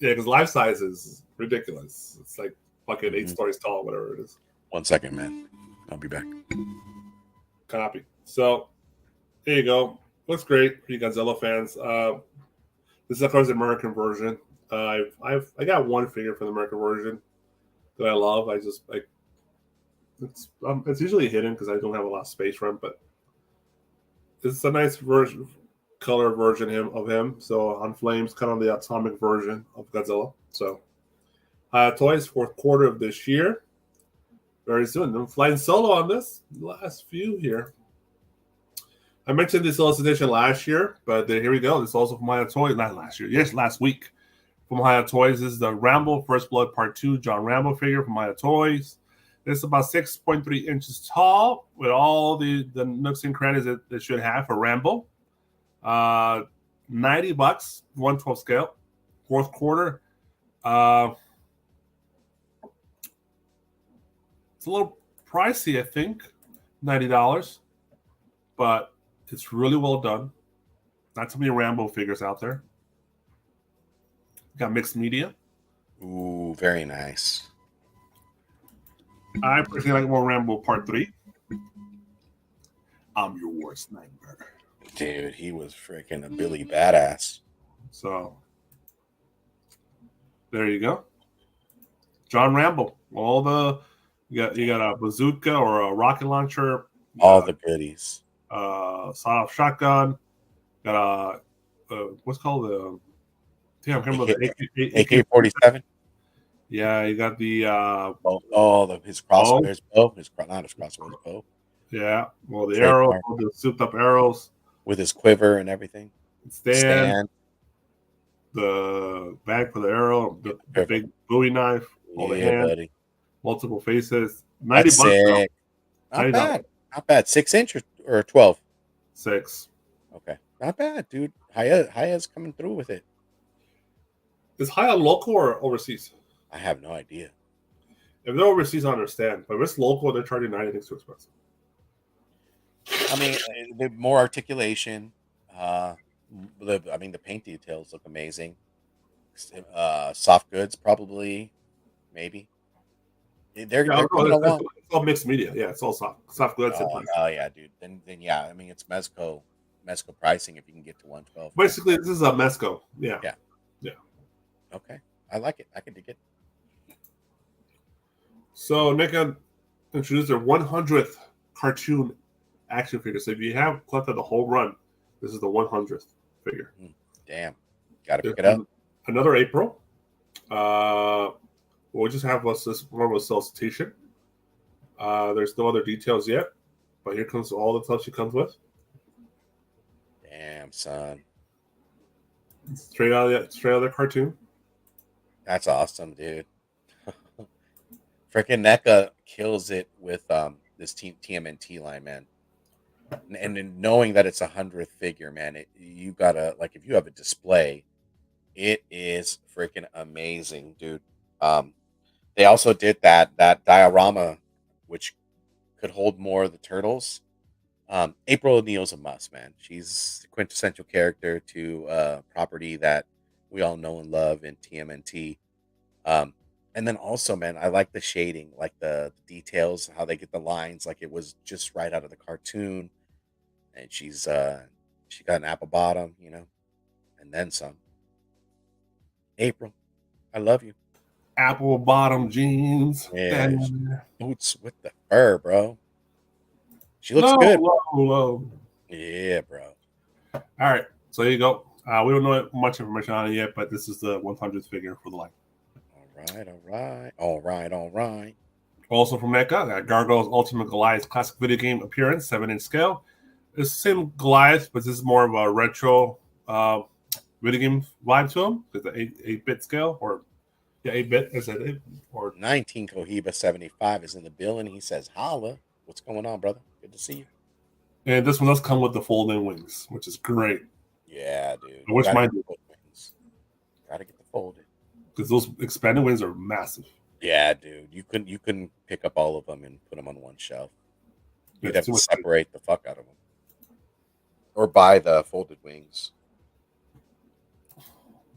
because life size is ridiculous. It's like fucking 8 stories tall, whatever it is. 1 second, man. I'll be back. Copy. So there you go. Looks great for you Godzilla fans. This is of course the American version. I got one figure for the American version that I love. I just like it's usually hidden because I don't have a lot of space for him, but it's a nice color version of him. So on Flames, kind of the atomic version of Godzilla. So Toys, fourth quarter of this year. Very soon. I'm flying solo on this. Last few here. I mentioned this solicitation last year, but here we go. This is also from Hiya Toys. Not last year. Yes, last week. From Hiya Toys. This is the Rambo First Blood Part 2 John Rambo figure from Hiya Toys. This is about 6.3 inches tall with all the nooks and crannies that it should have for Rambo. $90, 1/12 scale. Fourth quarter. It's a little pricey, I think. $90. But it's really well done. Not too many Rambo figures out there. Got mixed media. Ooh, very nice. I personally like more Rambo Part 3. I'm your worst nightmare. Dude, he was freaking a Billy Badass. So, there you go. John Rambo. You got a bazooka or a rocket launcher. All the goodies. Sawed-off shotgun. Got what's called the? Damn, I can't remember the AK-47. Yeah, you got the his crossbow, not his crossbow, his bow. Yeah, well, the arrows, the souped-up arrows with his quiver and everything. Stand. The bag for the arrow, the big Bowie knife, the hand, buddy. Multiple faces. $90. Not bad. Not bad. 6 inch or 12? 6. Okay. Not bad, dude. Hiya's coming through with it. Is Hiya local or overseas? I have no idea. If they're overseas, I understand. But if it's local, they're charging 90. I think it's too expensive. I mean, the more articulation. The paint details look amazing. Soft goods, probably, maybe. They're coming along. It's all mixed media. Yeah, it's all soft goods. Oh yeah, dude. Then yeah. I mean, it's Mezco pricing if you can get to 112. Basically, this is a Mezco. Yeah. Okay, I like it. I can dig it. So NECA introduced their 100th cartoon action figure. So if you have collected the whole run, this is the 100th figure. Damn, gotta pick it up. Another April. We'll just have this normal solicitation. There's no other details yet, but here comes all the stuff she comes with. Damn, son. Straight out of the cartoon. That's awesome, dude. Freaking NECA kills it with this TMNT line, man. And then knowing that it's 100th figure, man, you gotta, like, if you have a display, it is freaking amazing, dude. They also did that diorama, which could hold more of the turtles. April O'Neil's a must, man. She's the quintessential character to a property that we all know and love in TMNT. And then also, man, I like the shading, like the details, how they get the lines, like it was just right out of the cartoon. And she got an apple bottom, and then some. April, I love you. Apple bottom jeans. Yeah, boots with the fur, bro. She looks good. Low. Yeah, bro. All right, so there you go. We don't know much information on it yet, but this is the 100th figure for the line. All right. Also from NECA, Gargoyle's Ultimate Goliath classic video game appearance, 7-inch scale. It's the same Goliath, but this is more of a retro video game vibe to him. It's an 8-bit scale, or 8-bit. Is it 8 or 19 Cohiba 75 is in the building. He says, "Holla, what's going on, brother? Good to see you." And this one does come with the folding wings, which is great. Yeah, dude. I wish mine did. Gotta get the folded. Because those expanded wings are massive. Yeah, dude. You couldn't pick up all of them and put them on one shelf. You'd have to separate the fuck out of them. Or buy the folded wings.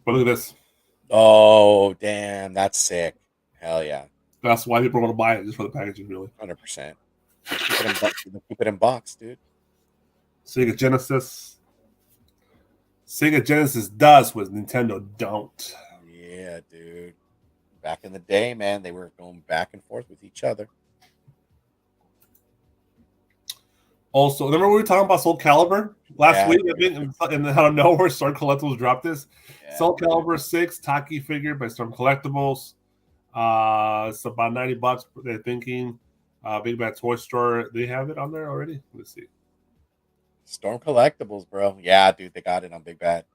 But look at this. Oh, damn. That's sick. Hell yeah. That's why people want to buy it, just for the packaging, really. 100%. Keep it in box, dude. Sega Genesis does what Nintendo don't. Yeah, dude. Back in the day, man, they were going back and forth with each other. Also, remember we were talking about Soul Calibur last week? I think, and out of nowhere, Storm Collectibles dropped this. Yeah, Soul Calibur 6 Taki figure by Storm Collectibles. It's about $90. They're thinking. Big Bad Toy Store. They have it on there already. Let's see. Storm Collectibles, bro. Yeah, dude, they got it on Big Bad.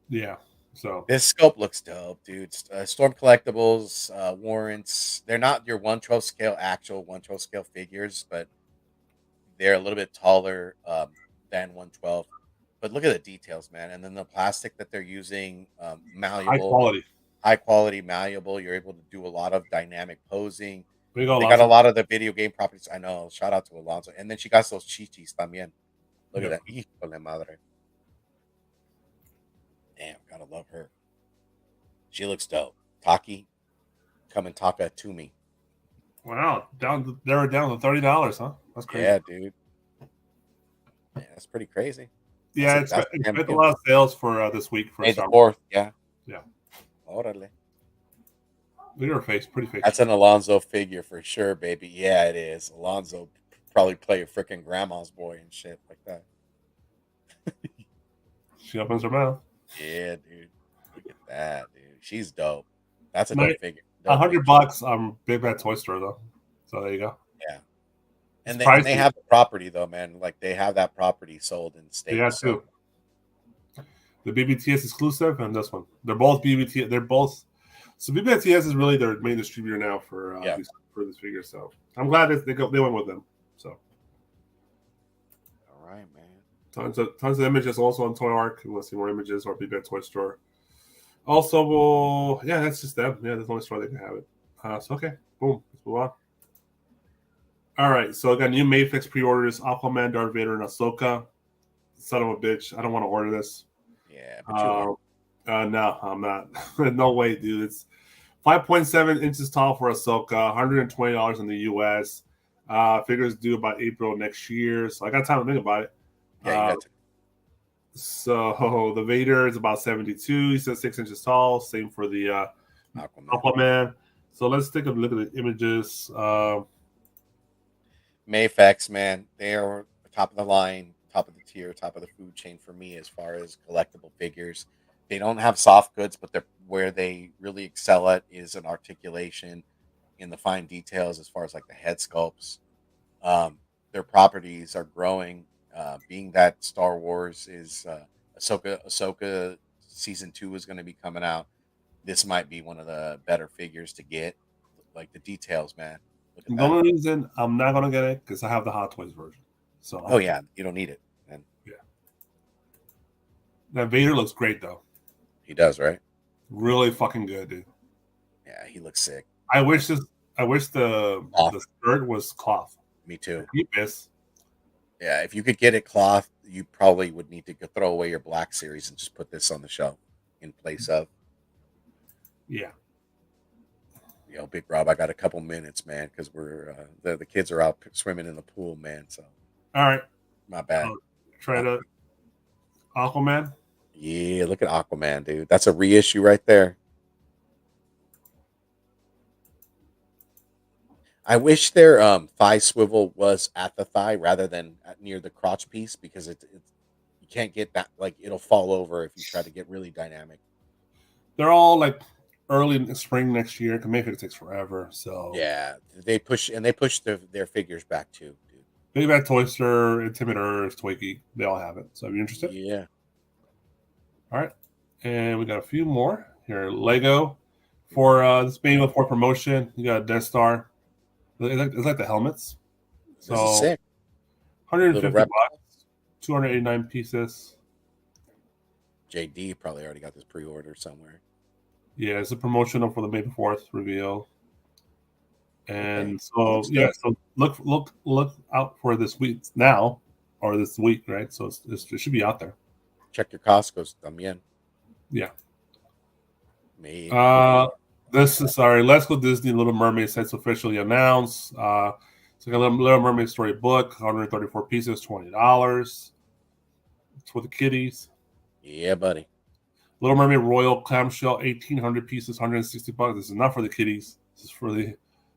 Yeah. So this scope looks dope, dude. Storm Collectibles warrants. They're not your 1/12 scale actual 1/12 scale figures, but they're a little bit taller than 1/12. But look at the details, man. And then the plastic that they're using, malleable, high quality, malleable. You're able to do a lot of dynamic posing. They got a lot of the video game properties. I know. Shout out to Alonso. And then she got those chichis también. Look at that. Hijo de madre. Damn, gotta love her. She looks dope. Taki, come and talk to me. Wow, they were down to $30, huh? That's crazy. Yeah, dude. Yeah, that's pretty crazy. Yeah, it's a lot of sales for this week for May the 4th. Yeah. Orale. Look at her face, pretty face. That's an Alonso figure for sure, baby. Yeah, it is. Alonso probably play a freaking grandma's boy and shit like that. She opens her mouth. Yeah, dude. Look at that, dude. She's dope. That's a dope figure. $100 on Big Bad Toy Store, though. So there you go. Yeah. And they have the property, though, man. Like, they have that property sold in the States. Yeah, too. The BBTS exclusive and this one. They're both BBT. They're both. So BBTS is really their main distributor now for this figure. So I'm glad they went with them. So. All right, man. Tons of images also on Toy Arc. You want to see more images or Big Bad Toy Store. Also, that's just them. Yeah, that's the only store they can have it. So okay. Boom. Let's move on. All right, so I got new Mayfix pre-orders: Aquaman, Darth Vader, and Ahsoka. Son of a bitch! I don't want to order this. Yeah, but you are. No, I'm not. No way, dude. It's 5.7 inches tall for Ahsoka. $120 in the U.S. Figures due about April next year, so I got time to think about it. Yeah, you got to. So the Vader is about 72. He says 6 inches tall. Same for the Aquaman. So let's take a look at the images. Mayfex, man, they are top of the line, top of the tier, top of the food chain for me as far as collectible figures. They don't have soft goods, but they're where they really excel at is an articulation in the fine details as far as like the head sculpts. Their properties are growing. Being that Star Wars is Ahsoka season 2 is going to be coming out. This might be one of the better figures to get. Like the details, man. The only reason I'm not gonna get it because I have the Hot Toys version. So oh yeah, you don't need it. And yeah, that Vader looks great though. He does, right? Really fucking good, dude. Yeah, he looks sick. I wish the skirt was cloth. Me too. Yes. Yeah, if you could get it cloth, you probably would need to throw away your Black Series and just put this on the shelf in place of. Yeah. Yo, Big Rob, I got a couple minutes, man, because we're the kids are out swimming in the pool, man. So, all right, my bad. Try to Aquaman. Yeah, look at Aquaman, dude. That's a reissue right there. I wish their thigh swivel was at the thigh rather than near the crotch piece because it you can't get that, like it'll fall over if you try to get really dynamic. They're all like early in the spring next year. Because maybe it takes forever. So yeah, they push their figures back too, dude. They've had Toyster, Intimidator, Twiki. They all have it. So are you interested? Yeah. All right, and we got a few more here. Lego for this being for promotion. You got a Death Star. It's like the helmets. So this is sick. 150 bucks, 289 pieces. JD probably already got this pre-order somewhere. Yeah, it's a promotional for the May 4th reveal. And okay. So yeah, so look out for this week now or this week, right? So it should be out there. Check your Costco's también. Yeah. Me. This is Let's Go Disney Little Mermaid sets officially announced. It's like a Little Mermaid story book, 134 pieces, $20. It's for the kiddies. Yeah, buddy. Little Mermaid Royal Clamshell, 1,800 pieces, 160 bucks. This is not for the kiddies. This is for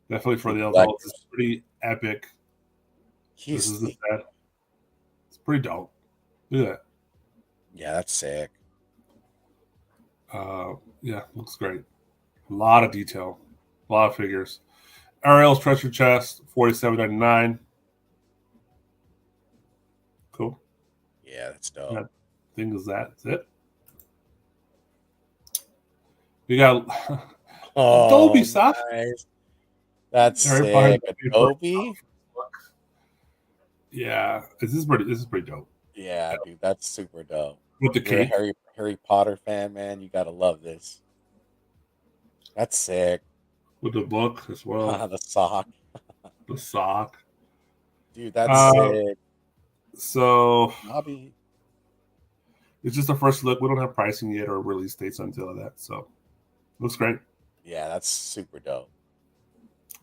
definitely for the adults. It's pretty epic. This is the set. It's pretty dope. Look at that. Yeah, that's sick. Yeah, looks great. A lot of detail, a lot of figures. Ariel's treasure chest, $47.99. Cool. Yeah, that's dope. I think that's it. We got Adobe stuff. Nice. That's sick. Adobe. Yeah, this is pretty dope. Yeah, dude, that's super dope. With the cake. Harry Potter fan, man, you gotta love this. That's sick. With the book as well. The sock. The sock. Dude, that's sick. So Hobby. It's just the first look. We don't have pricing yet or release dates until that. So looks great. Yeah, that's super dope.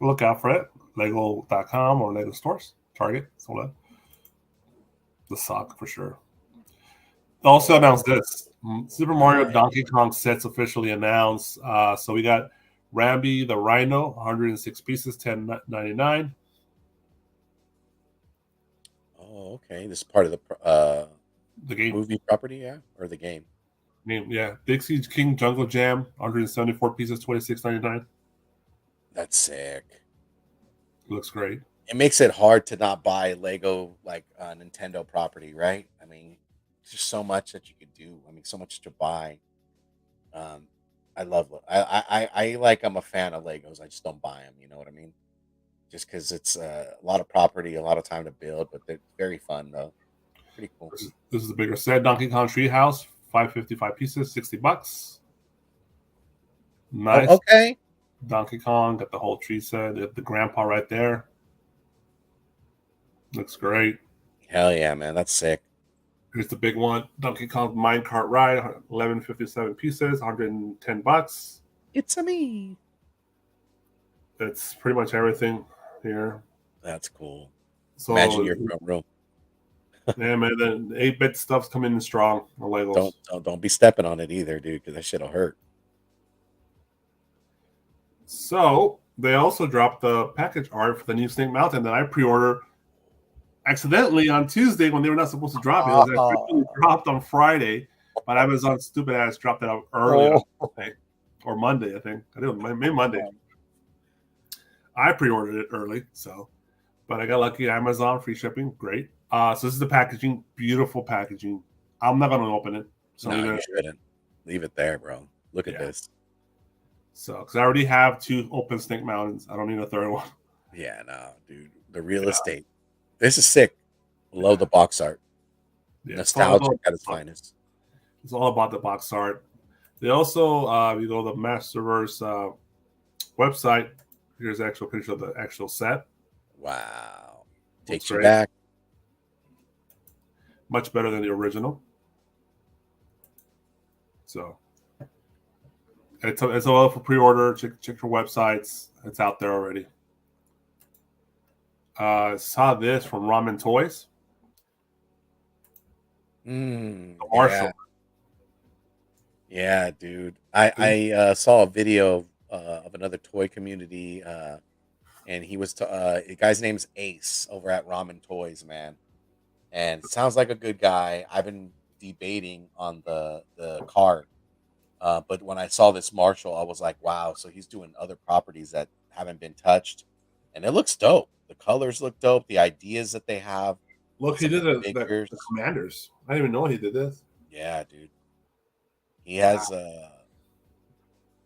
Look out for it. Lego.com or Lego stores. Target. So that. The sock for sure. Also announced this. Super Mario Donkey Kong sets officially announced. So we got Rambi the Rhino, 106 pieces, $10.99. Oh, okay. This is part of the game movie property, yeah, or the game. Yeah. Dixie King Jungle Jam, 174 pieces, $26.99. That's sick. Looks great. It makes it hard to not buy Lego like Nintendo property, right? I mean, there's just so much that you could do. I mean, so much to buy. I love. I'm a fan of Legos. I just don't buy them. You know what I mean? Just because it's a lot of property, a lot of time to build, but they're very fun though. Pretty cool. This is the bigger set. Donkey Kong Treehouse, 555 pieces, $60. Nice. Oh, okay. Donkey Kong, got the whole tree set. They have the grandpa right there. Looks great. Hell yeah, man. That's sick. Here's the big one. Donkey Kong minecart ride, 1157 pieces, $110. It's a me. That's pretty much everything here. That's cool. So Imagine your front room. yeah, man, the 8-bit stuff's coming in strong. The Legos. Don't be stepping on it either, dude, because that shit'll hurt. So they also dropped the package art for the new Snake Mountain that I pre-ordered accidentally on Tuesday when they were not supposed to drop it. It was actually dropped on Friday, but Amazon stupid ass dropped it out early or Monday, I think. I think maybe Monday. I pre-ordered it early, but I got lucky. Amazon free shipping, great. So this is the packaging, beautiful packaging. I'm not gonna open it. So no, you shouldn't. Leave it there, bro. Look at this. So, because I already have 2 open Snake Mountains, I don't need a third one. Yeah, no, dude. The real estate. This is sick. Love the box art. Yeah, nostalgic at its finest. It's all about the box art. They also, you go to the Masterverse website. Here's the actual picture of the actual set. Wow. Takes you back. Much better than the original. So it's all for pre-order. Check your websites. It's out there already. Saw this from Ramen Toys. Marshall. Yeah, dude. I saw a video of another toy community, and he was the guy's name's Ace over at Ramen Toys, man. And sounds like a good guy. I've been debating on the card, but when I saw this Marshall, I was like, wow. So he's doing other properties that haven't been touched, and it looks dope. The colors look dope. The ideas that they have. Look, he did the Commanders. I didn't even know he did this. Yeah, dude. He has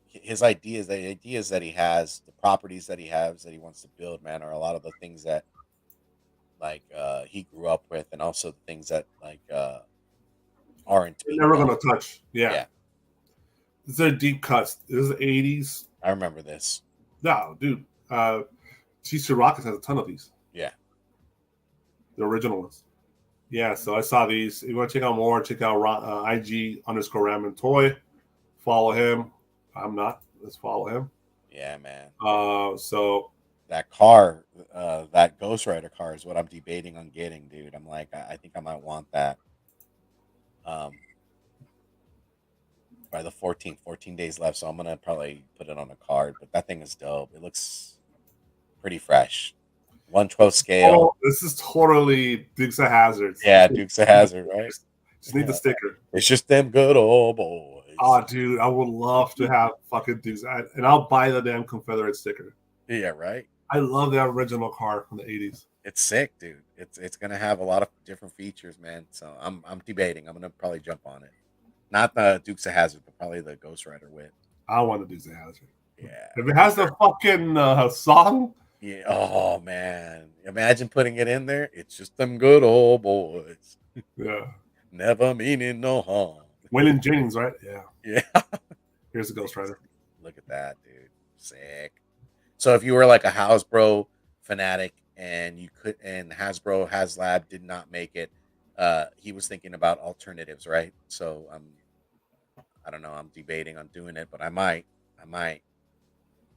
his ideas. The ideas that he has, the properties that he has that he wants to build, man, are a lot of the things that he grew up with, and also the things that aren't never gonna touch. Yeah. These are deep cuts. This is the 80s. I remember this. No, dude. TC Rockets has a ton of these. Yeah. The original ones. Yeah, so I saw these. If you want to check out more, check out IG_Ramen Toy. Follow him. I'm not. Let's follow him. Yeah, man. So that car, that Ghost Rider car is what I'm debating on getting, dude. I'm like, I think I might want that. By the 14th, 14 days left, so I'm gonna probably put it on a card. But that thing is dope. It looks pretty fresh. 1/12 scale. Oh, this is totally Dukes of Hazzard. Yeah, Dukes of Hazzard, right? Just need the sticker. It's just them good old boys. Oh, dude, I would love to have fucking Dukes, and I'll buy the damn Confederate sticker. Yeah, right. I love that original car from the 80s. It's sick, dude. It's gonna have a lot of different features, man. So I'm debating. I'm gonna probably jump on it. Not the Dukes of Hazzard, but probably the Ghost Rider whip. I want the Dukes of Hazzard. Yeah. If it has the fucking song. Yeah. Oh man. Imagine putting it in there. It's just them good old boys. Yeah. Never meaning no harm. Waylon Jennings, right? Yeah. Yeah. Here's the Ghost Rider. Look at that, dude. Sick. So if you were like a Hasbro fanatic and Hasbro HasLab did not make it, he was thinking about alternatives, right? So I don't know. I'm debating on doing it, but I might.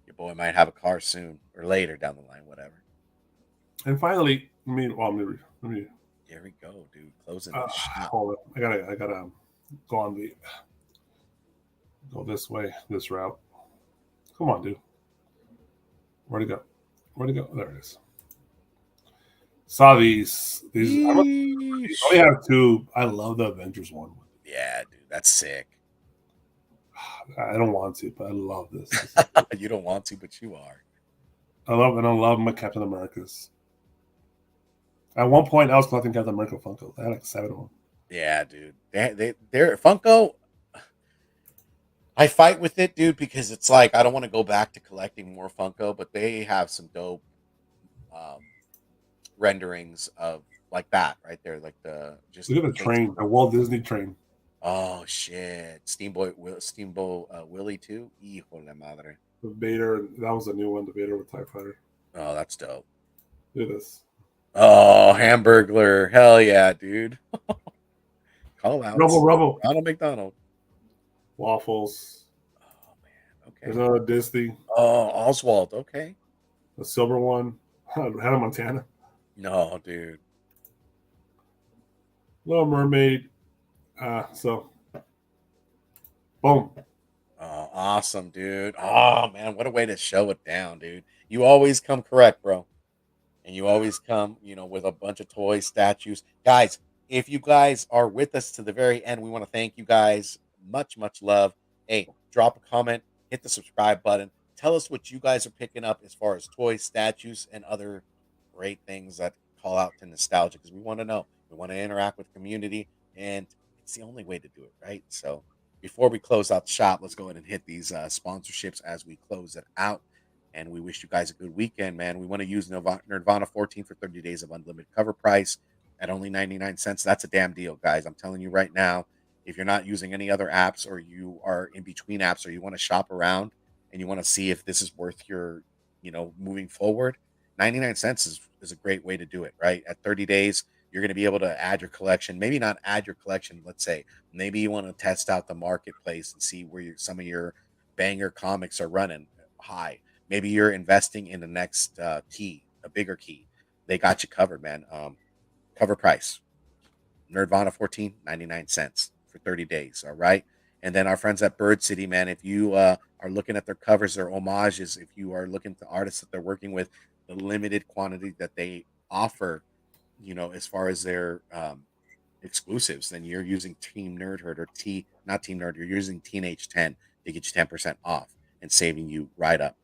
Your boy might have a car soon or later down the line, whatever. And finally, let me. Here we go, dude. Closing the shop. Hold on. I gotta go this way, this route. Come on, dude. Where'd it go? There it is. Saw these. I only have 2. I love the Avengers one. Yeah, dude, that's sick. I don't want to, but I love this. You don't want to, but you are. I love my Captain Americas. At one point, I was collecting Captain America Funko. I had like 7 of them. Yeah, dude. They're Funko. I fight with it, dude, because it's like I don't want to go back to collecting more Funko, but they have some dope renderings of like that right there, like just look at the train, the Walt Disney train. Oh shit, Steamboat Willie too. Hijo de madre. The Vader, that was a new one. The Vader with TIE Fighter. Oh, that's dope. Look at this. Oh, Hamburglar. Hell yeah, dude. Call out. Rubble. Ronald McDonald. Waffles. Oh, man. Okay. There's another Disney. Oh, Oswald. Okay. The silver one. Hannah Montana. No, dude. Little Mermaid. So, boom. Oh, awesome, dude. Oh, man. What a way to show it down, dude. You always come correct, bro. And you always come, with a bunch of toys, statues. Guys, if you guys are with us to the very end, we want to thank you guys. Much, much love. Hey, drop a comment, hit the subscribe button. Tell us what you guys are picking up as far as toys, statues, and other great things that call out to nostalgia, because we want to know. We want to interact with the community, and it's the only way to do it, right? So before we close out the shop, let's go ahead and hit these sponsorships as we close it out. And we wish you guys a good weekend, man. We want to use Nirvana 14 for 30 days of unlimited cover price at only 99 cents. That's a damn deal, guys. I'm telling you right now, if you're not using any other apps, or you are in between apps, or you want to shop around and you want to see if this is worth your, moving forward, 99 cents is a great way to do it, right? At 30 days, you're going to be able to add your collection. Maybe not add your collection, let's say. Maybe you want to test out the marketplace and see where some of your banger comics are running high. Maybe you're investing in the next key, a bigger key. They got you covered, man. Cover price, Nirvana 14, 99 cents for 30 days, all right? And then our friends at Bird City, man, if you are looking at their covers, their homages, if you are looking to artists that they're working with, the limited quantity that they offer, as far as their exclusives, then you're using Team Nerd Herd, or not Team Nerd, you're using Teenage 10 to get you 10% off and saving you right up.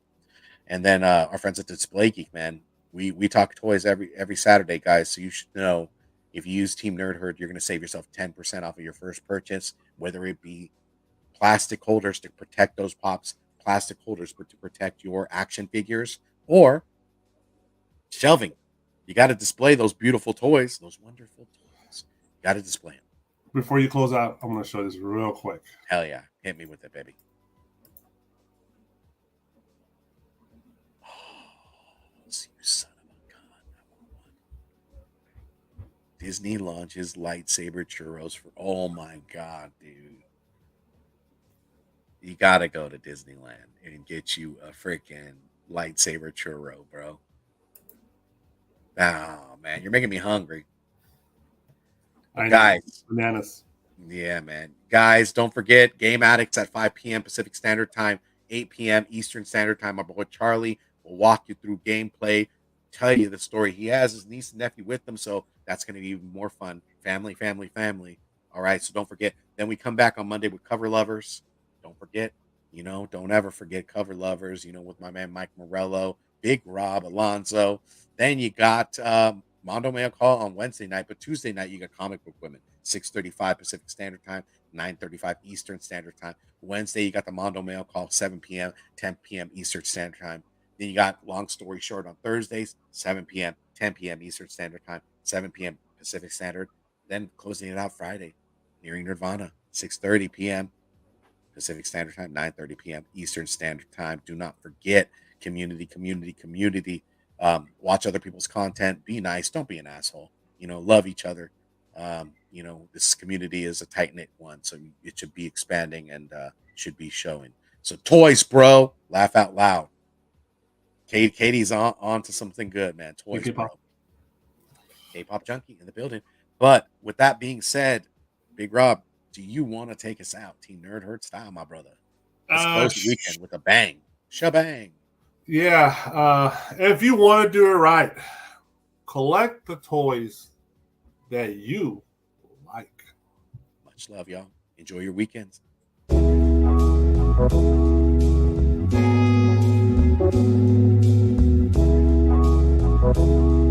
And then our friends at Display Geek, man, we talk toys every Saturday, guys. So you should know, if you use Team Nerd Herd, you're going to save yourself 10% off of your first purchase, whether it be plastic holders to protect those pops, plastic holders to protect your action figures, or shelving. You got to display those beautiful toys, those wonderful toys. You got to display them. Before you close out, I'm going to show this real quick. Hell yeah. Hit me with it, baby. You son of a gun. Disney launches lightsaber churros for, oh my God, dude. You gotta go to Disneyland and get you a freaking lightsaber churro, bro. Oh man, you're making me hungry. Guys, bananas. Yeah, man. Guys, don't forget, Game Addicts at 5 p.m. Pacific Standard Time, 8 p.m. Eastern Standard Time. My boy Charlie will walk you through gameplay, tell you the story. He has his niece and nephew with him, so that's going to be even more fun. Family. All right, so don't forget. Then we come back on Monday with Cover Lovers. Don't forget, don't ever forget Cover Lovers, with my man Mike Morello, Big Rob, Alonzo. Then you got Mondo Mail Call on Wednesday night, but Tuesday night you got Comic Book Women, 6:35 Pacific Standard Time, 9:35 Eastern Standard Time. Wednesday you got the Mondo Mail Call, 7 p.m., 10 p.m. Eastern Standard Time. Then you got Long Story Short on Thursdays, 7 p.m., 10 p.m. Eastern Standard Time, 7 p.m. Pacific Standard. Then closing it out Friday, Nearing Nirvana, 6:30 p.m. Pacific Standard Time, 9:30 p.m. Eastern Standard Time. Do not forget community. Watch other people's content. Be nice. Don't be an asshole. Love each other. This community is a tight-knit one, so it should be expanding and should be showing. So toys, bro. Laugh out loud. Katie's on to something good, man. Toys, bro. K-pop junkie in the building. But with that being said, Big Rob, do you want to take us out, Team Nerd Herd style, my brother? Let's close the weekend with a bang. Shabang. Yeah. If you want to do it right, collect the toys that you like. Much love, y'all. Enjoy your weekends. Thank you.